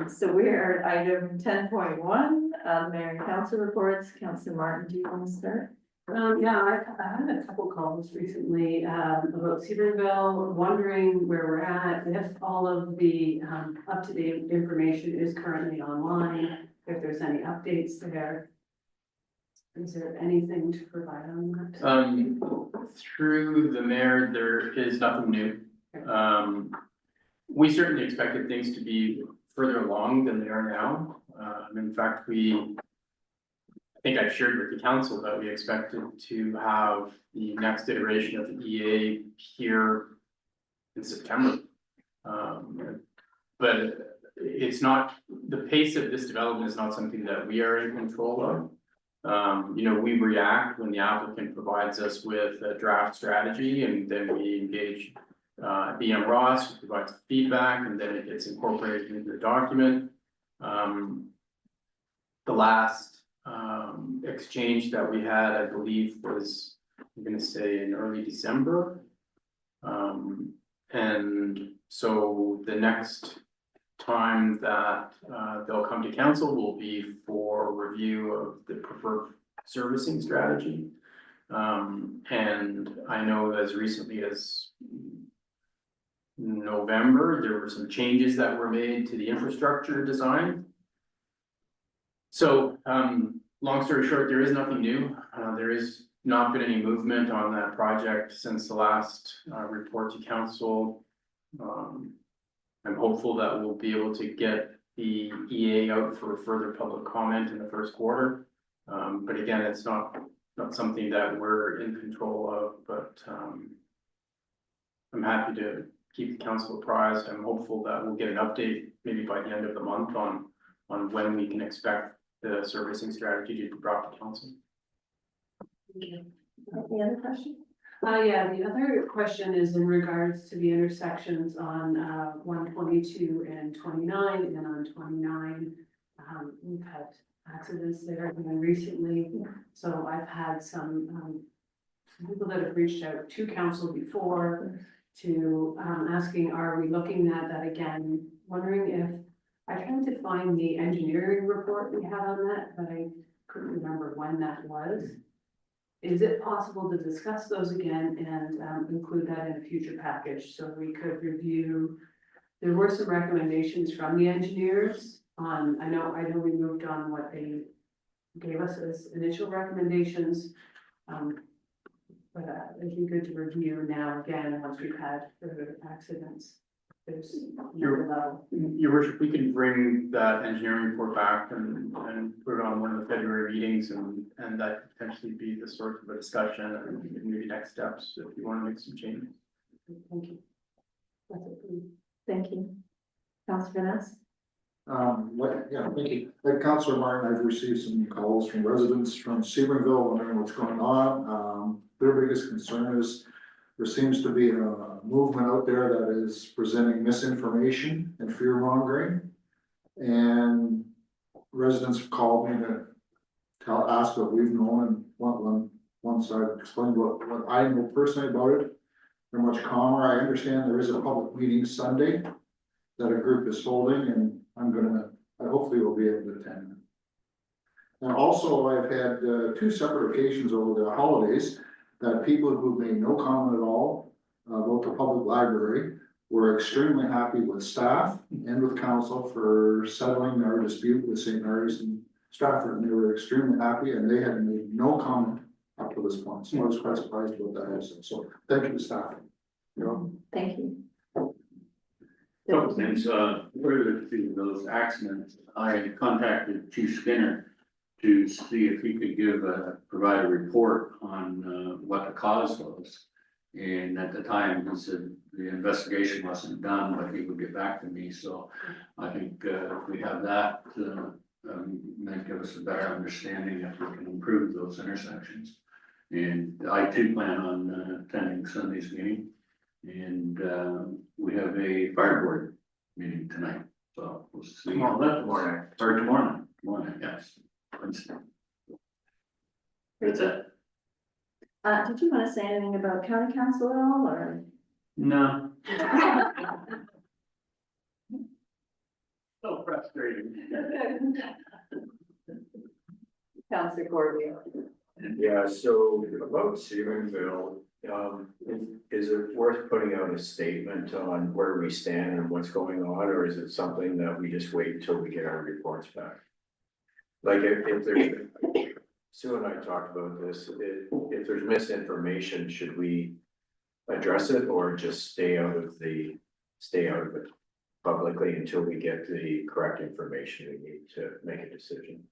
So we are at item 10.1, Mayor and council reports. Councillor Martin, do you want to start? Yeah, I've had a couple calls recently, about Cedarville, wondering where we're at, if all of the, up-to-date information is currently online, if there's any updates there. Is there anything to provide on that? Through the mayor, there is nothing new. We certainly expected things to be further along than they are now. In fact, I think I've shared with the council that we expected to have the next iteration of the EA here in September. But it's not, the pace of this development is not something that we are in control of. We react when the applicant provides us with a draft strategy, and then we engage BM Ross, who provides feedback, and then it gets incorporated into the document. The last exchange that we had, I believe, was, I'm gonna say, in early December. And so the next time that they'll come to council will be for review of the preferred servicing strategy. And I know as recently as November, there were some changes that were made to the infrastructure design. So, long story short, there is nothing new. There is not been any movement on that project since the last report to council. I'm hopeful that we'll be able to get the EA out for further public comment in the first quarter. But again, it's not something that we're in control of, but I'm happy to keep the council apprised. I'm hopeful that we'll get an update maybe by the end of the month on when we can expect the servicing strategy to be brought to council. Any other questions? Yeah, the other question is in regards to the intersections on 122 and 29, and on 29. We've had accidents there even recently, so I've had some people that have reached out to council before to asking, are we looking at that again? Wondering if, I tried to find the engineering report we had on that, but I couldn't remember when that was. Is it possible to discuss those again and include that in a future package so we could review? There were some recommendations from the engineers on, I know we moved on what they gave us as initial recommendations. But it'd be good to review now again, once we've had further accidents. There's another level. Your worship, we can bring that engineering report back and put it on one of the February meetings, and that could potentially be the source of a discussion and maybe next steps if you want to make some changes. Thank you. That's it for me. Thank you. Councillor Vanessa? Thank you. Like Councillor Martin, I've received some calls from residents from Sebringville wondering what's going on. Their biggest concern is there seems to be a movement out there that is presenting misinformation and fear mongering. And residents have called me to ask what we've known, and once I've explained what I know personally about it, they're much calmer. I understand there is a public meeting Sunday that a group is holding, and I hopefully will be able to attend. And also I've had 2 separate occasions over the holidays that people who made no comment at all about the public library were extremely happy with staff and with council for settling our dispute with St. Mary's and Stratford, and they were extremely happy, and they had made no comment up to this point. So I was quite surprised about that also. So thank you to staff. Thank you. Couple things, further to those accidents, I contacted Chief Skinner to see if he could provide a report on what the cause was. And at the time, he said the investigation wasn't done, but he would get back to me. So I think if we have that, might give us a better understanding if we can improve those intersections. And I too plan on attending Sunday's meeting. And we have a fire board meeting tonight. So we'll see. Tomorrow morning, yes. That's it. Did you want to say anything about county council at all, or? No. So frustrating. Councillor Corby. Yeah, so about Seamanville, is it worth putting out a statement on where we stand and what's going on, or is it something that we just wait until we get our reports back? Like if there's, Sue and I talked about this, if there's misinformation, should we address it or just stay out of it publicly until we get the correct information we need to make a decision?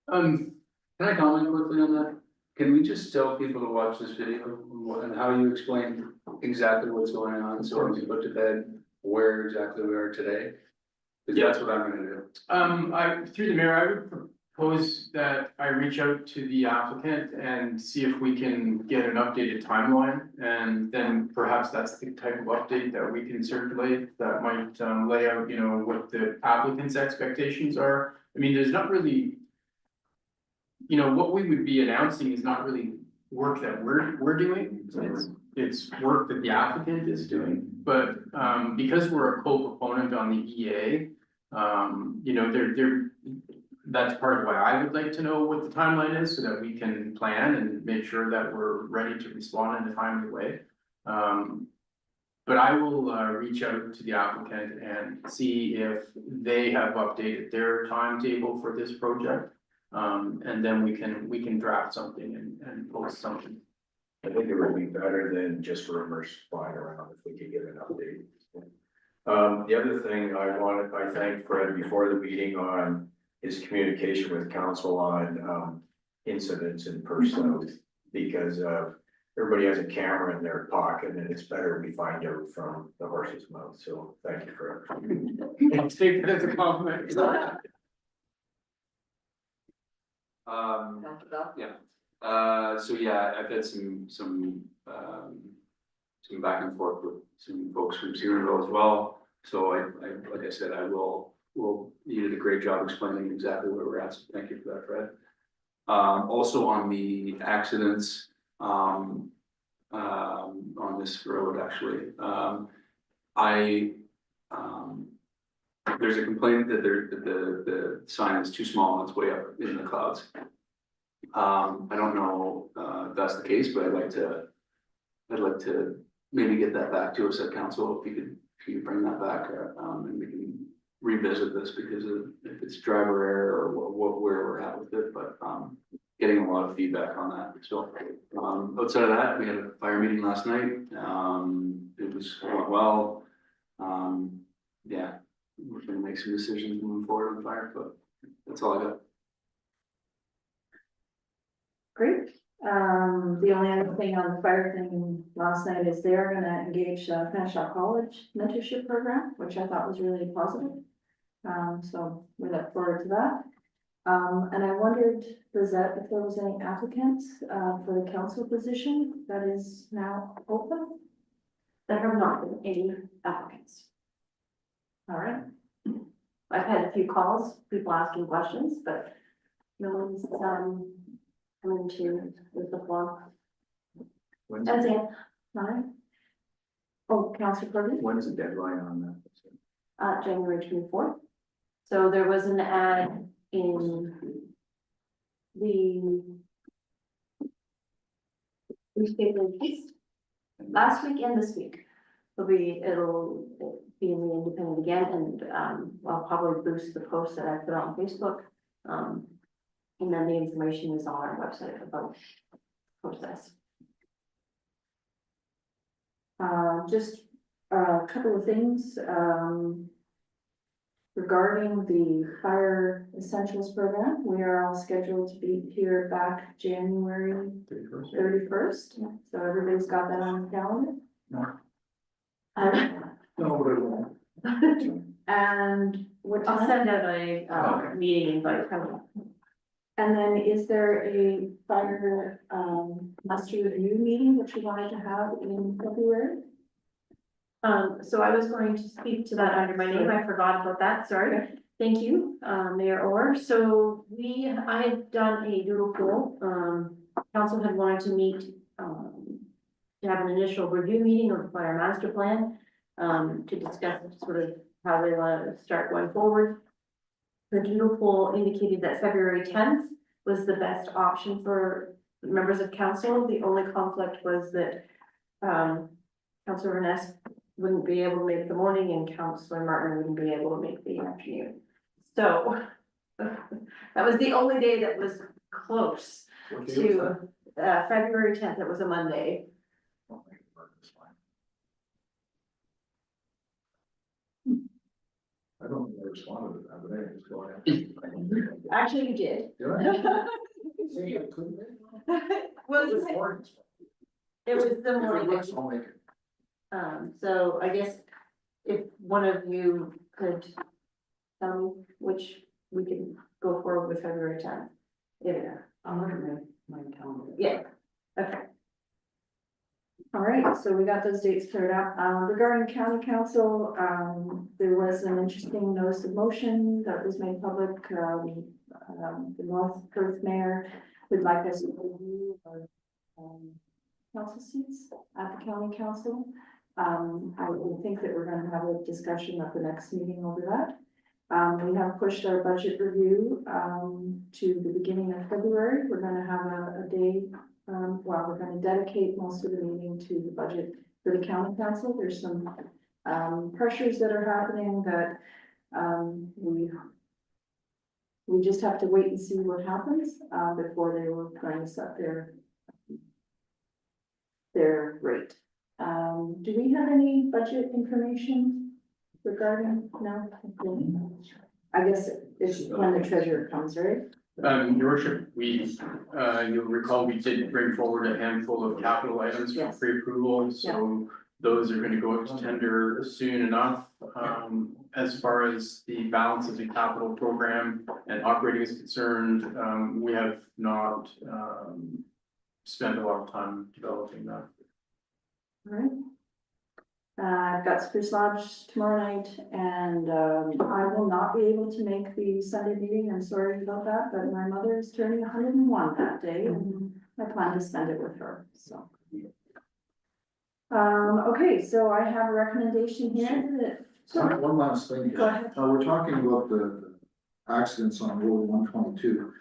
Can I comment quickly on that? Can we just tell people to watch this video and how you explain exactly what's going on, so when we put to bed where exactly we are today? Because that's what I'm gonna do. Through the mayor, I would propose that I reach out to the applicant and see if we can get an updated timeline. And then perhaps that's the type of update that we can circulate that might lay out, you know, what the applicant's expectations are. I mean, there's not really, you know, what we would be announcing is not really work that we're doing. It's work that the applicant is doing, but because we're a co-proponent on the EA, you know, that's part of why I would like to know what the timeline is so that we can plan and make sure that we're ready to respond in a timely way. But I will reach out to the applicant and see if they have updated their timetable for this project. And then we can draft something and post something. I think it would be better than just rumors flying around if we could get an update. The other thing I thanked Fred before the meeting on his communication with council on incidents in person, because everybody has a camera in their pocket and it's better we find out from the horse's mouth. So thank you for it. I'll take it as a compliment. So yeah, I've had some back and forth with some folks from Seamanville as well. So I like I said, you did a great job explaining exactly where we're at. So thank you for that, Fred. Also on the accidents, on this road, actually, there's a complaint that the sign is too small and it's way up in the clouds. I don't know if that's the case, but I'd like to maybe get that back to us at council, if you could bring that back, and we can revisit this, because if it's driver error or where we're at with it, but getting a lot of feedback on that. So outside of that, we had a fire meeting last night. It was going well. Yeah, we're gonna make some decisions moving forward on fire, but that's all I got. Great. The only other thing on the fire thing last night is they're gonna engage Fanshawe College mentorship program, which I thought was really positive. So we look forward to that. And I wondered, Lizette, if there was any applicants for the council position that is now open? There have not been any applicants. All right. I've had a few calls, people asking questions, but no one's coming to the form. That's it. All right. Oh, Councillor Kirby? When's the deadline on that? January 24th. So there was an ad in the newspaper last week and this week. It'll be in the Independent again, and I'll probably boost the post that I put on Facebook. And then the information is on our website about the process. Just a couple of things, regarding the Fire Essentials program. We are all scheduled to be here back January 31st. So everybody's got that on the calendar? No. No, but I won't. And what I'll time? send out a meeting invite. And then is there a fire master review meeting that you wanted to have in February? So I was going to speak to that under my name. I forgot about that. Sorry. Okay. Thank you, Mayor Orr. So I had done a doodle poll. Council had wanted to meet, to have an initial review meeting of the fire master plan, to discuss sort of how they want to start going forward. The doodle poll indicated that February 10th was the best option for members of council. The only conflict was that, Councilor Vanessa wouldn't be able to make the morning and Councilor Martin wouldn't be able to make the afternoon. So that was the only day that was close What day was to, that? February 10th. It was a Monday. I don't think I responded to that, but anyway, just go ahead. Actually, you did. Did I? See, I couldn't make it. Well, It was morning. it was the If it morning. works, I'll make it. So I guess if one of you could tell me which we can go forward with February 10th. Yeah, I'll look at my calendar. yeah, okay. All right, so we got those dates cleared up. Regarding county council, there was an interesting notice of motion that was made public. The North Perth mayor would like us to review our, council seats at the county council. I would think that we're gonna have a discussion at the next meeting over that. We have pushed our budget review, to the beginning of February. We're gonna have a day, we're gonna dedicate most of the meeting to the budget for the county council. There's some, pressures that are happening that, we just have to wait and see what happens, before they were going to set their rate. Do we have any budget information regarding, no? I guess it's when the treasurer comes, right? Your worship, you'll recall we did bring forward a handful of capital items for Yes. pre-approval, so those are gonna go up to tender soon enough. As far as the balance of the capital program and operating is concerned, we have not, spent a lot of time developing that. All right. I've got Spruce Lodge tomorrow night and, I will not be able to make the Sunday meeting. I'm sorry about that, but my mother is turning 101 that day and I plan to spend it with her, so. Okay, so I have a recommendation here that. One last thing Go here. ahead. We're talking about the accidents on Road 122.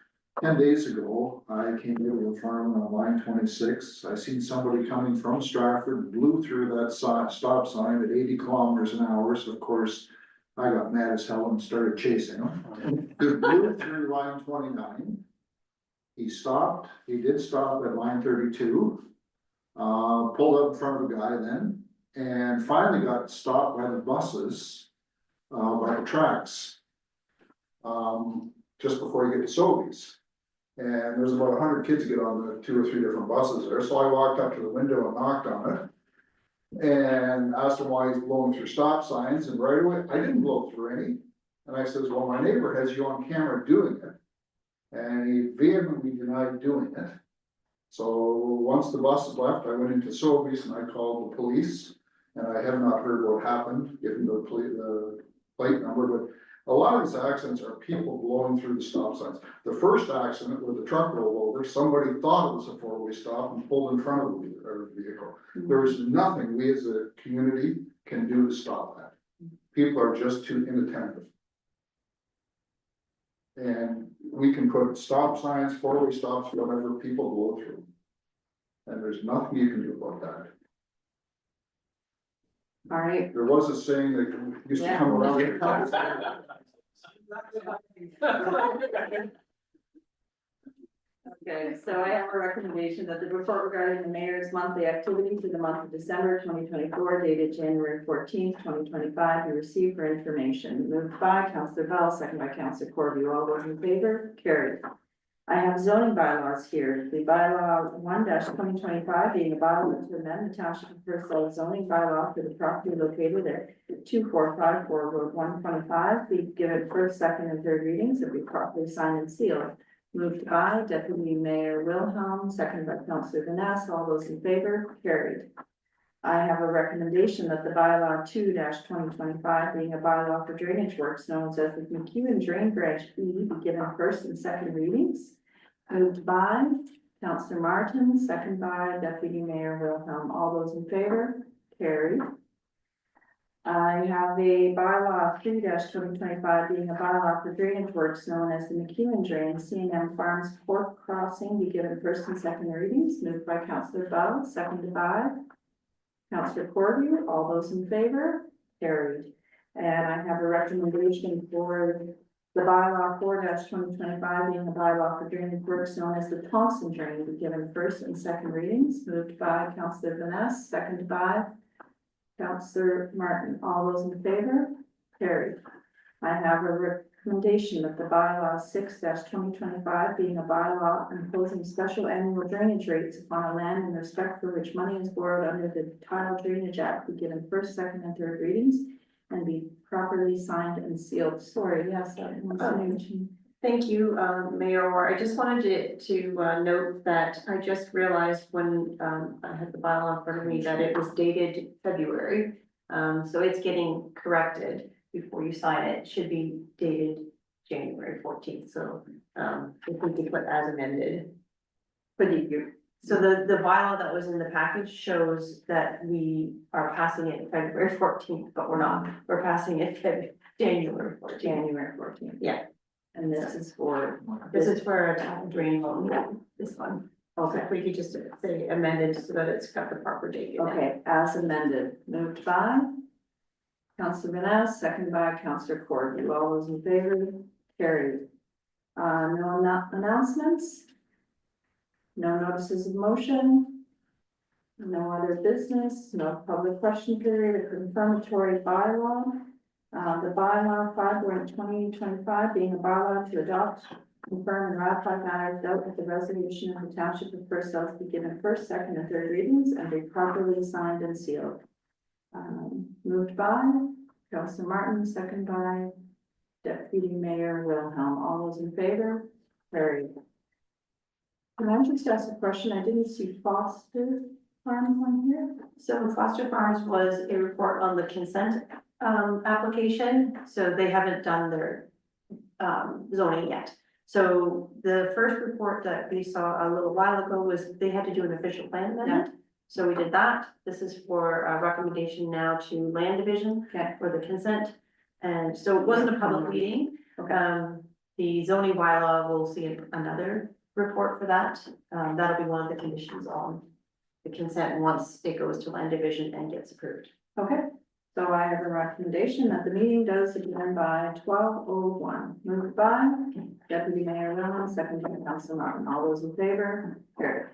10 days ago, I came into a farm on line 26. I seen somebody coming from Stratford, blew through that stop sign at 80 kilometers an hour. So of course, I got mad as hell and started chasing him. He blew through line 29. He stopped. He did stop at line 32. Pulled up in front of a guy then, and finally got stopped by the buses, by the tracks. Just before you get to Sobeys. And there's about 100 kids get on the 2 or 3 different buses there, so I walked up to the window and knocked on it. And asked him why he's blowing through stop signs, and right away, I didn't blow through any. And I says, well, my neighbor has you on camera doing it. And he vehemently denied doing it. So once the buses left, I went into Sobeys and I called the police. And I have not heard what happened, given the plate number, but a lot of these accidents are people blowing through the stop signs. The first accident with the truck rolled over, somebody thought it was a 4-way stop and pulled in front of the vehicle. There is nothing we as a community can do to stop that. People are just too inattentive. And we can put stop signs, 4-way stops, whatever, people blow through. And there's nothing you can do about that. All right. There was a saying that used to come around. Okay, so I have a recommendation that the report regarding the mayor's monthly activity for the month of December 2024, dated January 14th, 2025, be received for information. Moved by Councillor Bell, second by Councillor Corby. All those in favor? Carried. I have zoning bylaws here. The bylaw 1-2025 being a bylaw to amend the Township of Perth zoning bylaw for the property located at 2454 Road 125. Be given first, second, and third readings and be properly signed and sealed. Moved by Deputy Mayor Wilhelm, seconded by Councillor Vanessa. All those in favor? Carried. I have a recommendation that the bylaw 2-2025 being a bylaw for drainage works known as the McEwen Drain Branch E be given first and second readings. Moved by Councillor Martin, seconded by Deputy Mayor Wilhelm. All those in favor? Carried. I have a bylaw 3-2025 being a bylaw for drainage works known as the McEwen Drain, C&M Farms Fork Crossing, be given first and second readings, moved by Councillor Bell, seconded by Councillor Cordew. All those in favor? Carried. And I have a recommendation for the bylaw 4-2025 being a bylaw for drainage works known as the Thompson Drain, be given first and second readings, moved by Councillor Vanessa, seconded by Councillor Martin. All those in favor? Carried. I have a recommendation that the bylaw 6-2025 being a bylaw imposing special annual drainage rates upon a land in respect for which money is borrowed under the Tile Drainage Act be given first, second, and third readings and be properly signed and sealed. Sorry, yes, that was new. Thank you, Mayor Orr. I just wanted to note that I just realized when, I had the bylaw in front of me that it was dated February. So it's getting corrected before you sign it. It should be dated January 14th. So, if we could put as amended. For the year. So the bylaw that was in the package shows that we are passing it February 14th, but we're not. We're passing it January 14th. January 14th. Yeah. And this is for, This is for a tile drain loan, this one. okay, If we could just say amended so that it's got the proper date in it. okay, as amended, moved by Councillor Vanessa, seconded by Councillor Cordew. All those in favor? Carried. No announcements? No notices of motion? No other business, no public question period, a confirmatory bylaw. The bylaw 5/2025 being a bylaw to adopt, confirm and ratify matters dealt with the resolution of the Township of Perth South be given first, second, and third readings and be properly signed and sealed. Moved by Councillor Martin, second by Deputy Mayor Wilhelm. All those in favor? Carried. Can I just ask a question? I didn't see Foster Farms on here. So Foster Farms was a report on the consent application, so they haven't done their zoning yet. So the first report that we saw a little while ago was they had to do an official plan amendment. So we did that. This is for a recommendation now to land division for the consent. And so it wasn't a public meeting. The zoning bylaw will see another report for that. That'll be one of the conditions on the consent once it goes to land division and gets approved. Okay, so I have a recommendation that the meeting does begin by 12:01. Moved by Deputy Mayor Wilhelm, seconded by Councilor Martin. All those in favor? Carried.